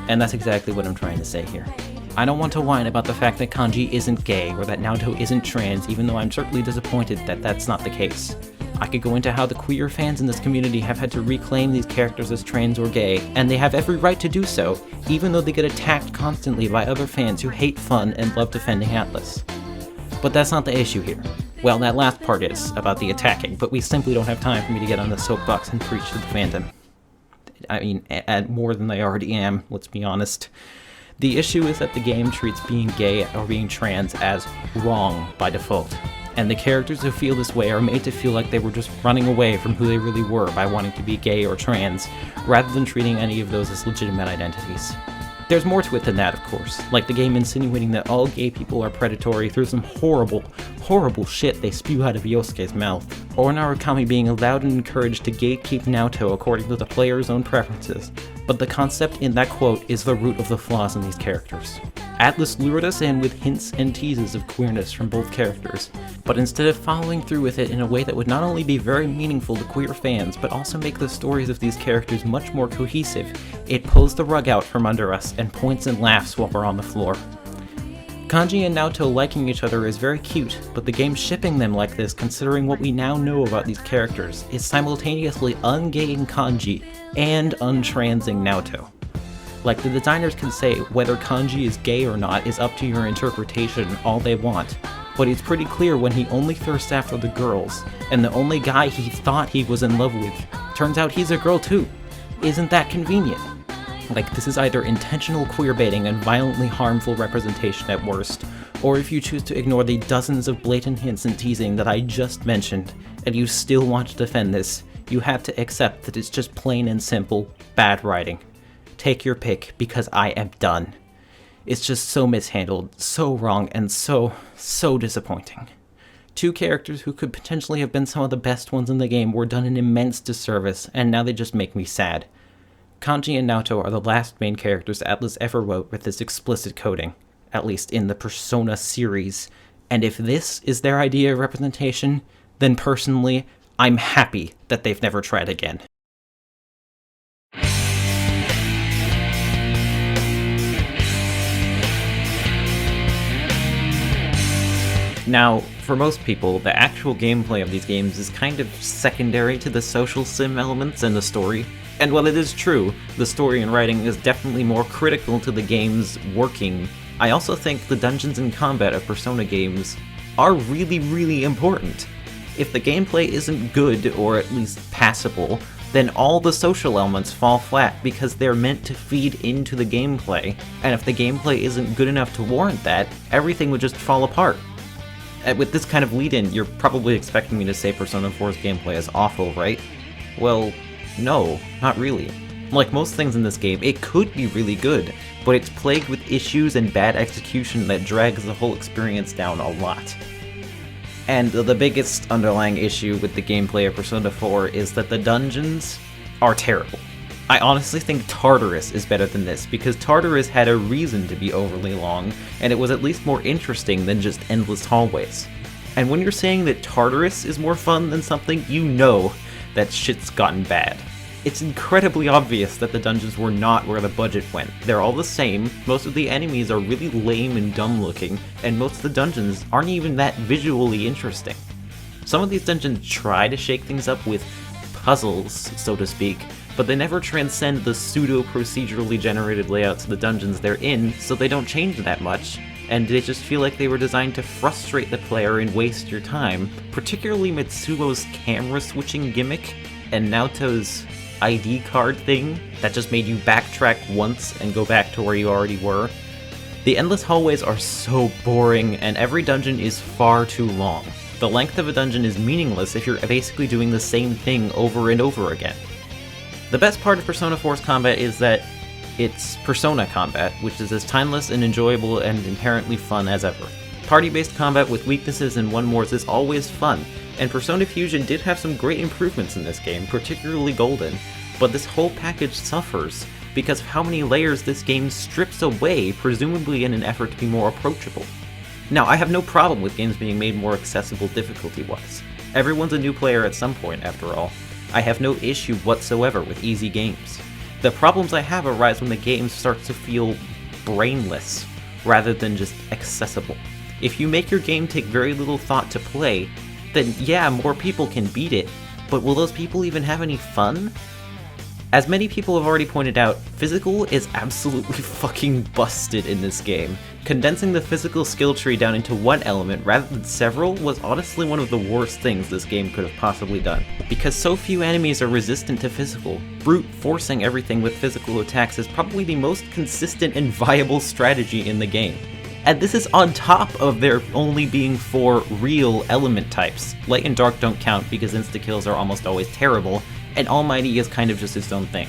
And that's exactly what I'm trying to say here. I don't want to whine about the fact that Kanji isn't gay or that Naoto isn't trans, even though I'm certainly disappointed that that's not the case. I could go into how the queer fans in this community have had to reclaim these characters as trans or gay, and they have every right to do so, even though they get attacked constantly by other fans who hate fun and love defending Atlas. But that's not the issue here. Well, that last part is, about the attacking, but we simply don't have time for me to get on the soapbox and preach to the fandom. I mean, more than I already am, let's be honest. The issue is that the game treats being gay or being trans as wrong by default, and the characters who feel this way are made to feel like they were just running away from who they really were by wanting to be gay or trans, rather than treating any of those as legitimate identities. There's more to it than that, of course, like the game insinuating that all gay people are predatory through some horrible, horrible shit they spew out of Yosuke's mouth, or Narukami being allowed and encouraged to gatekeep Naoto according to the player's own preferences, but the concept in that quote is the root of the flaws in these characters. Atlas lured us in with hints and teases of queerness from both characters, but instead of following through with it in a way that would not only be very meaningful to queer fans, but also make the stories of these characters much more cohesive, it pulls the rug out from under us and points and laughs while we're on the floor. Kanji and Naoto liking each other is very cute, but the game shipping them like this, considering what we now know about these characters, is simultaneously ungaying Kanji and untransing Naoto. Like, the designers can say whether Kanji is gay or not is up to your interpretation all they want, but it's pretty clear when he only thirsts after the girls, and the only guy he thought he was in love with turns out he's a girl too. Isn't that convenient? Like, this is either intentional queerbaiting and violently harmful representation at worst, or if you choose to ignore the dozens of blatant hints and teasing that I just mentioned, and you still want to defend this, you have to accept that it's just plain and simple bad writing. Take your pick, because I am done. It's just so mishandled, so wrong, and so disappointing. Two characters who could potentially have been some of the best ones in the game were done an immense disservice, and now they just make me sad. Kanji and Naoto are the last main characters Atlas ever wrote with this explicit coding, at least in the Persona series, and if this is their idea of representation, then personally, I'm happy that they've never tried again. Now, for most people, the actual gameplay of these games is kind of secondary to the social sim elements and the story. And while it is true, the story and writing is definitely more critical to the game's working, I also think the dungeons and combat of Persona games are really, really important. If the gameplay isn't good, or at least passable, then all the social elements fall flat because they're meant to feed into the gameplay, and if the gameplay isn't good enough to warrant that, everything would just fall apart. With this kind of lead-in, you're probably expecting me to say Persona 4's gameplay is awful, right? Well, no, not really. Like most things in this game, it could be really good, but it's plagued with issues and bad execution that drags the whole experience down a lot. And the biggest underlying issue with the gameplay of Persona 4 is that the dungeons are terrible. I honestly think Tartarus is better than this, because Tartarus had a reason to be overly long, and it was at least more interesting than just endless hallways. And when you're saying that Tartarus is more fun than something, you know that shit's gotten bad. It's incredibly obvious that the dungeons were not where the budget went. They're all the same, most of the enemies are really lame and dumb looking, and most of the dungeons aren't even that visually interesting. Some of these dungeons try to shake things up with puzzles, so to speak, but they never transcend the pseudo-procedurally generated layouts of the dungeons they're in, so they don't change that much, and they just feel like they were designed to frustrate the player and waste your time, particularly Mitsuo's camera switching gimmick, and Naoto's ID card thing that just made you backtrack once and go back to where you already were. The endless hallways are so boring, and every dungeon is far too long. The length of a dungeon is meaningless if you're basically doing the same thing over and over again. The best part of Persona 4's combat is that it's Persona combat, which is as timeless and enjoyable and inherently fun as ever. Party-based combat with weaknesses and one-mores is always fun, and Persona Fusion did have some great improvements in this game, particularly Golden, but this whole package suffers because of how many layers this game strips away, presumably in an effort to be more approachable. Now, I have no problem with games being made more accessible difficulty-wise. Everyone's a new player at some point, after all. I have no issue whatsoever with easy games. The problems I have arise when the game starts to feel brainless, rather than just accessible. If you make your game take very little thought to play, then yeah, more people can beat it, but will those people even have any fun? As many people have already pointed out, physical is absolutely fucking busted in this game. Condensing the physical skill tree down into one element rather than several was honestly one of the worst things this game could have possibly done. Because so few enemies are resistant to physical, brute forcing everything with physical attacks is probably the most consistent and viable strategy in the game. And this is on top of there only being 4 real element types. Light and Dark don't count because insta-kills are almost always terrible, and Almighty is kind of just its own thing.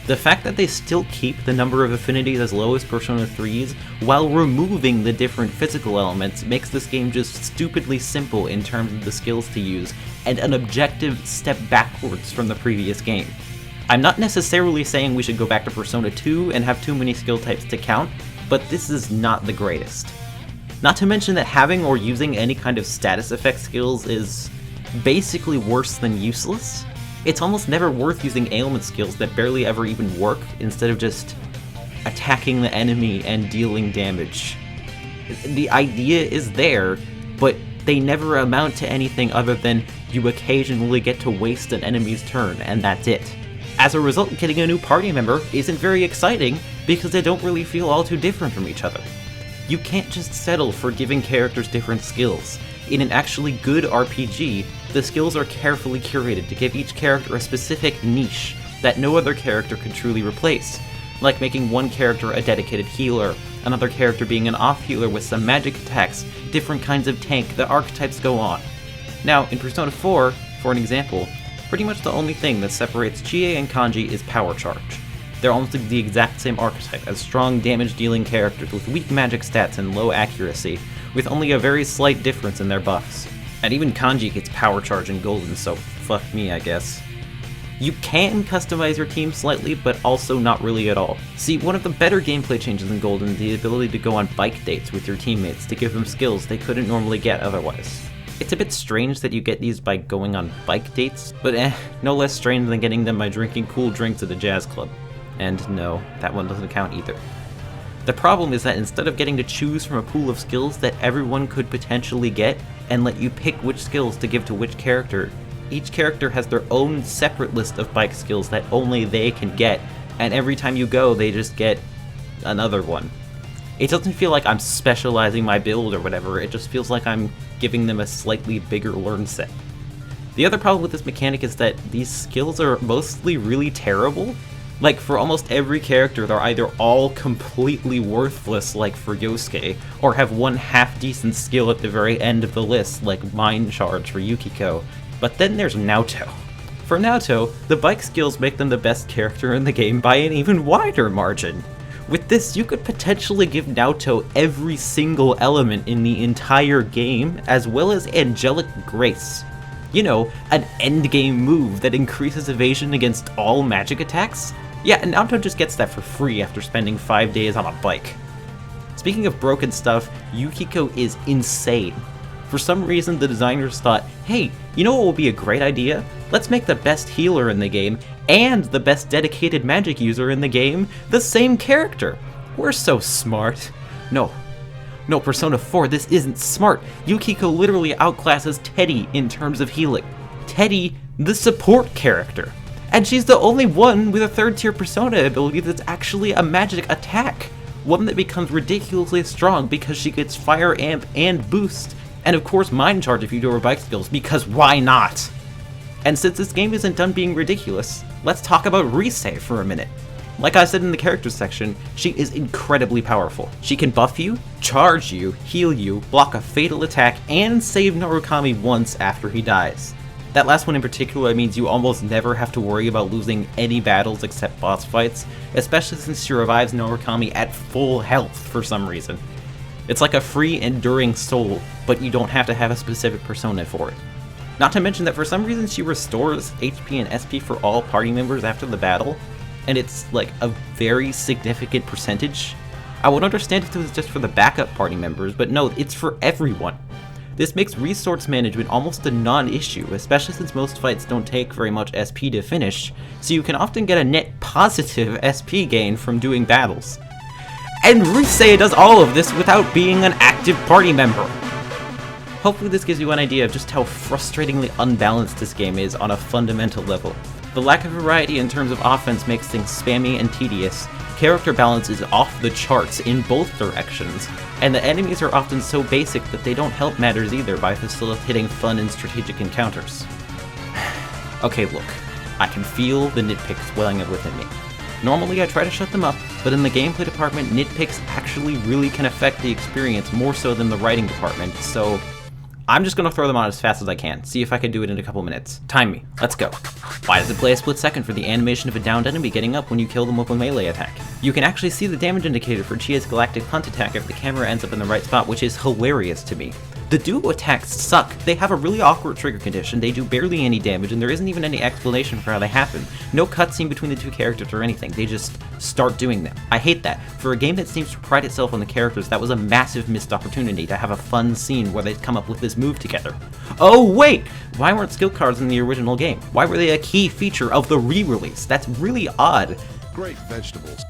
The fact that they still keep the number of affinities as low as Persona 3's while removing the different physical elements makes this game just stupidly simple in terms of the skills to use, and an objective step backwards from the previous game. I'm not necessarily saying we should go back to Persona 2 and have too many skill types to count, but this is not the greatest. Not to mention that having or using any kind of status effect skills is basically worse than useless. It's almost never worth using ailment skills that barely ever even work instead of just attacking the enemy and dealing damage. The idea is there, but they never amount to anything other than you occasionally get to waste an enemy's turn, and that's it. As a result, getting a new party member isn't very exciting because they don't really feel all too different from each other. You can't just settle for giving characters different skills. In an actually good RPG, the skills are carefully curated to give each character a specific niche that no other character could truly replace, like making one character a dedicated healer, another character being an off-healer with some magic attacks, different kinds of tank, the archetypes go on. Now, in Persona 4, for an example, pretty much the only thing that separates Chie and Kanji is power charge. They're almost the exact same archetype as strong damage-dealing characters with weak magic stats and low accuracy, with only a very slight difference in their buffs. And even Kanji gets power charge in Golden, so fuck me, I guess. You can customize your team slightly, but also not really at all. See, one of the better gameplay changes in Golden is the ability to go on bike dates with your teammates to give them skills they couldn't normally get otherwise. It's a bit strange that you get these by going on bike dates, but no less strange than getting them by drinking cool drinks at a jazz club. And no, that one doesn't count either. The problem is that instead of getting to choose from a pool of skills that everyone could potentially get, and let you pick which skills to give to which character, each character has their own separate list of bike skills that only they can get, and every time you go, they just get another one. It doesn't feel like I'm specializing my build or whatever, it just feels like I'm giving them a slightly bigger learn set. The other problem with this mechanic is that these skills are mostly really terrible. Like, for almost every character, they're either all completely worthless, like for Yosuke, or have one half-decent skill at the very end of the list, like Mind Charge for Yukiko. But then there's Naoto. For Naoto, the bike skills make them the best character in the game by an even wider margin. With this, you could potentially give Naoto every single element in the entire game, as well as Angelic Grace. You know, an endgame move that increases evasion against all magic attacks? Yeah, and Naoto just gets that for free after spending 5 days on a bike. Speaking of broken stuff, Yukiko is insane. For some reason, the designers thought, hey, you know what would be a great idea? Let's make the best healer in the game and the best dedicated magic user in the game the same character. We're so smart. No, Persona 4, this isn't smart. Yukiko literally outclasses Teddy in terms of healing. Teddy, the support character. And she's the only one with a 3rd tier Persona ability that's actually a magic attack. One that becomes ridiculously strong because she gets Fire Amp and Boost. And of course Mind Charge if you do her bike skills, because why not? And since this game isn't done being ridiculous, let's talk about Rise for a minute. Like I said in the characters section, she is incredibly powerful. She can buff you, charge you, heal you, block a fatal attack, and save Narukami once after he dies. That last one in particular means you almost never have to worry about losing any battles except boss fights, especially since she revives Narukami at full health for some reason. It's like a free enduring soul, but you don't have to have a specific persona for it. Not to mention that for some reason she restores HP and SP for all party members after the battle, and it's like a very significant percentage. I would understand if it was just for the backup party members, but no, it's for everyone. This makes resource management almost a non-issue, especially since most fights don't take very much SP to finish, so you can often get a net positive SP gain from doing battles. And Rise does all of this without being an active party member. Hopefully this gives you an idea of just how frustratingly unbalanced this game is on a fundamental level. The lack of variety in terms of offense makes things spammy and tedious, character balance is off the charts in both directions, and the enemies are often so basic that they don't help matters either by facilitating fun and strategic encounters. Okay, look, I can feel the nitpicks welling up within me. Normally I try to shut them up, but in the gameplay department, nitpicks actually really can affect the experience more so than the writing department, so I'm just gonna throw them on as fast as I can, see if I can do it in a couple minutes. Time me, let's go. Why does it play a split second for the animation of a downed enemy getting up when you kill them with a melee attack? You can actually see the damage indicator for Chia's Galactic Hunt attack if the camera ends up in the right spot, which is hilarious to me. The duo attacks suck. They have a really awkward trigger condition, they do barely any damage, and there isn't even any explanation for how they happen. No cutscene between the two characters or anything, they just start doing them. I hate that. For a game that seems to pride itself on the characters, that was a massive missed opportunity to have a fun scene where they come up with this move together. Oh wait! Why weren't skill cards in the original game? Why were they a key feature of the re-release? That's really odd. Great vegetables.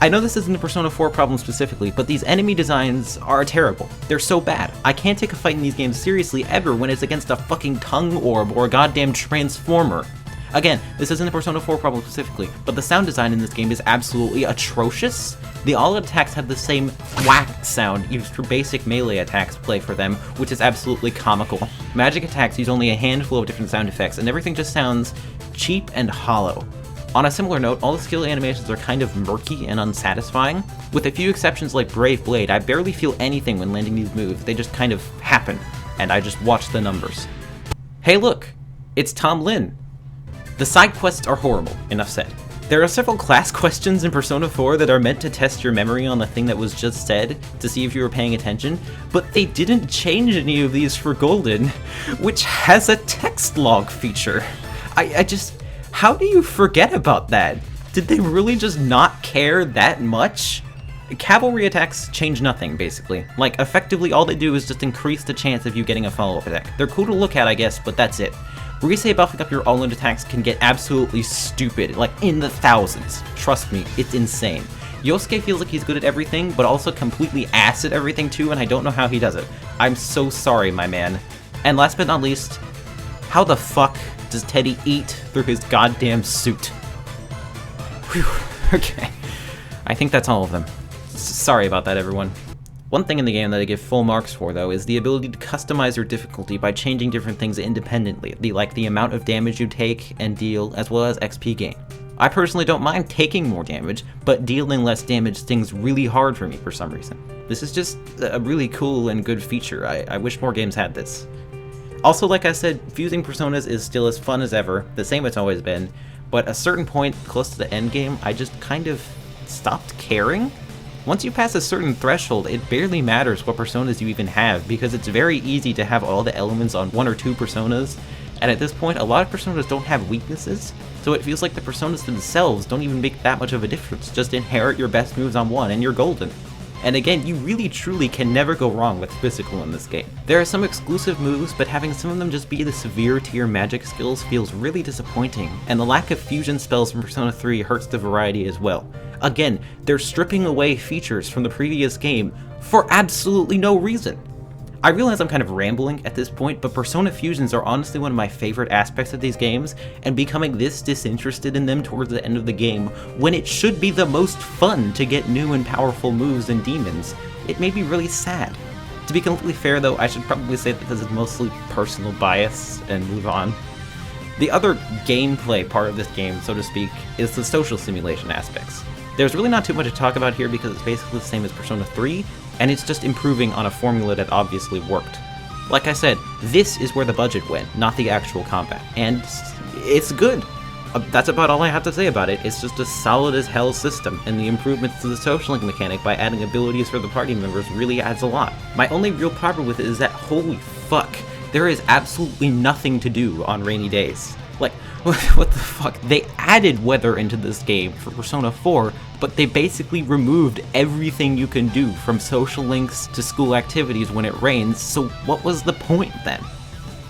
I know this isn't a Persona 4 problem specifically, but these enemy designs are terrible. They're so bad. I can't take a fight in these games seriously ever when it's against a fucking tongue orb or a goddamn transformer. Again, this isn't a Persona 4 problem specifically, but the sound design in this game is absolutely atrocious. The all attacks have the same whack sound used for basic melee attacks play for them, which is absolutely comical. Magic attacks use only a handful of different sound effects, and everything just sounds cheap and hollow. On a similar note, all the skill animations are kind of murky and unsatisfying. With a few exceptions like Brave Blade, I barely feel anything when landing these moves, they just kind of happen, and I just watch the numbers. Hey look, it's Tom Lin. The side quests are horrible, enough said. There are several class questions in Persona 4 that are meant to test your memory on the thing that was just said, to see if you were paying attention, but they didn't change any of these for Golden, which has a text log feature. I just... How do you forget about that? Did they really just not care that much? Cavalry attacks change nothing, basically. Like, effectively all they do is just increase the chance of you getting a follow-up attack. They're cool to look at, I guess, but that's it. Rise buffing up your all-in attacks can get absolutely stupid, like in the thousands. Trust me, it's insane. Yosuke feels like he's good at everything, but also completely ass at everything too, and I don't know how he does it. I'm so sorry, my man. And last but not least, how the fuck does Teddy eat through his goddamn suit? Whew, okay. I think that's all of them. Sorry about that, everyone. One thing in the game that I give full marks for, though, is the ability to customize your difficulty by changing different things independently, like the amount of damage you take and deal, as well as XP gain. I personally don't mind taking more damage, but dealing less damage stings really hard for me for some reason. This is just a really cool and good feature. I wish more games had this. Also, like I said, fusing personas is still as fun as ever, the same it's always been, but at a certain point, close to the end game, I just kind of stopped caring. Once you pass a certain threshold, it barely matters what personas you even have, because it's very easy to have all the elements on 1 or 2 personas, and at this point a lot of personas don't have weaknesses, so it feels like the personas themselves don't even make that much of a difference. Just inherit your best moves on one and you're golden. And again, you really truly can never go wrong with physical in this game. There are some exclusive moves, but having some of them just be the severe tier magic skills feels really disappointing, and the lack of fusion spells from Persona 3 hurts the variety as well. Again, they're stripping away features from the previous game for absolutely no reason. I realize I'm kind of rambling at this point, but Persona fusions are honestly one of my favorite aspects of these games, and becoming this disinterested in them towards the end of the game, when it should be the most fun to get new and powerful moves and demons, it made me really sad. To be completely fair though, I should probably say that this is mostly personal bias, and move on. The other gameplay part of this game, so to speak, is the social simulation aspects. There's really not too much to talk about here because it's basically the same as Persona 3, and it's just improving on a formula that obviously worked. Like I said, this is where the budget went, not the actual combat, and it's good. That's about all I have to say about it. It's just a solid as hell system, and the improvements to the social link mechanic by adding abilities for the party members really adds a lot. My only real problem with it is that, holy fuck, there is absolutely nothing to do on rainy days. Like, what the fuck? They added weather into this game for Persona 4, but they basically removed everything you can do, from social links to school activities when it rains, so what was the point then?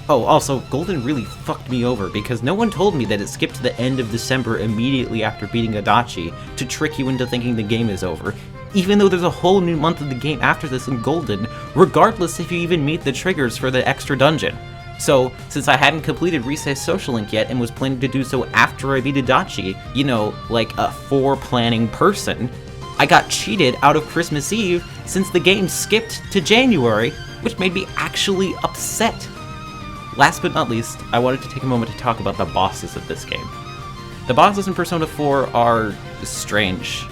Oh, also, Golden really fucked me over, because no one told me that it skipped to the end of December immediately after beating Adachi to trick you into thinking the game is over, even though there's a whole new month of the game after this in Golden, regardless if you even meet the triggers for the extra dungeon. So, since I hadn't completed Risei's social link yet and was planning to do so after I beat Adachi, you know, like a fore-planning person, I got cheated out of Christmas Eve since the game skipped to January, which made me actually upset. Last but not least, I wanted to take a moment to talk about the bosses of this game. The bosses in Persona 4 are strange.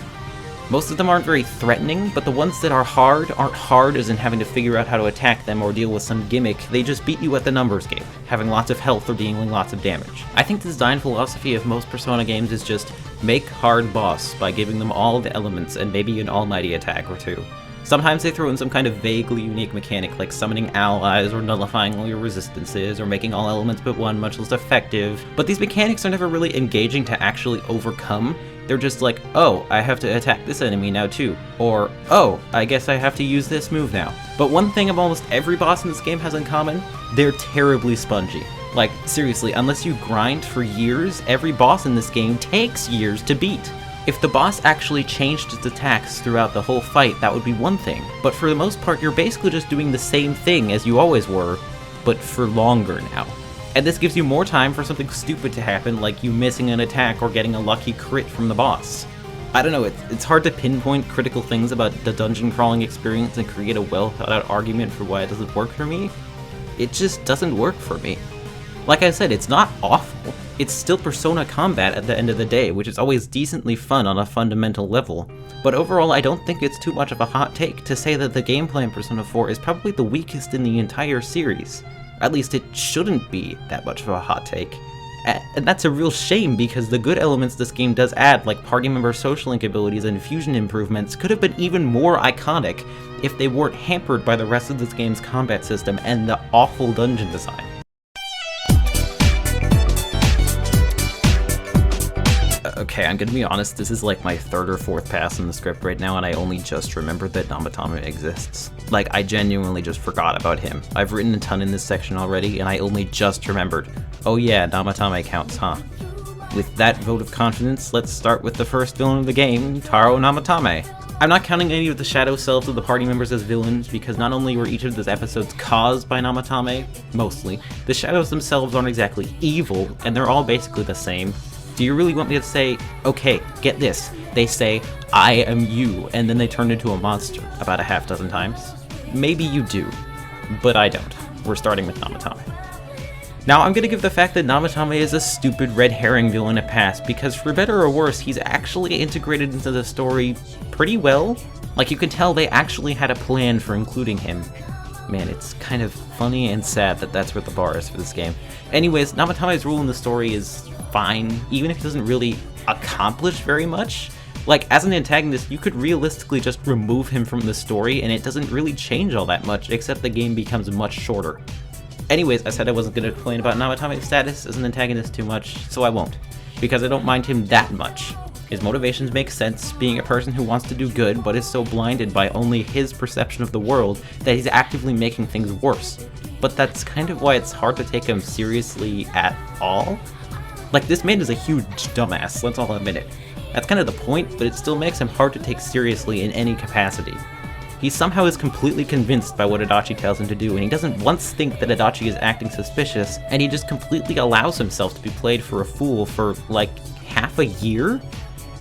Most of them aren't very threatening, but the ones that are hard aren't hard as in having to figure out how to attack them or deal with some gimmick. They just beat you at the numbers game, having lots of health or dealing lots of damage. I think the design philosophy of most Persona games is just make hard boss by giving them all the elements and maybe an almighty attack or two. Sometimes they throw in some kind of vaguely unique mechanic like summoning allies or nullifying all your resistances or making all elements but one much less effective, but these mechanics are never really engaging to actually overcome. They're just like, oh, I have to attack this enemy now too, or oh, I guess I have to use this move now. But one thing of almost every boss in this game has in common, they're terribly spongy. Like, seriously, unless you grind for years, every boss in this game takes years to beat. If the boss actually changed its attacks throughout the whole fight, that would be one thing, but for the most part, you're basically just doing the same thing as you always were, but for longer now. And this gives you more time for something stupid to happen, like you missing an attack or getting a lucky crit from the boss. I don't know, it's hard to pinpoint critical things about the dungeon crawling experience and create a well thought out argument for why it doesn't work for me. It just doesn't work for me. Like I said, it's not awful. It's still Persona combat at the end of the day, which is always decently fun on a fundamental level. But overall, I don't think it's too much of a hot take to say that the gameplay in Persona 4 is probably the weakest in the entire series. At least it shouldn't be that much of a hot take. And that's a real shame, because the good elements this game does add, like party member social link abilities and fusion improvements, could have been even more iconic if they weren't hampered by the rest of this game's combat system and the awful dungeon design. Okay, I'm gonna be honest, this is like my third or fourth pass in the script right now, and I only just remembered that Namatame exists. Like, I genuinely just forgot about him. I've written a ton in this section already, and I only just remembered. Oh yeah, Namatame counts, huh? With that vote of confidence, let's start with the first villain of the game, Taro Namatame. I'm not counting any of the shadow selves of the party members as villains, because not only were each of those episodes caused by Namatame, mostly, the shadows themselves aren't exactly evil, and they're all basically the same. Do you really want me to say, okay, get this, they say, I am you, and then they turn into a monster about a half dozen times? Maybe you do, but I don't. We're starting with Namatame. Now, I'm gonna give the fact that Namatame is a stupid red herring villain a pass, because for better or worse, he's actually integrated into the story pretty well. Like, you can tell they actually had a plan for including him. Man, it's kind of funny and sad that that's where the bar is for this game. Anyways, Namatame's role in the story is fine, even if he doesn't really accomplish very much. Like, as an antagonist, you could realistically just remove him from the story, and it doesn't really change all that much, except the game becomes much shorter. Anyways, I said I wasn't going to complain about Namatame's status as an antagonist too much, so I won't, because I don't mind him that much. His motivations make sense, being a person who wants to do good, but is so blinded by only his perception of the world that he's actively making things worse. But that's kind of why it's hard to take him seriously at all. Like, this man is a huge dumbass, let's all admit it. That's kind of the point, but it still makes him hard to take seriously in any capacity. He somehow is completely convinced by what Adachi tells him to do, and he doesn't once think that Adachi is acting suspicious, and he just completely allows himself to be played for a fool for, like, half a year?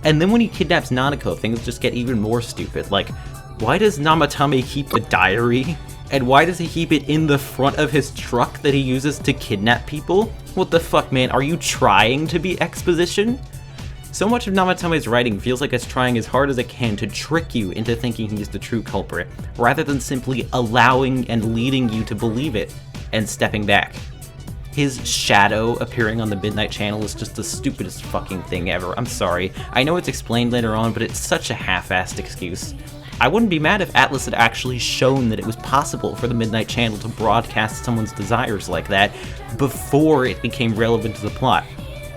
And then when he kidnaps Nanako, things just get even more stupid. Like, why does Namatame keep a diary? And why does he keep it in the front of his truck that he uses to kidnap people? What the fuck, man? Are you trying to be exposition? So much of Namatame's writing feels like it's trying as hard as it can to trick you into thinking he's the true culprit, rather than simply allowing and leading you to believe it, and stepping back. His shadow appearing on the Midnight Channel is just the stupidest fucking thing ever. I'm sorry. I know it's explained later on, but it's such a half-assed excuse. I wouldn't be mad if Atlas had actually shown that it was possible for the Midnight Channel to broadcast someone's desires like that before it became relevant to the plot.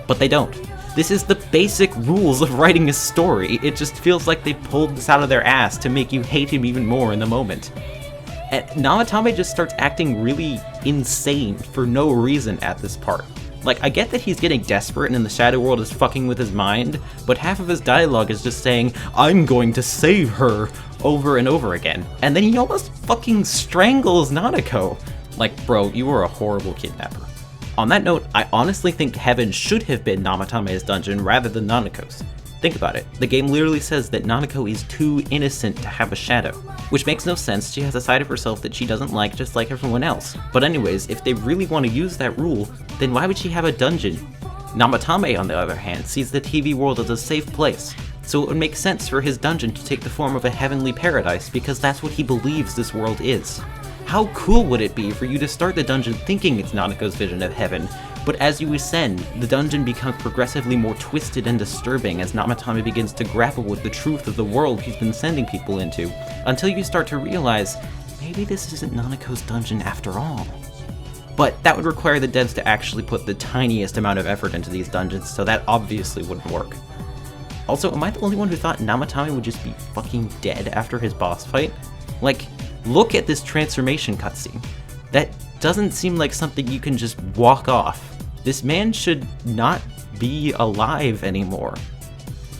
But they don't. This is the basic rules of writing a story. It just feels like they pulled this out of their ass to make you hate him even more in the moment. And Namatame just starts acting really insane for no reason at this part. Like, I get that he's getting desperate and in the shadow world is fucking with his mind, but half of his dialogue is just saying, "I'm going to save her," over and over again. And then he almost fucking strangles Nanako. Like, bro, you were a horrible kidnapper. On that note, I honestly think Heaven should have been Namatame's dungeon rather than Nanako's. Think about it. The game literally says that Nanako is too innocent to have a shadow. Which makes no sense, she has a side of herself that she doesn't like just like everyone else. But anyways, if they really want to use that rule, then why would she have a dungeon? Namatame, on the other hand, sees the TV world as a safe place. So it would make sense for his dungeon to take the form of a heavenly paradise because that's what he believes this world is. How cool would it be for you to start the dungeon thinking it's Nanako's vision of heaven, but as you ascend, the dungeon becomes progressively more twisted and disturbing as Namatame begins to grapple with the truth of the world he's been sending people into, until you start to realize, maybe this isn't Nanako's dungeon after all. But that would require the devs to actually put the tiniest amount of effort into these dungeons, so that obviously wouldn't work. Also, am I the only one who thought Namatame would just be fucking dead after his boss fight? Like, look at this transformation cutscene. That doesn't seem like something you can just walk off. This man should not be alive anymore.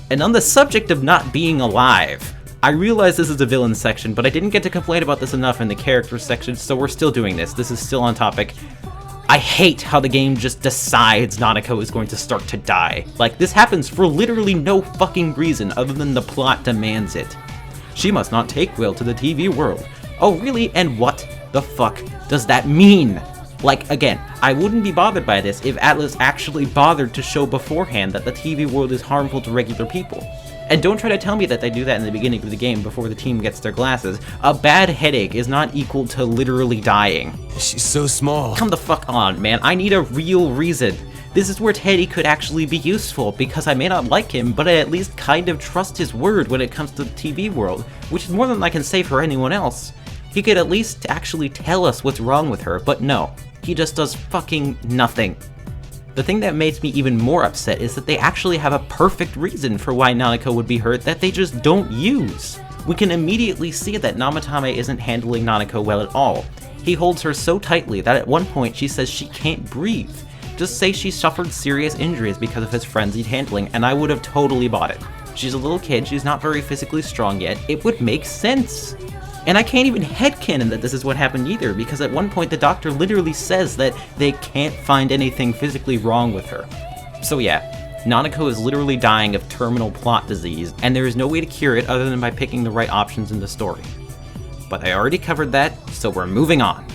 And on the subject of not being alive, I realize this is a villain section, but I didn't get to complain about this enough in the characters section, so we're still doing this. This is still on topic. I hate how the game just decides Nanako is going to start to die. Like, this happens for literally no fucking reason other than the plot demands it. She must not take Will to the TV world. Oh, really? And what the fuck does that mean? Like, again, I wouldn't be bothered by this if Atlas actually bothered to show beforehand that the TV world is harmful to regular people. And don't try to tell me that they do that in the beginning of the game before the team gets their glasses. A bad headache is not equal to literally dying. She's so small. Come the fuck on, man. I need a real reason. This is where Teddy could actually be useful, because I may not like him, but I at least kind of trust his word when it comes to the TV world, which is more than I can say for anyone else. He could at least actually tell us what's wrong with her, but no. He just does fucking nothing. The thing that makes me even more upset is that they actually have a perfect reason for why Nanako would be hurt that they just don't use. We can immediately see that Namatame isn't handling Nanako well at all. He holds her so tightly that at one point she says she can't breathe. Just say she suffered serious injuries because of his frenzied handling, and I would have totally bought it. She's a little kid, she's not very physically strong yet, it would make sense. And I can't even headcanon that this is what happened either, because at one point the doctor literally says that they can't find anything physically wrong with her. So yeah, Nanako is literally dying of terminal plot disease, and there is no way to cure it other than by picking the right options in the story. But I already covered that, so we're moving on.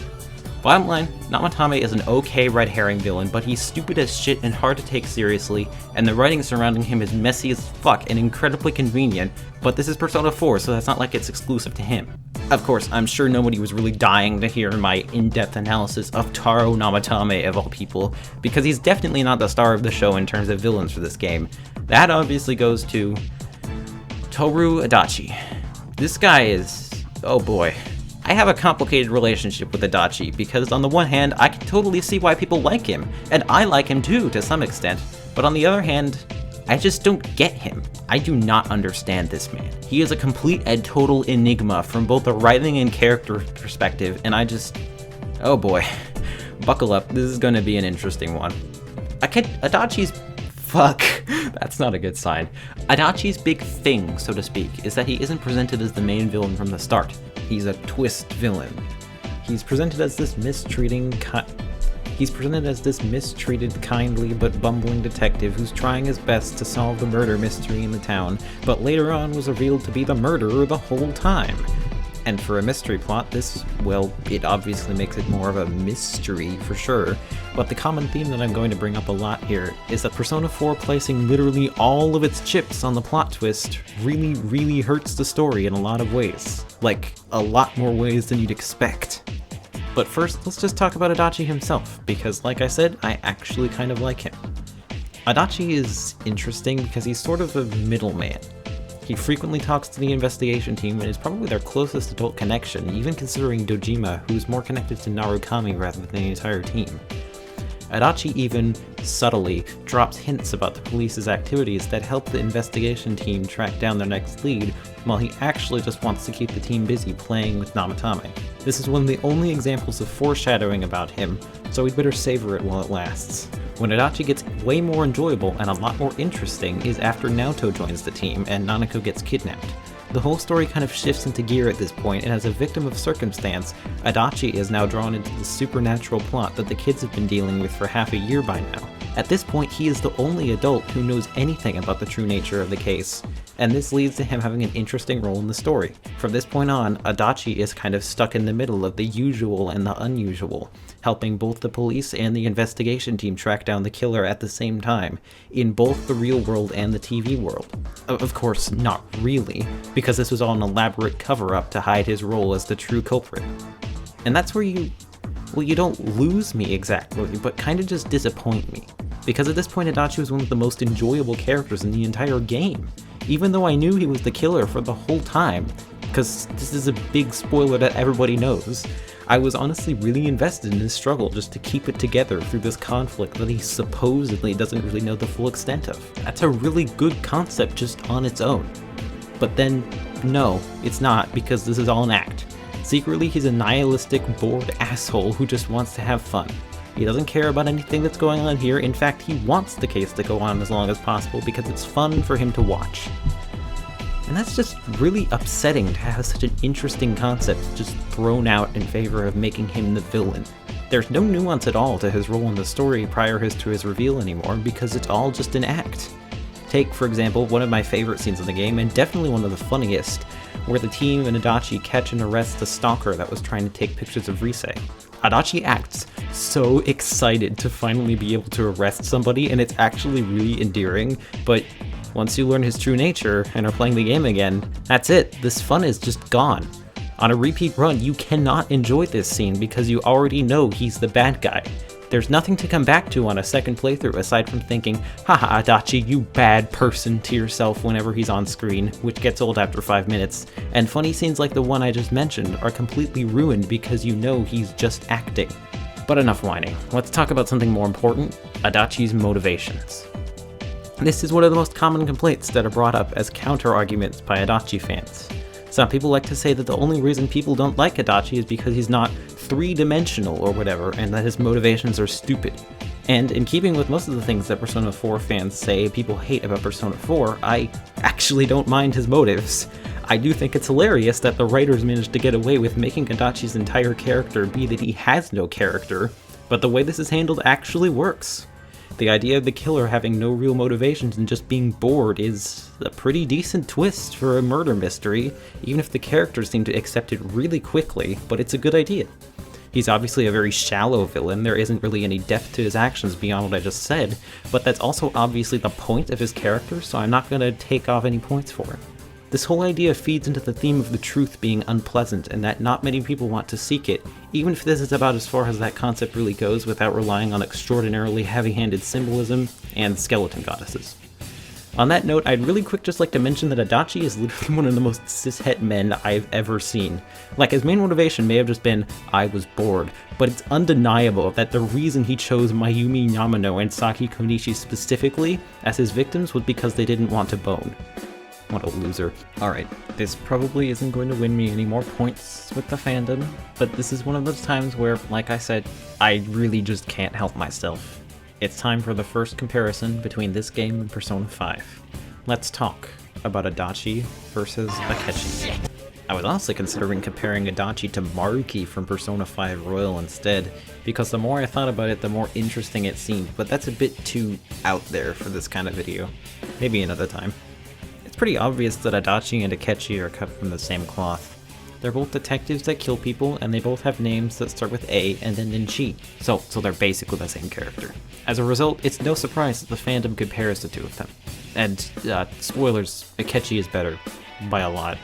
Bottom line, Namatame is an okay red herring villain, but he's stupid as shit and hard to take seriously, and the writing surrounding him is messy as fuck and incredibly convenient, but this is Persona 4, so that's not like it's exclusive to him. Of course, I'm sure nobody was really dying to hear my in-depth analysis of Taro Namatame of all people, because he's definitely not the star of the show in terms of villains for this game. That obviously goes to Toru Adachi. This guy is... oh boy. I have a complicated relationship with Adachi because on the one hand, I can totally see why people like him, and I like him too to some extent, but on the other hand, I just don't get him. I do not understand this man. He is a complete and total enigma from both a writing and character perspective, and I just... oh boy. Buckle up, this is gonna be an interesting one. Adachi's... fuck, that's not a good sign. Adachi's big thing, so to speak, is that he isn't presented as the main villain from the start. He's a twist villain. He's presented as this mistreated, kindly but bumbling detective who's trying his best to solve the murder mystery in the town, but later on was revealed to be the murderer the whole time. And for a mystery plot, this, well, it obviously makes it more of a mystery for sure, but the common theme that I'm going to bring up a lot here is that Persona 4 placing literally all of its chips on the plot twist really hurts the story in a lot of ways. Like, a lot more ways than you'd expect. But first, let's just talk about Adachi himself, because like I said, I actually kind of like him. Adachi is interesting because he's sort of a middleman. He frequently talks to the investigation team and is probably their closest adult connection, even considering Dojima, who's more connected to Narukami rather than the entire team. Adachi even, subtly, drops hints about the police's activities that help the investigation team track down their next lead, while he actually just wants to keep the team busy playing with Namatame. This is one of the only examples of foreshadowing about him, so we'd better savor it while it lasts. When Adachi gets way more enjoyable and a lot more interesting is after Naoto joins the team and Nanako gets kidnapped. The whole story kind of shifts into gear at this point, and as a victim of circumstance, Adachi is now drawn into the supernatural plot that the kids have been dealing with for half a year by now. At this point, he is the only adult who knows anything about the true nature of the case, and this leads to him having an interesting role in the story. From this point on, Adachi is kind of stuck in the middle of the usual and the unusual, helping both the police and the investigation team track down the killer at the same time, in both the real world and the TV world. Of course, not really, because this was all an elaborate cover-up to hide his role as the true culprit. And that's where you don't lose me exactly, but kind of just disappoint me. Because at this point, Adachi was one of the most enjoyable characters in the entire game, even though I knew he was the killer for the whole time, because this is a big spoiler that everybody knows. I was honestly really invested in his struggle just to keep it together through this conflict that he supposedly doesn't really know the full extent of. That's a really good concept just on its own. But then, no, it's not, because this is all an act. Secretly, he's a nihilistic, bored asshole who just wants to have fun. He doesn't care about anything that's going on here. In fact, he wants the case to go on as long as possible because it's fun for him to watch. And that's just really upsetting to have such an interesting concept just thrown out in favor of making him the villain. There's no nuance at all to his role in the story prior to his reveal anymore because it's all just an act. Take, for example, one of my favorite scenes in the game, and definitely one of the funniest, where the team and Adachi catch and arrest the stalker that was trying to take pictures of Rise. Adachi acts so excited to finally be able to arrest somebody, and it's actually really endearing, but once you learn his true nature and are playing the game again, that's it, this fun is just gone. On a repeat run, you cannot enjoy this scene because you already know he's the bad guy. There's nothing to come back to on a second playthrough aside from thinking, haha Adachi, you bad person, to yourself whenever he's on screen, which gets old after 5 minutes, and funny scenes like the one I just mentioned are completely ruined because you know he's just acting. But enough whining, let's talk about something more important, Adachi's motivations. This is one of the most common complaints that are brought up as counter-arguments by Adachi fans. Some people like to say that the only reason people don't like Adachi is because he's not three-dimensional or whatever, and that his motivations are stupid. And in keeping with most of the things that Persona 4 fans say people hate about Persona 4, I actually don't mind his motives. I do think it's hilarious that the writers managed to get away with making Adachi's entire character be that he has no character, but the way this is handled actually works. The idea of the killer having no real motivations and just being bored is a pretty decent twist for a murder mystery, even if the characters seem to accept it really quickly, but it's a good idea. He's obviously a very shallow villain, there isn't really any depth to his actions beyond what I just said, but that's also obviously the point of his character, so I'm not going to take off any points for it. This whole idea feeds into the theme of the truth being unpleasant and that not many people want to seek it, even if this is about as far as that concept really goes without relying on extraordinarily heavy-handed symbolism and skeleton goddesses. On that note, I'd really quick just like to mention that Adachi is literally one of the most cishet men I've ever seen. Like, his main motivation may have just been, I was bored, but it's undeniable that the reason he chose Mayumi Yamano and Saki Konishi specifically as his victims was because they didn't want to bone. What a loser. Alright, this probably isn't going to win me any more points with the fandom, but this is one of those times where, like I said, I really just can't help myself. It's time for the first comparison between this game and Persona 5. Let's talk about Adachi versus Akechi. I was honestly considering comparing Adachi to Maruki from Persona 5 Royal instead, because the more I thought about it, the more interesting it seemed, but that's a bit too out there for this kind of video. Maybe another time. It's pretty obvious that Adachi and Akechi are cut from the same cloth. They're both detectives that kill people, and they both have names that start with A and end in Chi, so they're basically the same character. As a result, it's no surprise that the fandom compares the two of them. And, spoilers, Akechi is better, by a lot.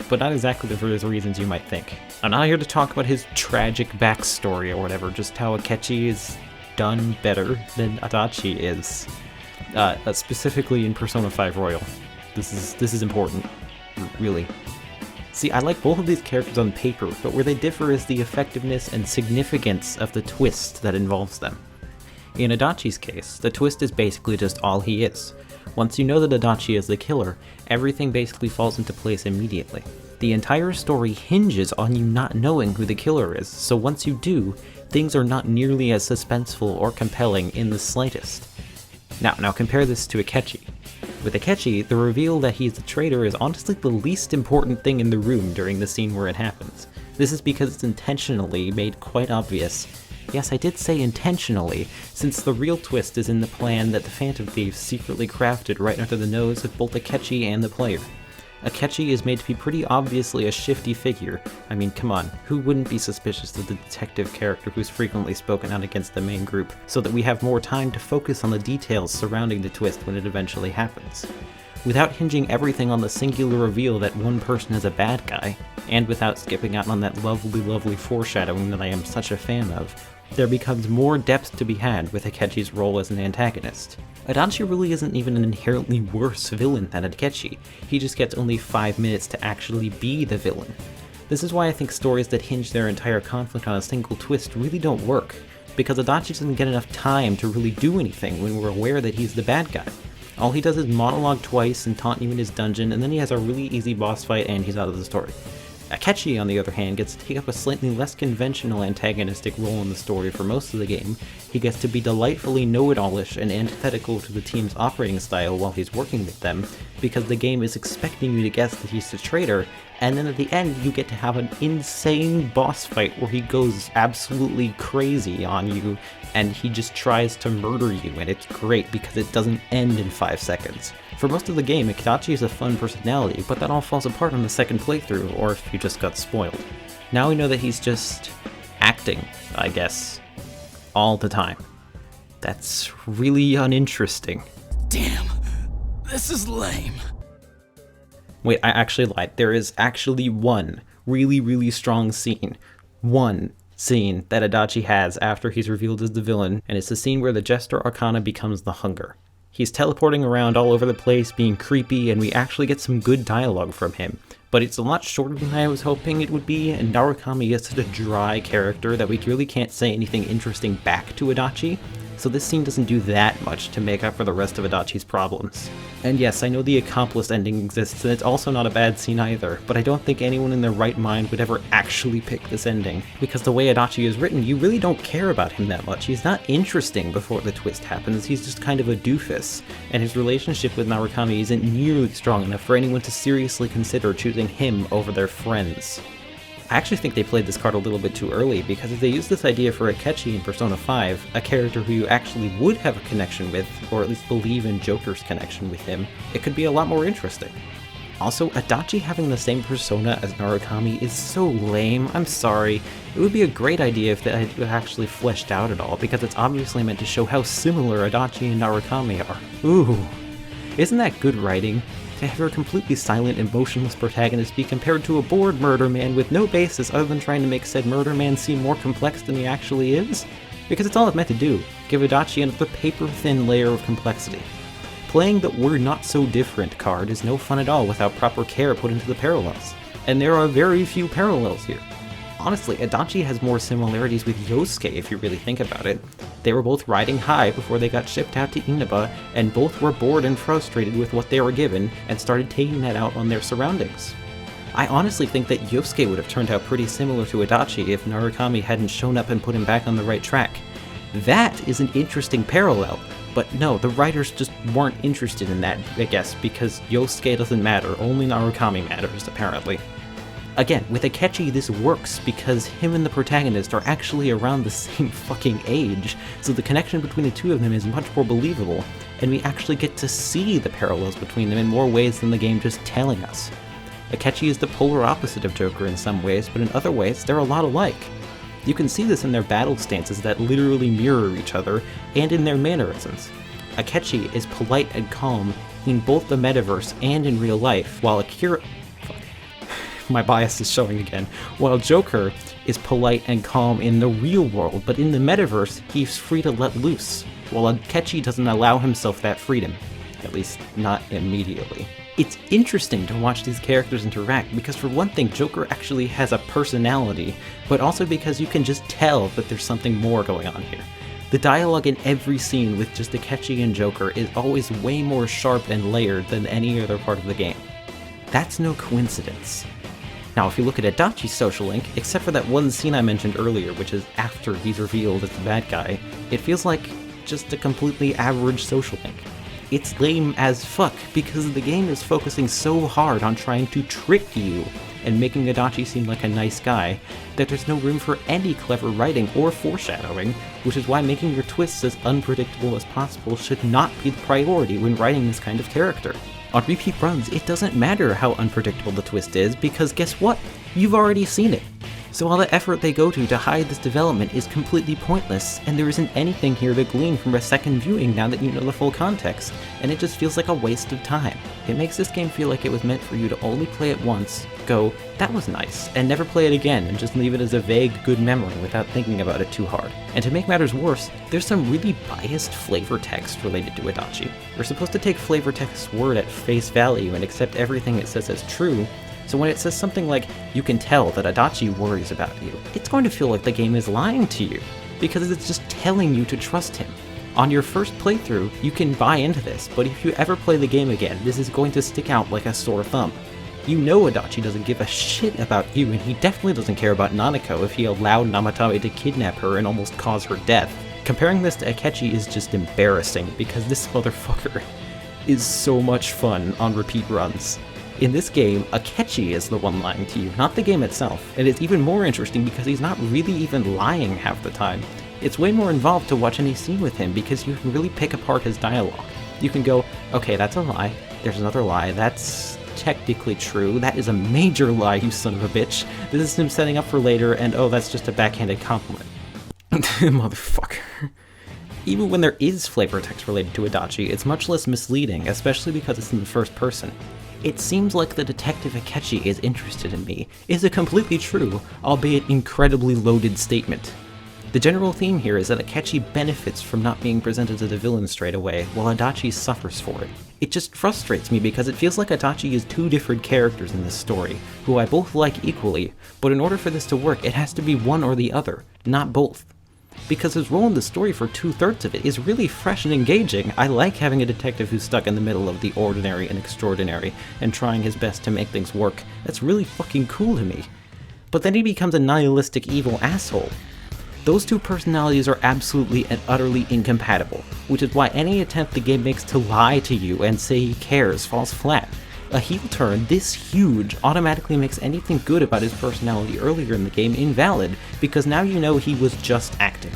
But not exactly for the reasons you might think. I'm not here to talk about his tragic backstory or whatever, just how Akechi is done better than Adachi is. Specifically in Persona 5 Royal. This is important, really. See, I like both of these characters on paper, but where they differ is the effectiveness and significance of the twist that involves them. In Adachi's case, the twist is basically just all he is. Once you know that Adachi is the killer, everything basically falls into place immediately. The entire story hinges on you not knowing who the killer is, so once you do, things are not nearly as suspenseful or compelling in the slightest. Now compare this to Akechi. With Akechi, the reveal that he's the traitor is honestly the least important thing in the room during the scene where it happens. This is because it's intentionally made quite obvious. Yes, I did say intentionally, since the real twist is in the plan that the Phantom Thieves secretly crafted right under the nose of both Akechi and the player. Akechi is made to be pretty obviously a shifty figure. I mean, come on, who wouldn't be suspicious of the detective character who's frequently spoken out against the main group, so that we have more time to focus on the details surrounding the twist when it eventually happens. Without hinging everything on the singular reveal that one person is a bad guy, and without skipping out on that lovely foreshadowing that I am such a fan of, there becomes more depth to be had with Akechi's role as an antagonist. Adachi really isn't even an inherently worse villain than Akechi, he just gets only 5 minutes to actually be the villain. This is why I think stories that hinge their entire conflict on a single twist really don't work, because Adachi doesn't get enough time to really do anything when we're aware that he's the bad guy. All he does is monologue twice and taunt you in his dungeon, and then he has a really easy boss fight and he's out of the story. Akechi, on the other hand, gets to take up a slightly less conventional antagonistic role in the story for most of the game. He gets to be delightfully know-it-allish and antithetical to the team's operating style while he's working with them, because the game is expecting you to guess that he's the traitor, and then at the end you get to have an insane boss fight where he goes absolutely crazy on you, and he just tries to murder you, and it's great because it doesn't end in 5 seconds. For most of the game, Adachi is a fun personality, but that all falls apart on the second playthrough, or if you just got spoiled. Now we know that he's just acting, I guess, all the time. That's really uninteresting. Damn, this is lame. Wait, I actually lied. There is actually one really strong scene. One scene that Adachi has after he's revealed as the villain, and it's the scene where the Jester Arcana becomes the Hunger. He's teleporting around all over the place, being creepy, and we actually get some good dialogue from him. But it's a lot shorter than I was hoping it would be, and Narukami is such a dry character that we really can't say anything interesting back to Adachi, so this scene doesn't do that much to make up for the rest of Adachi's problems. And yes, I know the accomplice ending exists, and it's also not a bad scene either, but I don't think anyone in their right mind would ever actually pick this ending, because the way Adachi is written, you really don't care about him that much. He's not interesting before the twist happens, he's just kind of a doofus, and his relationship with Narukami isn't nearly strong enough for anyone to seriously consider choosing him over their friends. I actually think they played this card a little bit too early, because if they used this idea for Akechi in Persona 5, a character who you actually would have a connection with, or at least believe in Joker's connection with him, it could be a lot more interesting. Also, Adachi having the same persona as Narukami is so lame, I'm sorry. It would be a great idea if they had actually fleshed out at all, because it's obviously meant to show how similar Adachi and Narukami are. Ooh, isn't that good writing? To have your completely silent, emotionless protagonist be compared to a bored murder man with no basis other than trying to make said murder man seem more complex than he actually is? Because it's all it's meant to do, give Adachi another paper-thin layer of complexity. Playing the We're Not So Different card is no fun at all without proper care put into the parallels, and there are very few parallels here. Honestly, Adachi has more similarities with Yosuke if you really think about it. They were both riding high before they got shipped out to Inaba, and both were bored and frustrated with what they were given and started taking that out on their surroundings. I honestly think that Yosuke would have turned out pretty similar to Adachi if Narukami hadn't shown up and put him back on the right track. That is an interesting parallel, but no, the writers just weren't interested in that, I guess, because Yosuke doesn't matter, only Narukami matters, apparently. Again, with Akechi this works because him and the protagonist are actually around the same fucking age, so the connection between the two of them is much more believable, and we actually get to see the parallels between them in more ways than the game just telling us. Akechi is the polar opposite of Joker in some ways, but in other ways they're a lot alike. You can see this in their battle stances that literally mirror each other, and in their mannerisms. Akechi is polite and calm in both the metaverse and in real life, while my bias is showing again. While Joker is polite and calm in the real world, but in the metaverse, he's free to let loose, while Akechi doesn't allow himself that freedom. At least, not immediately. It's interesting to watch these characters interact, because for one thing, Joker actually has a personality, but also because you can just tell that there's something more going on here. The dialogue in every scene with just Akechi and Joker is always way more sharp and layered than any other part of the game. That's no coincidence. Now, if you look at Adachi's social link, except for that one scene I mentioned earlier, which is after he's revealed as the bad guy, it feels like just a completely average social link. It's lame as fuck, because the game is focusing so hard on trying to trick you and making Adachi seem like a nice guy, that there's no room for any clever writing or foreshadowing, which is why making your twists as unpredictable as possible should not be the priority when writing this kind of character. On repeat runs, it doesn't matter how unpredictable the twist is, because guess what? You've already seen it. So all the effort they go to hide this development is completely pointless, and there isn't anything here to glean from a second viewing now that you know the full context, and it just feels like a waste of time. It makes this game feel like it was meant for you to only play it once, go, that was nice, and never play it again, and just leave it as a vague, good memory without thinking about it too hard. And to make matters worse, there's some really biased flavor text related to Adachi. We're supposed to take flavor text's word at face value and accept everything it says as true, so when it says something like, you can tell that Adachi worries about you, it's going to feel like the game is lying to you, because it's just telling you to trust him. On your first playthrough, you can buy into this, but if you ever play the game again, this is going to stick out like a sore thumb. You know Adachi doesn't give a shit about you, and he definitely doesn't care about Nanako if he allowed Namatame to kidnap her and almost cause her death. Comparing this to Akechi is just embarrassing, because this motherfucker is so much fun on repeat runs. In this game, Akechi is the one lying to you, not the game itself, and it's even more interesting because he's not really even lying half the time. It's way more involved to watch any scene with him because you can really pick apart his dialogue. You can go, okay, that's a lie, there's another lie, that's technically true, that is a major lie, you son of a bitch, this is him setting up for later, and oh, that's just a backhanded compliment. Motherfucker. Even when there is flavor text related to Adachi, it's much less misleading, especially because it's in the first person. It seems like the detective Akechi is interested in me is a completely true, albeit incredibly loaded statement. The general theme here is that Akechi benefits from not being presented as a villain straight away, while Adachi suffers for it. It just frustrates me because it feels like Adachi is two different characters in this story, who I both like equally, but in order for this to work, it has to be one or the other, not both. Because his role in the story for 2/3 of it is really fresh and engaging. I like having a detective who's stuck in the middle of the ordinary and extraordinary, and trying his best to make things work. That's really fucking cool to me. But then he becomes a nihilistic evil asshole. Those two personalities are absolutely and utterly incompatible, which is why any attempt the game makes to lie to you and say he cares falls flat. A heel turn this huge automatically makes anything good about his personality earlier in the game invalid, because now you know he was just acting.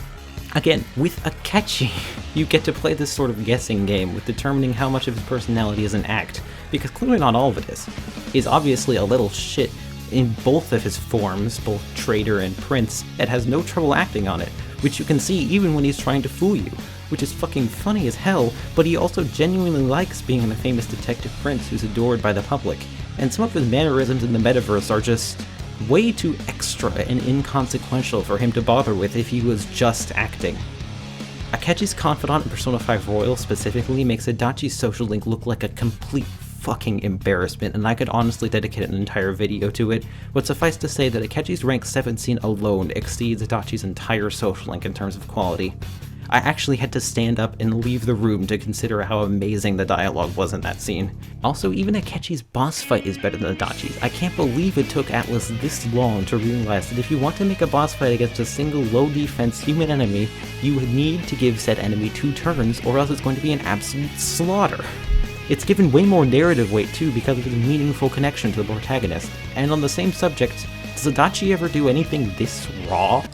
Again, with Akechi, you get to play this sort of guessing game with determining how much of his personality is an act, because clearly not all of it is obviously a little shit in both of his forms, both traitor and prince, and has no trouble acting on it, which you can see even when he's trying to fool you, which is fucking funny as hell, but he also genuinely likes being the famous detective prince who's adored by the public, and some of his mannerisms in the metaverse are just way too extra and inconsequential for him to bother with if he was just acting. Akechi's confidant in Persona 5 Royal specifically makes Adachi's social link look like a complete fucking embarrassment, and I could honestly dedicate an entire video to it, but suffice to say that Akechi's rank 7 scene alone exceeds Adachi's entire social link in terms of quality. I actually had to stand up and leave the room to consider how amazing the dialogue was in that scene. Also, even Akechi's boss fight is better than Adachi's. I can't believe it took Atlas this long to realize that if you want to make a boss fight against a single low defense human enemy, you would need to give said enemy 2 turns, or else it's going to be an absolute slaughter. It's given way more narrative weight too because of its meaningful connection to the protagonist. And on the same subject, does Adachi ever do anything this raw?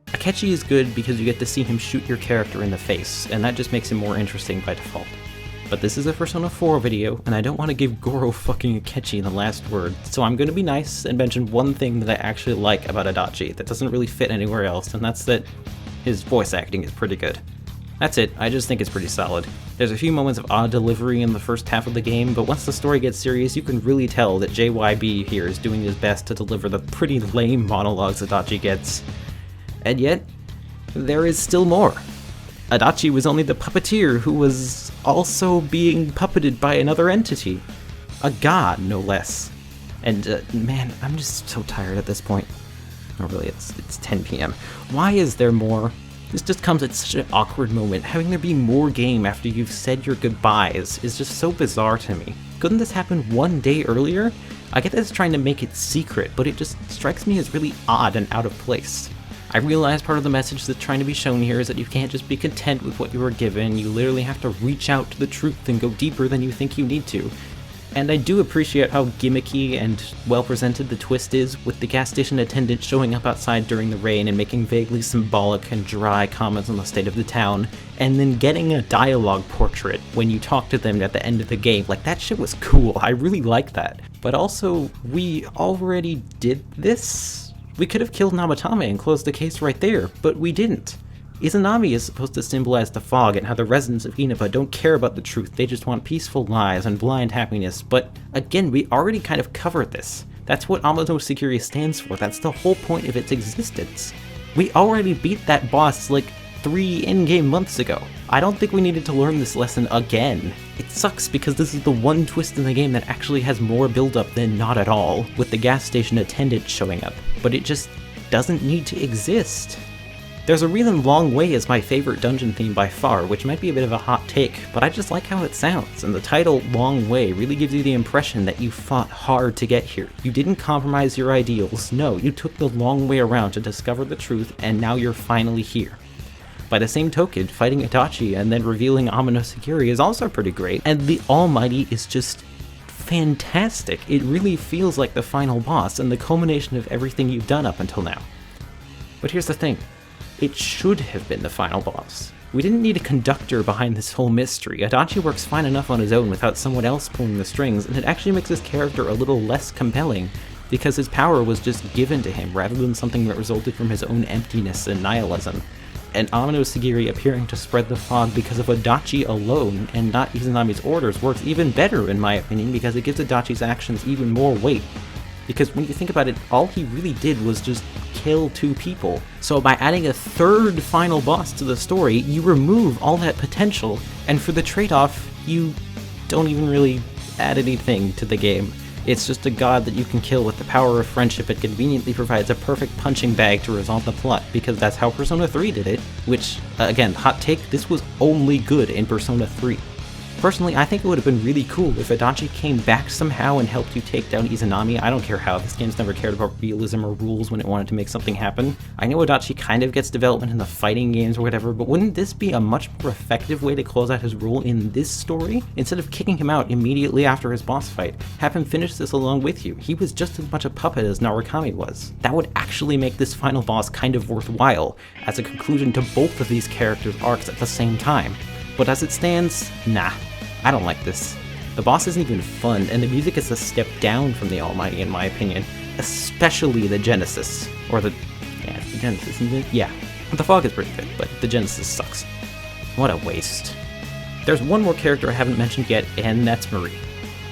Akechi is good because you get to see him shoot your character in the face, and that just makes him more interesting by default. But this is a Persona 4 video, and I don't want to give Goro fucking Akechi the last word, so I'm going to be nice and mention one thing that I actually like about Adachi that doesn't really fit anywhere else, and that's that his voice acting is pretty good. That's it, I just think it's pretty solid. There's a few moments of odd delivery in the first half of the game, but once the story gets serious, you can really tell that JYB here is doing his best to deliver the pretty lame monologues Adachi gets. And yet, there is still more. Adachi was only the puppeteer who was also being puppeted by another entity. A god, no less. And, man, I'm just so tired at this point. Oh, really, it's 10 p.m. Why is there more? This just comes at such an awkward moment. Having there be more game after you've said your goodbyes is just so bizarre to me. Couldn't this happen one day earlier? I get that it's trying to make it secret, but it just strikes me as really odd and out of place. I realize part of the message that's trying to be shown here is that you can't just be content with what you were given, you literally have to reach out to the truth and go deeper than you think you need to. And I do appreciate how gimmicky and well-presented the twist is, with the gas station attendant showing up outside during the rain and making vaguely symbolic and dry comments on the state of the town, and then getting a dialogue portrait when you talk to them at the end of the game. Like, that shit was cool, I really like that. But also, we already did this? We could have killed Namatame and closed the case right there, but we didn't. Izanami is supposed to symbolize the fog and how the residents of Inaba don't care about the truth, they just want peaceful lives and blind happiness, but again, we already kind of covered this. That's what Amano Sekiri stands for, that's the whole point of its existence. We already beat that boss like 3 in-game months ago. I don't think we needed to learn this lesson again. It sucks because this is the one twist in the game that actually has more build-up than not at all, with the gas station attendant showing up, but it just doesn't need to exist. There's a reason Long Way is my favorite dungeon theme by far, which might be a bit of a hot take, but I just like how it sounds, and the title Long Way really gives you the impression that you fought hard to get here. You didn't compromise your ideals, no, you took the long way around to discover the truth, and now you're finally here. By the same token, fighting Itachi and then revealing Amano Sekiri is also pretty great, and the Almighty is just fantastic. It really feels like the final boss and the culmination of everything you've done up until now. But here's the thing, it should have been the final boss. We didn't need a conductor behind this whole mystery. Adachi works fine enough on his own without someone else pulling the strings, and it actually makes his character a little less compelling, because his power was just given to him rather than something that resulted from his own emptiness and nihilism. And Amano Sekiri appearing to spread the fog because of Adachi alone and not Izanami's orders works even better in my opinion, because it gives Adachi's actions even more weight. Because when you think about it, all he really did was just kill 2 people. So by adding a 3rd final boss to the story, you remove all that potential, and for the trade-off, you don't even really add anything to the game. It's just a god that you can kill with the power of friendship and conveniently provides a perfect punching bag to resolve the plot, because that's how Persona 3 did it, which, again, hot take, this was only good in Persona 3. Personally, I think it would have been really cool if Adachi came back somehow and helped you take down Izanami. I don't care how, this game's never cared about realism or rules when it wanted to make something happen. I know Adachi kind of gets development in the fighting games or whatever, but wouldn't this be a much more effective way to close out his role in this story? Instead of kicking him out immediately after his boss fight, have him finish this along with you. He was just as much a puppet as Narukami was. That would actually make this final boss kind of worthwhile, as a conclusion to both of these characters' arcs at the same time. But as it stands, nah. I don't like this. The boss isn't even fun, and the music is a step down from the Almighty in my opinion. Especially the Genesis. Or the... yeah, it's the Genesis, isn't it? Yeah. The fog is pretty good, but the Genesis sucks. What a waste. There's one more character I haven't mentioned yet, and that's Marie.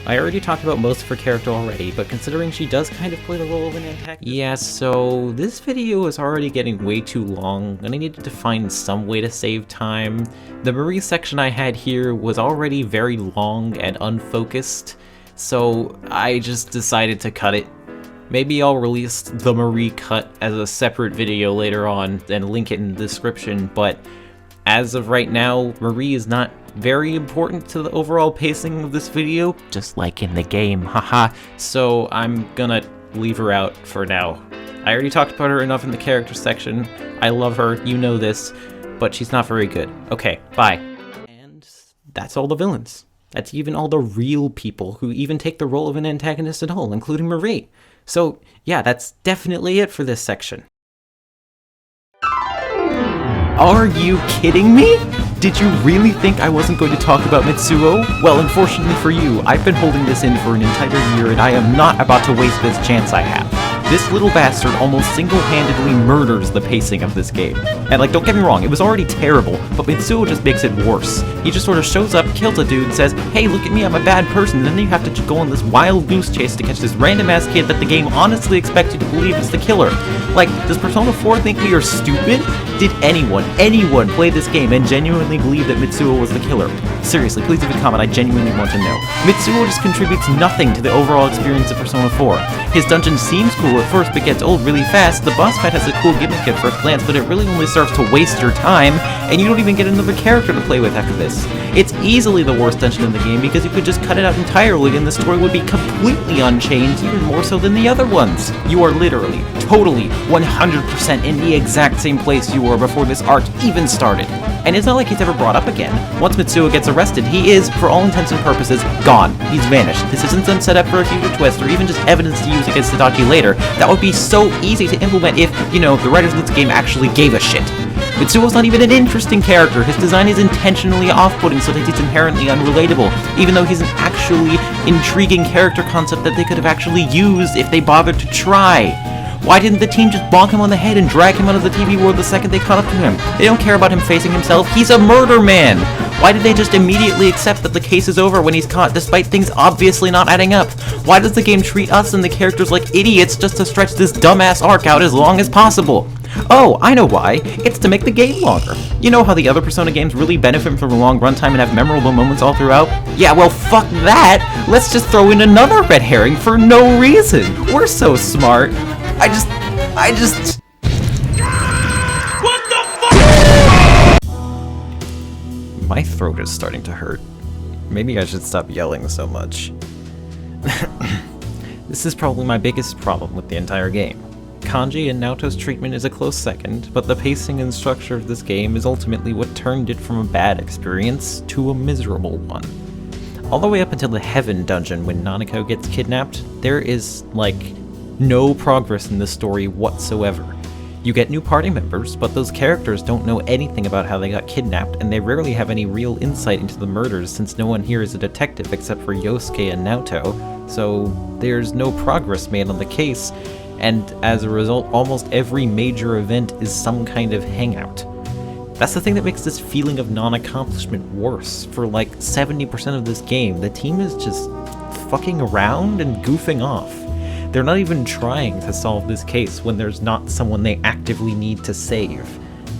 I already talked about most of her character already, but considering she does kind of play the role of an antagonist... Yeah, so this video is already getting way too long, and I needed to find some way to save time. The Marie section I had here was already very long and unfocused, so I just decided to cut it. Maybe I'll release the Marie cut as a separate video later on and link it in the description, but as of right now, Marie is not very important to the overall pacing of this video, just like in the game, haha. So I'm gonna leave her out for now. I already talked about her enough in the character section. I love her, you know this, but she's not very good. Okay, bye. And that's all the villains. That's even all the real people who even take the role of an antagonist at all, including Marie. So yeah, that's definitely it for this section. Are you kidding me? Did you really think I wasn't going to talk about Mitsuo? Well, unfortunately for you, I've been holding this in for an entire year and I am not about to waste this chance I have. This little bastard almost single-handedly murders the pacing of this game. And like, don't get me wrong, it was already terrible, but Mitsuo just makes it worse. He just sort of shows up, kills a dude, says, hey, look at me, I'm a bad person, and then you have to go on this wild goose chase to catch this random-ass kid that the game honestly expects you to believe is the killer. Like, does Persona 4 think we are stupid? Did anyone play this game and genuinely believe that Mitsuo was the killer? Seriously, please leave a comment, I genuinely want to know. Mitsuo just contributes nothing to the overall experience of Persona 4. His dungeon seems cool at first, but gets old really fast. The boss fight has a cool gimmick at first glance, but it really only serves to waste your time, and you don't even get another character to play with after this. It's easily the worst dungeon in the game because you could just cut it out entirely and the story would be completely unchanged, even more so than the other ones. You are literally, totally, 100% in the exact same place you were before this arc even started. And it's not like he's ever brought up again. Once Mitsuo gets arrested, he is, for all intents and purposes, gone. He's vanished. This isn't some setup for a future twist or even just evidence to use against Tadachi later. That would be so easy to implement if, you know, the writers of this game actually gave a shit. Mitsuo's not even an interesting character. His design is intentionally off-putting so that he's inherently unrelatable, even though he's an actually intriguing character concept that they could have actually used if they bothered to try. Why didn't the team just bonk him on the head and drag him out of the TV world the second they caught up to him? They don't care about him facing himself. He's a murder man! Why did they just immediately accept that the case is over when he's caught, despite things obviously not adding up? Why does the game treat us and the characters like idiots just to stretch this dumbass arc out as long as possible? Oh, I know why. It's to make the game longer. You know how the other Persona games really benefit from a long runtime and have memorable moments all throughout? Yeah, well, fuck that! Let's just throw in another red herring for no reason! We're so smart. I just... What the fuck?! My throat is starting to hurt. Maybe I should stop yelling so much. This is probably my biggest problem with the entire game. Kanji and Naoto's treatment is a close second, but the pacing and structure of this game is ultimately what turned it from a bad experience to a miserable one. All the way up until the Heaven dungeon when Nanako gets kidnapped, there is, like, no progress in the story whatsoever. You get new party members, but those characters don't know anything about how they got kidnapped, and they rarely have any real insight into the murders since no one here is a detective except for Yosuke and Naoto, so there's no progress made on the case, and as a result, almost every major event is some kind of hangout. That's the thing that makes this feeling of non-accomplishment worse. For like 70% of this game, the team is just fucking around and goofing off. They're not even trying to solve this case when there's not someone they actively need to save.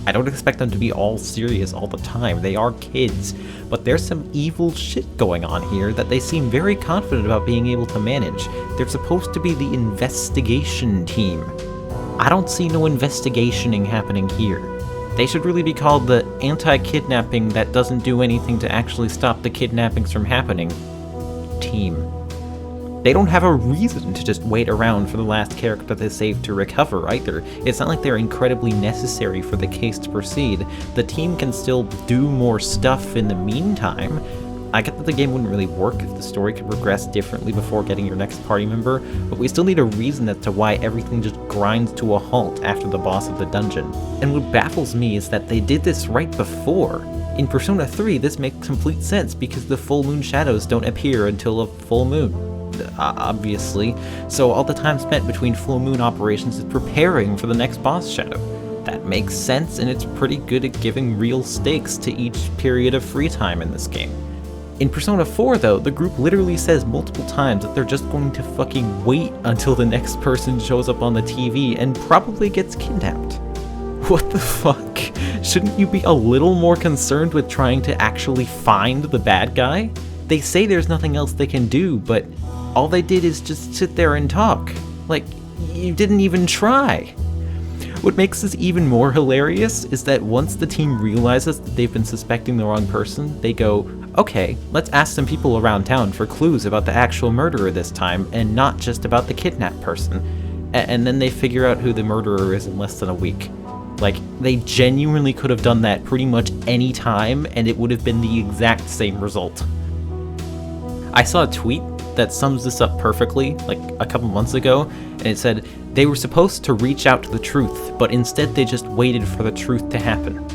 I don't expect them to be all serious all the time, they are kids, but there's some evil shit going on here that they seem very confident about being able to manage. They're supposed to be the investigation team. I don't see no investigationing happening here. They should really be called the anti-kidnapping that doesn't do anything to actually stop the kidnappings from happening team. They don't have a reason to just wait around for the last character they saved to recover either. It's not like they're incredibly necessary for the case to proceed. The team can still do more stuff in the meantime. I get that the game wouldn't really work if the story could progress differently before getting your next party member, but we still need a reason as to why everything just grinds to a halt after the boss of the dungeon. And what baffles me is that they did this right before. In Persona 3, this makes complete sense because the full moon shadows don't appear until a full moon. Obviously, so all the time spent between full moon operations is preparing for the next boss shadow. That makes sense, and it's pretty good at giving real stakes to each period of free time in this game. In Persona 4, though, the group literally says multiple times that they're just going to fucking wait until the next person shows up on the TV and probably gets kidnapped. What the fuck? Shouldn't you be a little more concerned with trying to actually find the bad guy? They say there's nothing else they can do, but all they did is just sit there and talk. Like, you didn't even try. What makes this even more hilarious is that once the team realizes that they've been suspecting the wrong person, they go, okay, let's ask some people around town for clues about the actual murderer this time, and not just about the kidnapped person. And then they figure out who the murderer is in less than a week. Like, they genuinely could have done that pretty much any time, and it would have been the exact same result. I saw a tweet that sums this up perfectly, like a couple months ago, and it said, they were supposed to reach out to the truth, but instead they just waited for the truth to happen.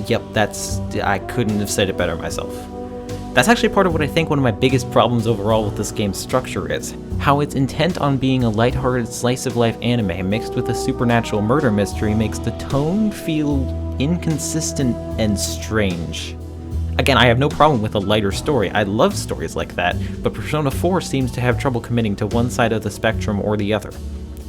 Yep, I couldn't have said it better myself. That's actually part of what I think one of my biggest problems overall with this game's structure is. How its intent on being a lighthearted slice-of-life anime mixed with a supernatural murder mystery makes the tone feel inconsistent and strange. Again, I have no problem with a lighter story, I love stories like that, but Persona 4 seems to have trouble committing to one side of the spectrum or the other.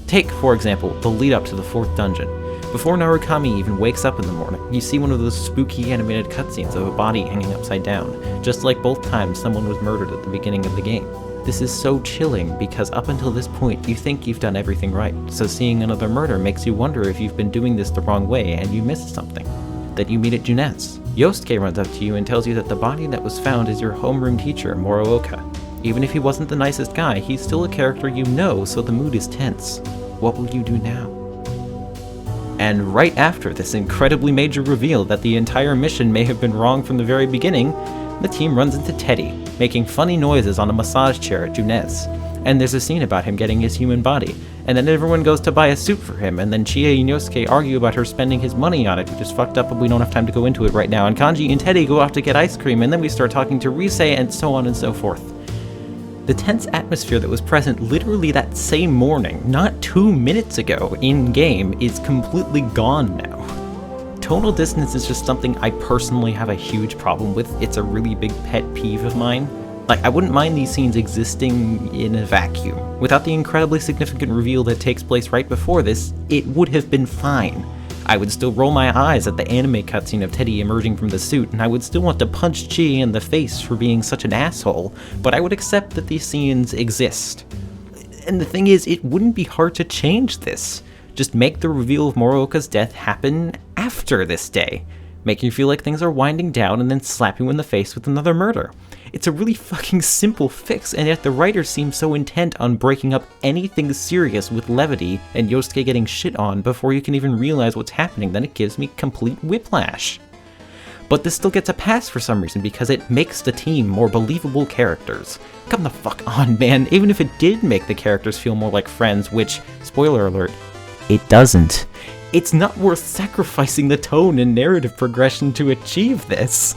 Take, for example, the lead up to the 4th dungeon. Before Narukami even wakes up in the morning, you see one of those spooky animated cutscenes of a body hanging upside down, just like both times someone was murdered at the beginning of the game. This is so chilling because up until this point you think you've done everything right, so seeing another murder makes you wonder if you've been doing this the wrong way and you missed something. That you meet at Junette's. Yosuke runs up to you and tells you that the body that was found is your homeroom teacher, Morooka. Even if he wasn't the nicest guy, he's still a character you know, so the mood is tense. What will you do now? And right after this incredibly major reveal that the entire mission may have been wrong from the very beginning, the team runs into Teddy, making funny noises on a massage chair at Junette's. And there's a scene about him getting his human body, and then everyone goes to buy a suit for him, and then Chie and Yosuke argue about her spending his money on it, which is fucked up, but we don't have time to go into it right now, and Kanji and Teddy go off to get ice cream, and then we start talking to Rise, and so on and so forth. The tense atmosphere that was present literally that same morning, not 2 minutes ago, in-game, is completely gone now. Tonal dissonance is just something I personally have a huge problem with. It's a really big pet peeve of mine. Like, I wouldn't mind these scenes existing in a vacuum. Without the incredibly significant reveal that takes place right before this, it would have been fine. I would still roll my eyes at the anime cutscene of Teddy emerging from the suit, and I would still want to punch Chi in the face for being such an asshole, but I would accept that these scenes exist. And the thing is, it wouldn't be hard to change this. Just make the reveal of Morooka's death happen after this day. Make you feel like things are winding down and then slap you in the face with another murder. It's a really fucking simple fix, and yet the writers seem so intent on breaking up anything serious with levity and Yosuke getting shit on before you can even realize what's happening that it gives me complete whiplash. But this still gets a pass for some reason because it makes the team more believable characters. Come the fuck on, man, even if it did make the characters feel more like friends, which, spoiler alert, it doesn't. It's not worth sacrificing the tone and narrative progression to achieve this.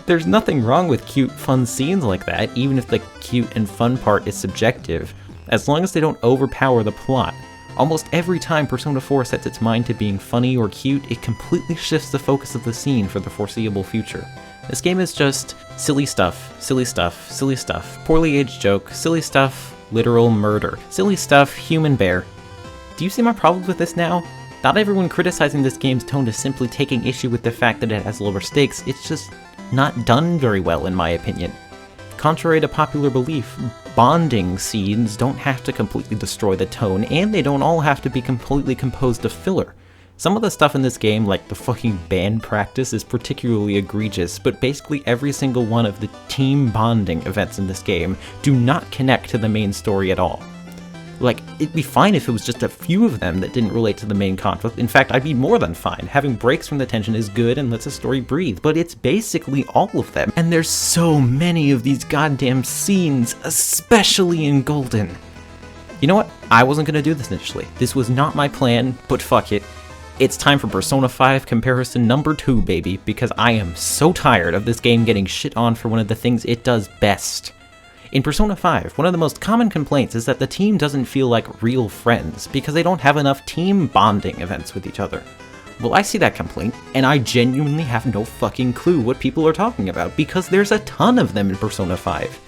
There's nothing wrong with cute, fun scenes like that, even if the cute and fun part is subjective, as long as they don't overpower the plot. Almost every time Persona 4 sets its mind to being funny or cute, it completely shifts the focus of the scene for the foreseeable future. This game is just silly stuff, silly stuff, silly stuff, poorly aged joke, silly stuff, literal murder, silly stuff, human bear. Do you see my problems with this now? Not everyone criticizing this game's tone is simply taking issue with the fact that it has lower stakes, it's just not done very well in my opinion. Contrary to popular belief, bonding scenes don't have to completely destroy the tone, and they don't all have to be completely composed of filler. Some of the stuff in this game, like the fucking band practice, is particularly egregious, but basically every single one of the team bonding events in this game do not connect to the main story at all. Like, it'd be fine if it was just a few of them that didn't relate to the main conflict. In fact, I'd be more than fine. Having breaks from the tension is good and lets a story breathe, but it's basically all of them. And there's so many of these goddamn scenes, especially in Golden. You know what? I wasn't gonna do this initially. This was not my plan, but fuck it. It's time for Persona 5 comparison number 2, baby, because I am so tired of this game getting shit on for one of the things it does best. In Persona 5, one of the most common complaints is that the team doesn't feel like real friends because they don't have enough team bonding events with each other. Well, I see that complaint, and I genuinely have no fucking clue what people are talking about, because there's a ton of them in Persona 5.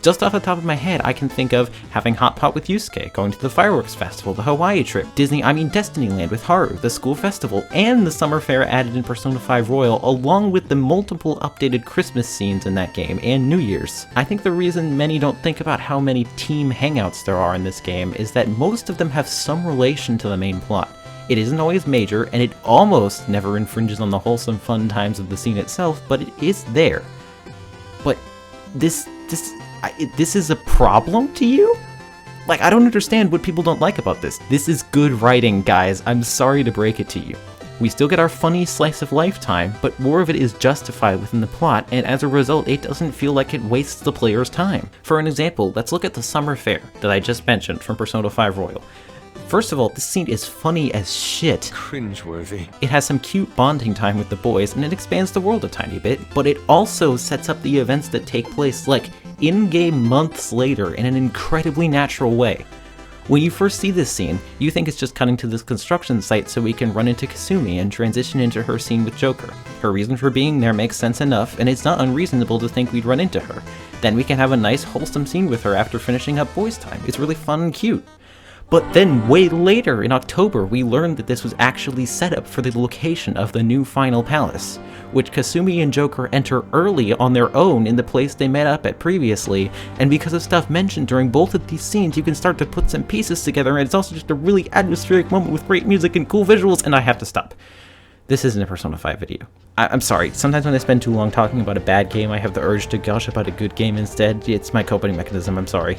Just off the top of my head, I can think of having Hot Pot with Yusuke, going to the fireworks festival, the Hawaii trip, Destinyland with Haru, the school festival, and the summer fair added in Persona 5 Royal, along with the multiple updated Christmas scenes in that game, and New Year's. I think the reason many don't think about how many team hangouts there are in this game is that most of them have some relation to the main plot. It isn't always major, and it almost never infringes on the wholesome fun times of the scene itself, but it is there. But this is a problem to you? Like, I don't understand what people don't like about this. This is good writing, guys. I'm sorry to break it to you. We still get our funny slice of life time, but more of it is justified within the plot, and as a result, it doesn't feel like it wastes the player's time. For an example, let's look at the summer fair that I just mentioned from Persona 5 Royal. First of all, this scene is funny as shit. Cringeworthy. It has some cute bonding time with the boys, and it expands the world a tiny bit, but it also sets up the events that take place, like, in-game months later in an incredibly natural way. When you first see this scene, you think it's just cutting to this construction site so we can run into Kasumi and transition into her scene with Joker. Her reason for being there makes sense enough, and it's not unreasonable to think we'd run into her. Then we can have a nice, wholesome scene with her after finishing up boys' time. It's really fun and cute. But then, way later, in October, we learned that this was actually set up for the location of the new Final Palace, which Kasumi and Joker enter early on their own in the place they met up at previously, and because of stuff mentioned during both of these scenes, you can start to put some pieces together, and it's also just a really atmospheric moment with great music and cool visuals, and I have to stop. This isn't a Persona 5 video. I'm sorry, sometimes when I spend too long talking about a bad game, I have the urge to gush about a good game instead. It's my coping mechanism, I'm sorry.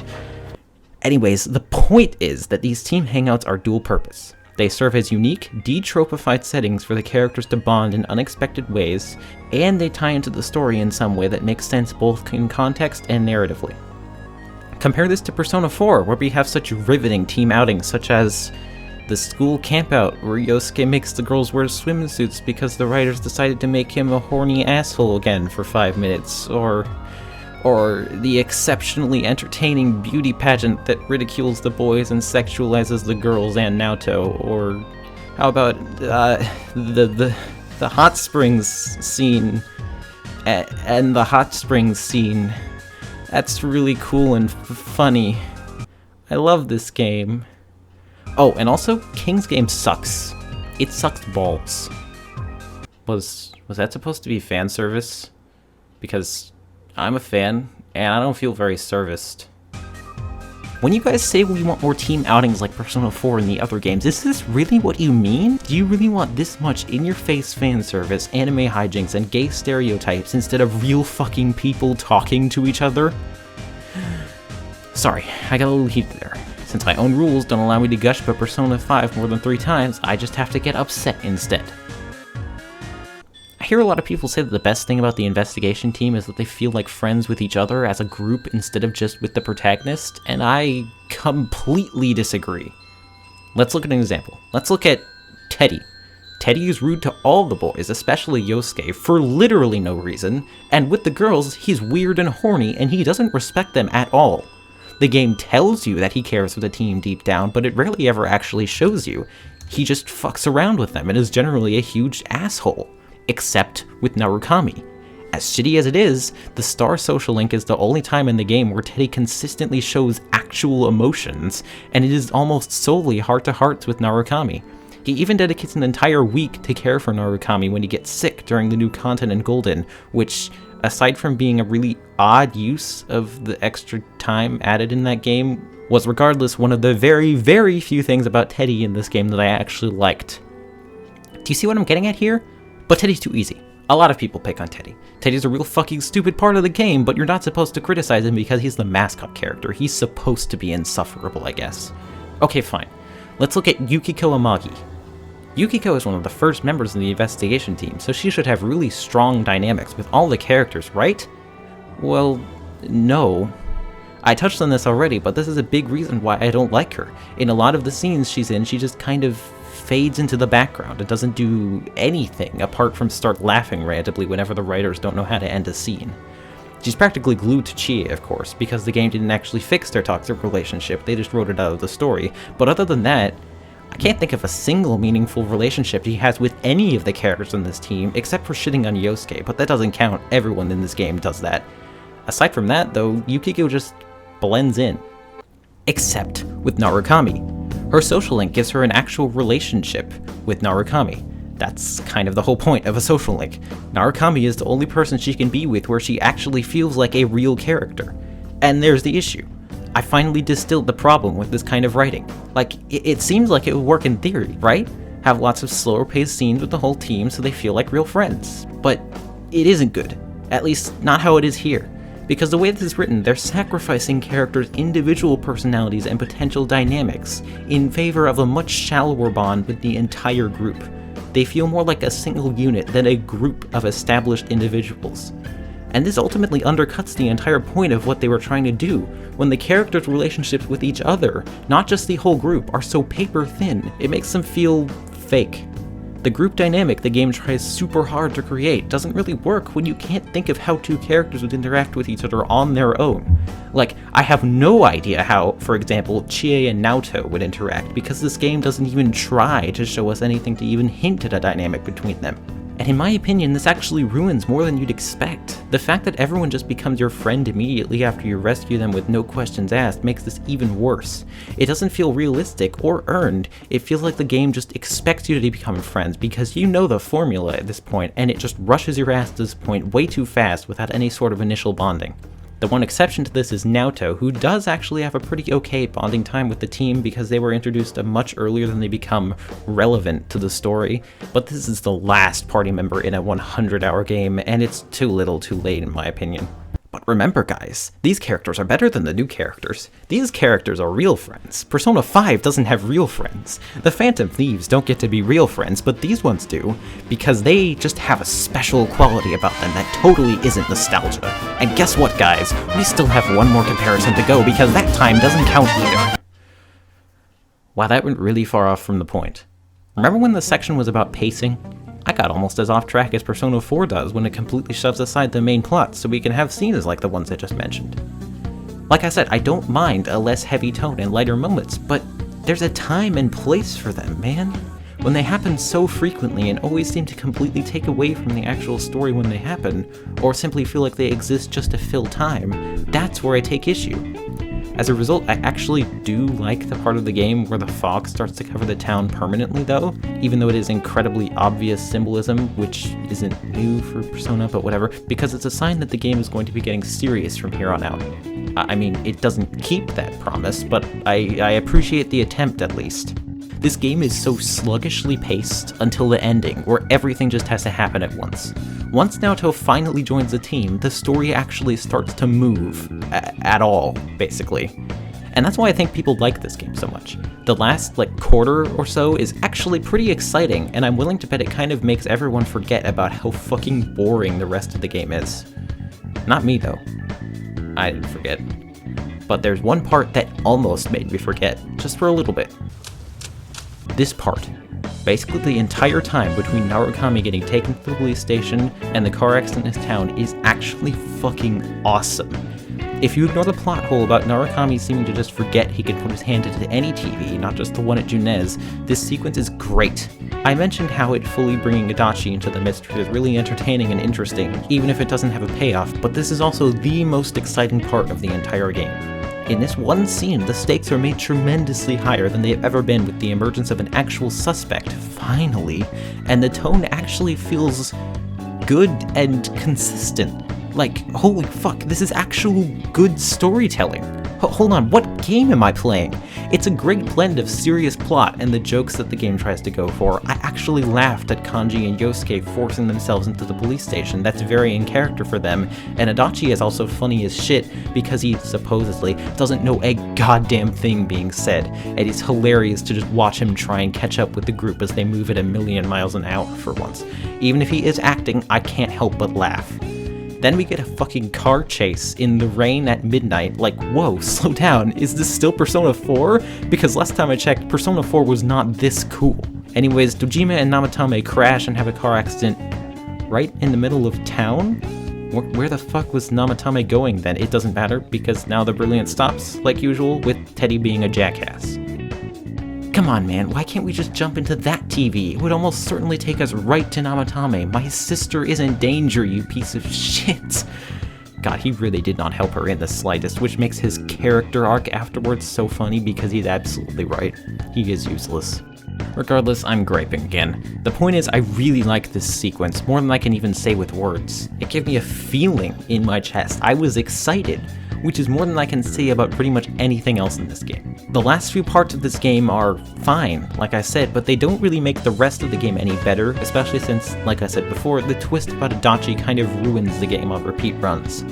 Anyways, the point is that these team hangouts are dual purpose. They serve as unique, de-tropified settings for the characters to bond in unexpected ways, and they tie into the story in some way that makes sense both in context and narratively. Compare this to Persona 4, where we have such riveting team outings such as the school campout, where Yosuke makes the girls wear swimsuits because the writers decided to make him a horny asshole again for 5 minutes, or the exceptionally entertaining beauty pageant that ridicules the boys and sexualizes the girls and Naoto, or how about the hot springs scene and the hot springs scene. That's really cool and funny. I love this game. Oh, and also, King's game sucks. It sucks balls. Was that supposed to be fan service? Because I'm a fan, and I don't feel very serviced. When you guys say we want more team outings like Persona 4 and the other games, is this really what you mean? Do you really want this much in-your-face fan service, anime hijinks, and gay stereotypes instead of real fucking people talking to each other? Sorry, I got a little heated there. Since my own rules don't allow me to gush about Persona 5 more than 3 times, I just have to get upset instead. I hear a lot of people say that the best thing about the investigation team is that they feel like friends with each other as a group instead of just with the protagonist, and I completely disagree. Let's look at an example. Let's look at Teddy. Teddy is rude to all the boys, especially Yosuke, for literally no reason, and with the girls, he's weird and horny, and he doesn't respect them at all. The game tells you that he cares for the team deep down, but it rarely ever actually shows you. He just fucks around with them and is generally a huge asshole. Except with Narukami. As shitty as it is, the Star Social Link is the only time in the game where Teddy consistently shows actual emotions, and it is almost solely heart-to-hearts with Narukami. He even dedicates an entire week to care for Narukami when he gets sick during the new content in Golden, which, aside from being a really odd use of the extra time added in that game, was regardless one of the very, very few things about Teddy in this game that I actually liked. Do you see what I'm getting at here? But Teddy's too easy. A lot of people pick on Teddy. Teddy's a real fucking stupid part of the game, but you're not supposed to criticize him because he's the mascot character. He's supposed to be insufferable, I guess. Okay, fine. Let's look at Yukiko Amagi. Yukiko is one of the first members of the investigation team, so she should have really strong dynamics with all the characters, right? Well, no. I touched on this already, but this is a big reason why I don't like her. In a lot of the scenes she's in, she just kind of fades into the background. It doesn't do anything apart from start laughing randomly whenever the writers don't know how to end a scene. She's practically glued to Chie, of course, because the game didn't actually fix their toxic relationship, they just wrote it out of the story. But other than that, I can't think of a single meaningful relationship he has with any of the characters in this team, except for shitting on Yosuke, but that doesn't count. Everyone in this game does that. Aside from that, though, Yukiko just blends in. Except with Narukami. Her social link gives her an actual relationship with Narukami. That's kind of the whole point of a social link. Narukami is the only person she can be with where she actually feels like a real character. And there's the issue. I finally distilled the problem with this kind of writing. Like, it seems like it would work in theory, right? Have lots of slower paced scenes with the whole team so they feel like real friends. But it isn't good. At least, not how it is here. Because the way this is written, they're sacrificing characters' individual personalities and potential dynamics in favor of a much shallower bond with the entire group. They feel more like a single unit than a group of established individuals. And this ultimately undercuts the entire point of what they were trying to do, when the characters' relationships with each other, not just the whole group, are so paper thin, it makes them feel fake. The group dynamic the game tries super hard to create doesn't really work when you can't think of how two characters would interact with each other on their own. Like, I have no idea how, for example, Chie and Naoto would interact, because this game doesn't even try to show us anything to even hint at a dynamic between them. And in my opinion, this actually ruins more than you'd expect. The fact that everyone just becomes your friend immediately after you rescue them with no questions asked makes this even worse. It doesn't feel realistic or earned. It feels like the game just expects you to become friends because you know the formula at this point, and it just rushes your ass to this point way too fast without any sort of initial bonding. The one exception to this is Naoto, who does actually have a pretty okay bonding time with the team because they were introduced much earlier than they become relevant to the story, but this is the last party member in a 100-hour game, and it's too little too late in my opinion. But remember guys, these characters are better than the new characters. These characters are real friends. Persona 5 doesn't have real friends. The Phantom Thieves don't get to be real friends, but these ones do, because they just have a special quality about them that totally isn't nostalgia. And guess what guys, we still have one more comparison to go because that time doesn't count either. Wow, that went really far off from the point. Remember when the section was about pacing? I got almost as off track as Persona 4 does when it completely shoves aside the main plot so we can have scenes like the ones I just mentioned. Like I said, I don't mind a less heavy tone and lighter moments, but there's a time and place for them, man. When they happen so frequently and always seem to completely take away from the actual story when they happen, or simply feel like they exist just to fill time, that's where I take issue. As a result, I actually do like the part of the game where the fog starts to cover the town permanently though, even though it is incredibly obvious symbolism, which isn't new for Persona, but whatever, because it's a sign that the game is going to be getting serious from here on out. I mean, it doesn't keep that promise, but I appreciate the attempt at least. This game is so sluggishly paced until the ending, where everything just has to happen at once. Once Naoto finally joins the team, the story actually starts to move at all, basically. And that's why I think people like this game so much. The last, quarter or so is actually pretty exciting, and I'm willing to bet it kind of makes everyone forget about how fucking boring the rest of the game is. Not me, though. I didn't forget. But there's one part that almost made me forget, just for a little bit. This part. Basically the entire time between Narukami getting taken to the police station and the car accident in his town is actually fucking awesome. If you ignore the plot hole about Narukami seeming to just forget he can put his hand into any TV, not just the one at Junez, this sequence is great. I mentioned how it fully bringing Adachi into the mystery is really entertaining and interesting, even if it doesn't have a payoff, but this is also the most exciting part of the entire game. In this one scene, the stakes are made tremendously higher than they've ever been with the emergence of an actual suspect, finally, and the tone actually feels good and consistent. Like, holy fuck, this is actual good storytelling. Hold on, what game am I playing? It's a great blend of serious plot and the jokes that the game tries to go for. I actually laughed at Kanji and Yosuke forcing themselves into the police station. That's very in character for them. And Adachi is also funny as shit because he supposedly doesn't know a goddamn thing being said. And it's hilarious to just watch him try and catch up with the group as they move at 1,000,000 miles an hour for once. Even if he is acting, I can't help but laugh. Then we get a fucking car chase in the rain at midnight. Like, whoa, slow down. Is this still Persona 4? Because last time I checked, Persona 4 was not this cool. Anyways, Dojima and Namatame crash and have a car accident right in the middle of town? Where the fuck was Namatame going then? It doesn't matter, because now the brilliance stops, like usual, with Teddy being a jackass. Come on, man, why can't we just jump into that TV? It would almost certainly take us right to Namatame. My sister is in danger, you piece of shit. God, he really did not help her in the slightest, which makes his character arc afterwards so funny because he's absolutely right. He is useless. Regardless, I'm griping again. The point is, I really like this sequence, more than I can even say with words. It gave me a feeling in my chest. I was excited, which is more than I can say about pretty much anything else in this game. The last few parts of this game are fine, like I said, but they don't really make the rest of the game any better, especially since, like I said before, the twist about Adachi kind of ruins the game on repeat runs.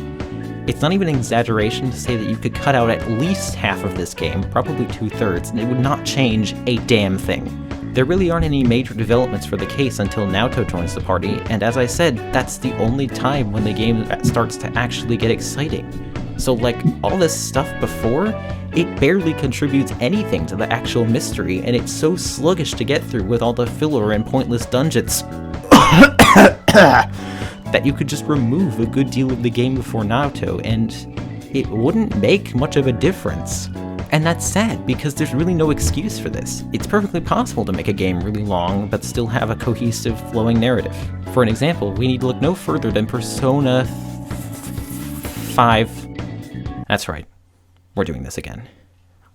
It's not even an exaggeration to say that you could cut out at least half of this game, probably 2/3, and it would not change a damn thing. There really aren't any major developments for the case until Naoto joins the party, and as I said, that's the only time when the game starts to actually get exciting. So like, all this stuff before, it barely contributes anything to the actual mystery, and it's so sluggish to get through with all the filler and pointless dungeons that you could just remove a good deal of the game before Naoto, and it wouldn't make much of a difference. And that's sad, because there's really no excuse for this. It's perfectly possible to make a game really long, but still have a cohesive, flowing narrative. For an example, we need to look no further than Persona 5. That's right. We're doing this again.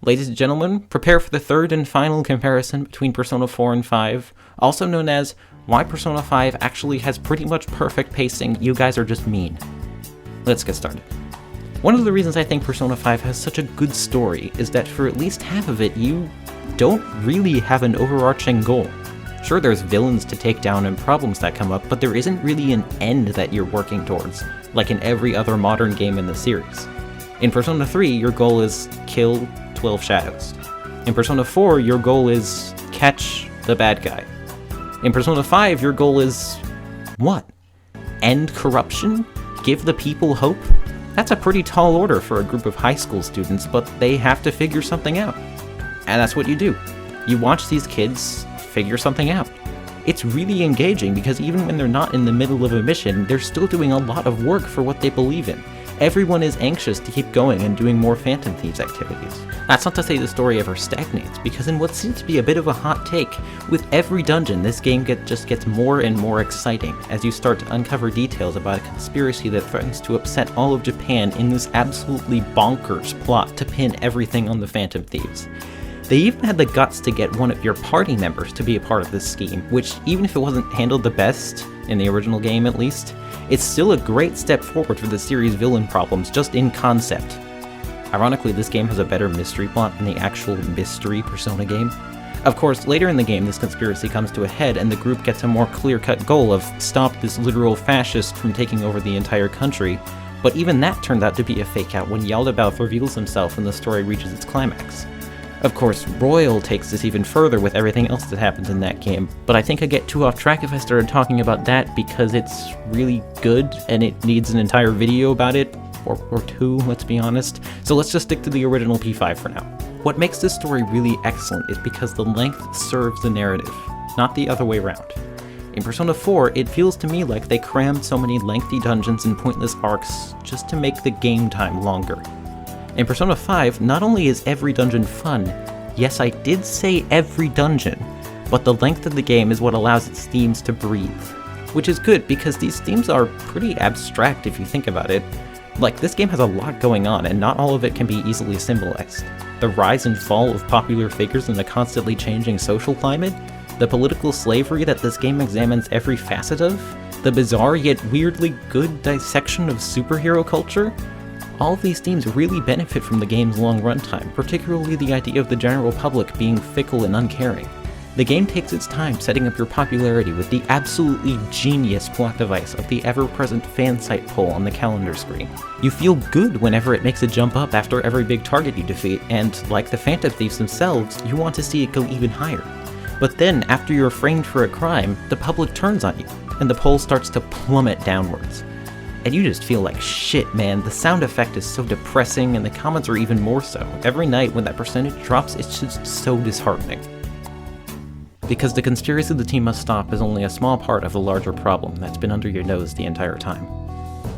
Ladies and gentlemen, prepare for the third and final comparison between Persona 4 and 5, also known as why Persona 5 actually has pretty much perfect pacing. You guys are just mean. Let's get started. One of the reasons I think Persona 5 has such a good story is that for at least half of it, you don't really have an overarching goal. Sure, there's villains to take down and problems that come up, but there isn't really an end that you're working towards, like in every other modern game in the series. In Persona 3, your goal is kill 12 shadows. In Persona 4, your goal is catch the bad guy. In Persona 5, your goal is what? End corruption? Give the people hope? That's a pretty tall order for a group of high school students, but they have to figure something out. And that's what you do. You watch these kids figure something out. It's really engaging because even when they're not in the middle of a mission, they're still doing a lot of work for what they believe in. Everyone is anxious to keep going and doing more Phantom Thieves activities. That's not to say the story ever stagnates, because in what seems to be a bit of a hot take, with every dungeon this game just gets more and more exciting as you start to uncover details about a conspiracy that threatens to upset all of Japan in this absolutely bonkers plot to pin everything on the Phantom Thieves. They even had the guts to get one of your party members to be a part of this scheme, which, even if it wasn't handled the best, in the original game at least, it's still a great step forward for the series' villain problems, just in concept. Ironically, this game has a better mystery plot than the actual mystery Persona game. Of course, later in the game, this conspiracy comes to a head, and the group gets a more clear-cut goal of stop this literal fascist from taking over the entire country, but even that turned out to be a fake-out when Yaldabaoth reveals himself and the story reaches its climax. Of course, Royal takes this even further with everything else that happens in that game, but I think I'd get too off track if I started talking about that because it's really good and it needs an entire video about it, or two, let's be honest. So let's just stick to the original P5 for now. What makes this story really excellent is because the length serves the narrative, not the other way around. In Persona 4, it feels to me like they crammed so many lengthy dungeons and pointless arcs just to make the game time longer. In Persona 5, not only is every dungeon fun, yes, I did say every dungeon, but the length of the game is what allows its themes to breathe. Which is good, because these themes are pretty abstract if you think about it. Like, this game has a lot going on, and not all of it can be easily symbolized. The rise and fall of popular figures in the constantly changing social climate, the political slavery that this game examines every facet of, the bizarre yet weirdly good dissection of superhero culture. All of these themes really benefit from the game's long runtime, particularly the idea of the general public being fickle and uncaring. The game takes its time setting up your popularity with the absolutely genius plot device of the ever-present fan site poll on the calendar screen. You feel good whenever it makes a jump up after every big target you defeat, and like the Phantom Thieves themselves, you want to see it go even higher. But then, after you're framed for a crime, the public turns on you, and the poll starts to plummet downwards. And you just feel like shit, man. The sound effect is so depressing, and the comments are even more so. Every night when that percentage drops, it's just so disheartening. Because the conspiracy the team must stop is only a small part of the larger problem that's been under your nose the entire time.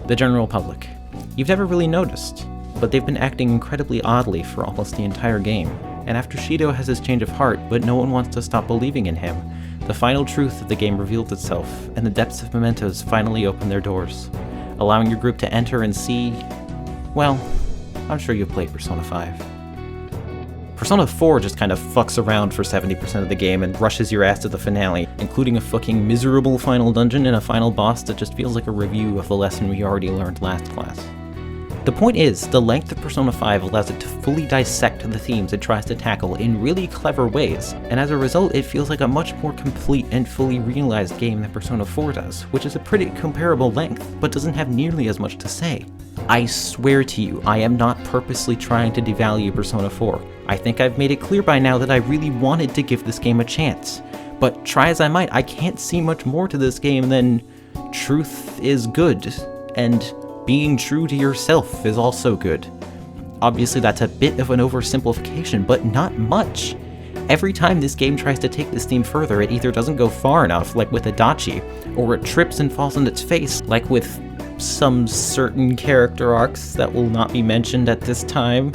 The general public. You've never really noticed, but they've been acting incredibly oddly for almost the entire game. and after Shido has his change of heart, but no one wants to stop believing in him, the final truth of the game reveals itself, and the depths of mementos finally open their doors, allowing your group to enter and see, well, I'm sure you've played Persona 5. Persona 4 just kind of fucks around for 70% of the game and rushes your ass to the finale, including a fucking miserable final dungeon and a final boss that just feels like a review of the lesson we already learned last class. The point is, the length of Persona 5 allows it to fully dissect the themes it tries to tackle in really clever ways, and as a result it feels like a much more complete and fully realized game than Persona 4 does, which is a pretty comparable length, but doesn't have nearly as much to say. I swear to you, I am not purposely trying to devalue Persona 4. I think I've made it clear by now that I really wanted to give this game a chance. But try as I might, I can't see much more to this game than truth is good, and being true to yourself is also good. Obviously that's a bit of an oversimplification, but not much. Every time this game tries to take this theme further, it either doesn't go far enough, like with Adachi, or it trips and falls on its face, like with some certain character arcs that will not be mentioned at this time.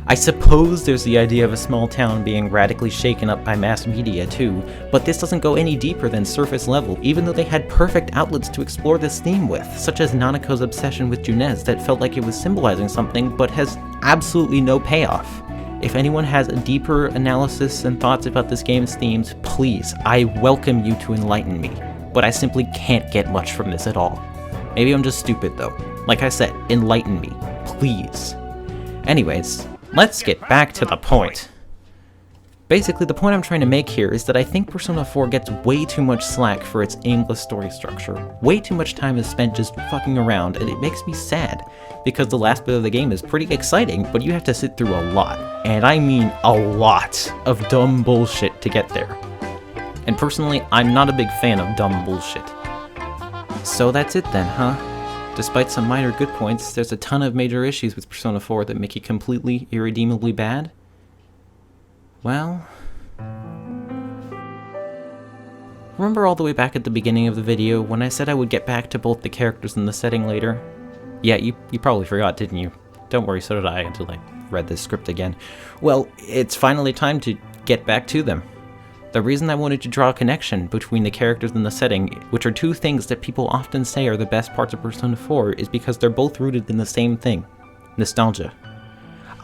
I suppose there's the idea of a small town being radically shaken up by mass media too, but this doesn't go any deeper than surface level, even though they had perfect outlets to explore this theme with, such as Nanako's obsession with Junez that felt like it was symbolizing something but has absolutely no payoff. If anyone has a deeper analysis and thoughts about this game's themes, please, I welcome you to enlighten me, but I simply can't get much from this at all. Maybe I'm just stupid though. Like I said, enlighten me, please. Anyways, let's get back to the point. Basically, the point I'm trying to make here is that I think Persona 4 gets way too much slack for its aimless story structure. Way too much time is spent just fucking around, and it makes me sad, because the last bit of the game is pretty exciting, but you have to sit through a lot, and I mean a lot, of dumb bullshit to get there. And personally, I'm not a big fan of dumb bullshit. So that's it then, huh? Despite some minor good points, there's a ton of major issues with Persona 4 that make it completely, irredeemably bad. Well... remember all the way back at the beginning of the video when I said I would get back to both the characters and the setting later? Yeah, you probably forgot, didn't you? Don't worry, so did I until I read this script again. Well, it's finally time to get back to them. The reason I wanted to draw a connection between the characters and the setting, which are two things that people often say are the best parts of Persona 4, is because they're both rooted in the same thing: nostalgia.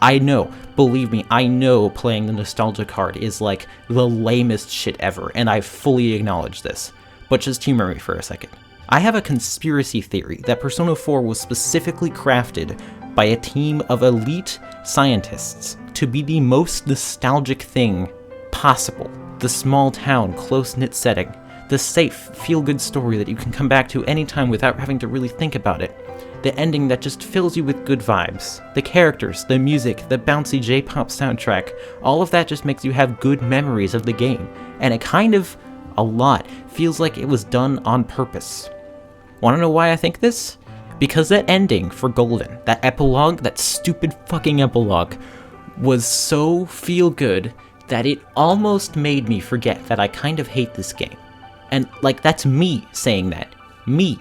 I know, believe me, I know playing the nostalgia card is like the lamest shit ever, and I fully acknowledge this. But just humor me for a second. I have a conspiracy theory that Persona 4 was specifically crafted by a team of elite scientists to be the most nostalgic thing possible. The small town, close-knit setting, the safe, feel-good story that you can come back to anytime without having to really think about it, the ending that just fills you with good vibes, the characters, the music, the bouncy J-pop soundtrack, all of that just makes you have good memories of the game, and it kind of, a lot, feels like it was done on purpose. Wanna know why I think this? Because that ending for Golden, that epilogue, that stupid fucking epilogue, was so feel-good that it almost made me forget that I kind of hate this game. And, like, that's me saying that. Me.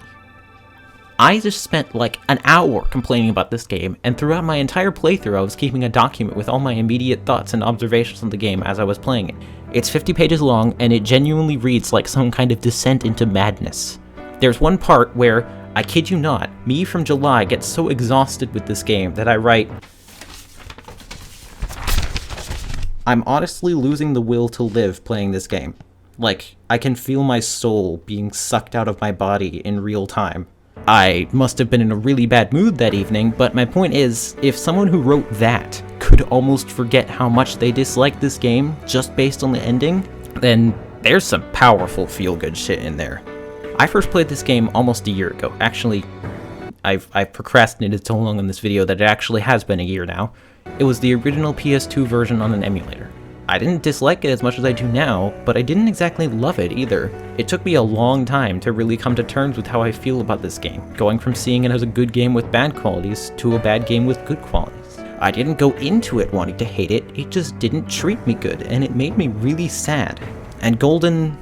I just spent, like, an hour complaining about this game, and throughout my entire playthrough I was keeping a document with all my immediate thoughts and observations on the game as I was playing it. It's 50 pages long, and it genuinely reads like some kind of descent into madness. There's one part where, I kid you not, me from July gets so exhausted with this game that I write, I'm honestly losing the will to live playing this game. Like, I can feel my soul being sucked out of my body in real time. I must have been in a really bad mood that evening, but my point is, if someone who wrote that could almost forget how much they disliked this game just based on the ending, then there's some powerful feel-good shit in there. I first played this game almost a year ago. Actually, I've procrastinated so long on this video that it actually has been a year now. It was the original PS2 version on an emulator. I didn't dislike it as much as I do now, but I didn't exactly love it either. It took me a long time to really come to terms with how I feel about this game, going from seeing it as a good game with bad qualities to a bad game with good qualities. I didn't go into it wanting to hate it, it just didn't treat me good, and it made me really sad. And Golden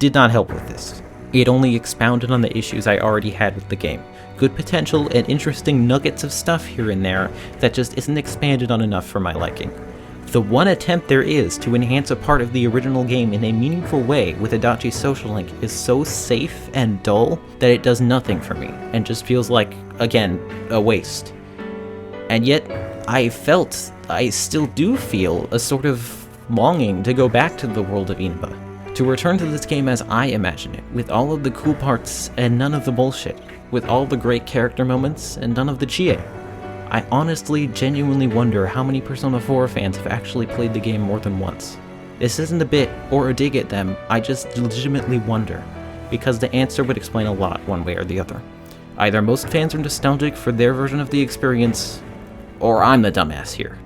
did not help with this. It only expounded on the issues I already had with the game. Good potential and interesting nuggets of stuff here and there that just isn't expanded on enough for my liking. The one attempt there is to enhance a part of the original game in a meaningful way with Adachi's social link is so safe and dull that it does nothing for me, and just feels like, again, a waste. And yet, I still do feel a sort of longing to go back to the world of Inaba, to return to this game as I imagine it, with all of the cool parts and none of the bullshit, with all the great character moments and none of the chie. I honestly, genuinely wonder how many Persona 4 fans have actually played the game more than once. This isn't a bit or a dig at them, I just legitimately wonder, because the answer would explain a lot one way or the other. Either most fans are nostalgic for their version of the experience, or I'm the dumbass here.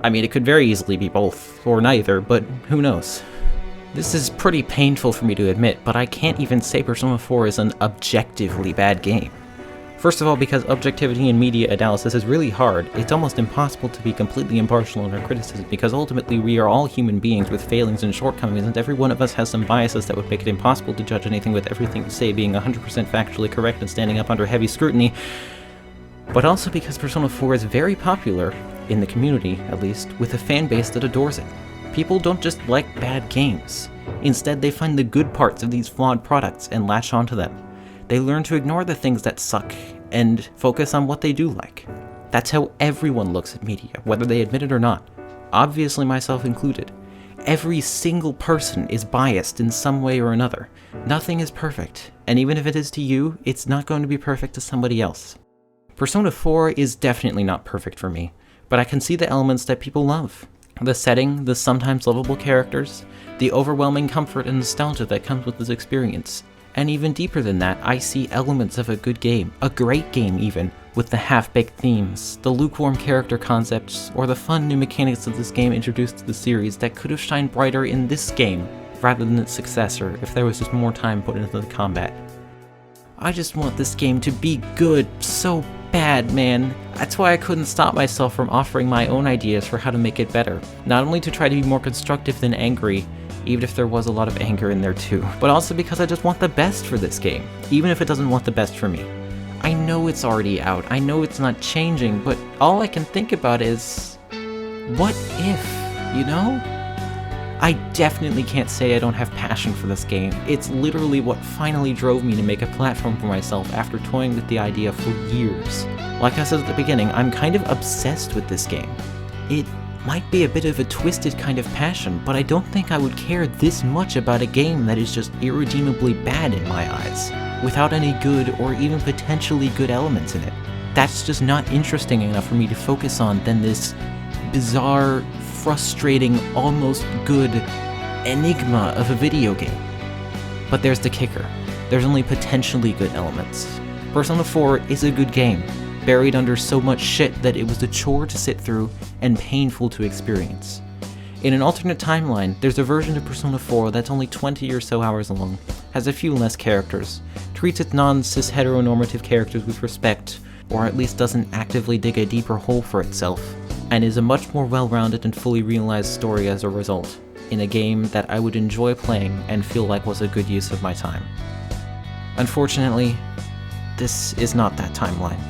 I mean, it could very easily be both, or neither, but who knows. This is pretty painful for me to admit, but I can't even say Persona 4 is an objectively bad game. First of all, because objectivity in media analysis is really hard, it's almost impossible to be completely impartial in our criticism, because ultimately we are all human beings with failings and shortcomings, and every one of us has some biases that would make it impossible to judge anything with everything we say being 100% factually correct and standing up under heavy scrutiny. But also because Persona 4 is very popular, in the community at least, with a fan base that adores it. People don't just like bad games. Instead, they find the good parts of these flawed products and latch onto them. They learn to ignore the things that suck and focus on what they do like. That's how everyone looks at media, whether they admit it or not. Obviously myself included. Every single person is biased in some way or another. Nothing is perfect, and even if it is to you, it's not going to be perfect to somebody else. Persona 4 is definitely not perfect for me, but I can see the elements that people love. The setting, the sometimes lovable characters, the overwhelming comfort and nostalgia that comes with this experience. And even deeper than that, I see elements of a good game, a great game even, with the half-baked themes, the lukewarm character concepts, or the fun new mechanics that this game introduced to the series that could have shined brighter in this game, rather than its successor, if there was just more time put into the combat. I just want this game to be good so bad, man. That's why I couldn't stop myself from offering my own ideas for how to make it better. Not only to try to be more constructive than angry, even if there was a lot of anger in there too, but also because I just want the best for this game, even if it doesn't want the best for me. I know it's already out, I know it's not changing, but all I can think about is, what if, you know? I definitely can't say I don't have passion for this game. It's literally what finally drove me to make a platform for myself after toying with the idea for years. Like I said at the beginning, I'm kind of obsessed with this game. It might be a bit of a twisted kind of passion, but I don't think I would care this much about a game that is just irredeemably bad in my eyes, without any good or even potentially good elements in it. That's just not interesting enough for me to focus on than this bizarre, frustrating, almost good enigma of a video game. But there's the kicker. There's only potentially good elements. Persona 4 is a good game, buried under so much shit that it was a chore to sit through and painful to experience. In an alternate timeline, there's a version of Persona 4 that's only 20 or so hours long, has a few less characters, treats its non-cis heteronormative characters with respect, or at least doesn't actively dig a deeper hole for itself, and is a much more well-rounded and fully realized story as a result, in a game that I would enjoy playing and feel like was a good use of my time. Unfortunately, this is not that timeline.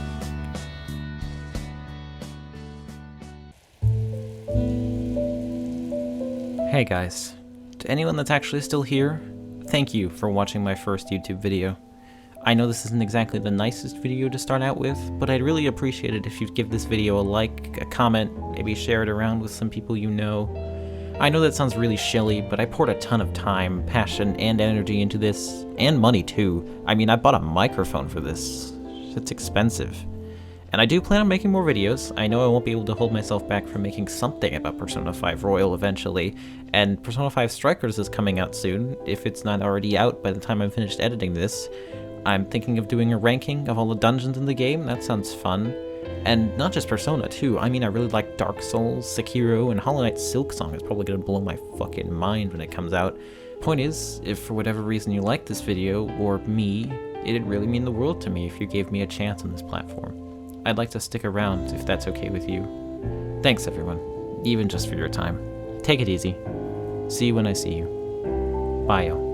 Hey guys, to anyone that's actually still here, thank you for watching my first YouTube video. I know this isn't exactly the nicest video to start out with, but I'd really appreciate it if you'd give this video a like, a comment, maybe share it around with some people you know. I know that sounds really shilly, but I poured a ton of time, passion, and energy into this, and money too. I mean, I bought a microphone for this. It's expensive. And I do plan on making more videos. I know I won't be able to hold myself back from making something about Persona 5 Royal eventually, and Persona 5 Strikers is coming out soon, if it's not already out by the time I'm finished editing this. I'm thinking of doing a ranking of all the dungeons in the game. That sounds fun. And not just Persona, too. I mean, I really like Dark Souls, Sekiro, and Hollow Knight Silksong is probably gonna blow my fucking mind when it comes out. Point is, if for whatever reason you like this video, or me, it'd really mean the world to me if you gave me a chance on this platform. I'd like to stick around, if that's okay with you. Thanks, everyone. Even just for your time. Take it easy. See you when I see you. Bye, y'all.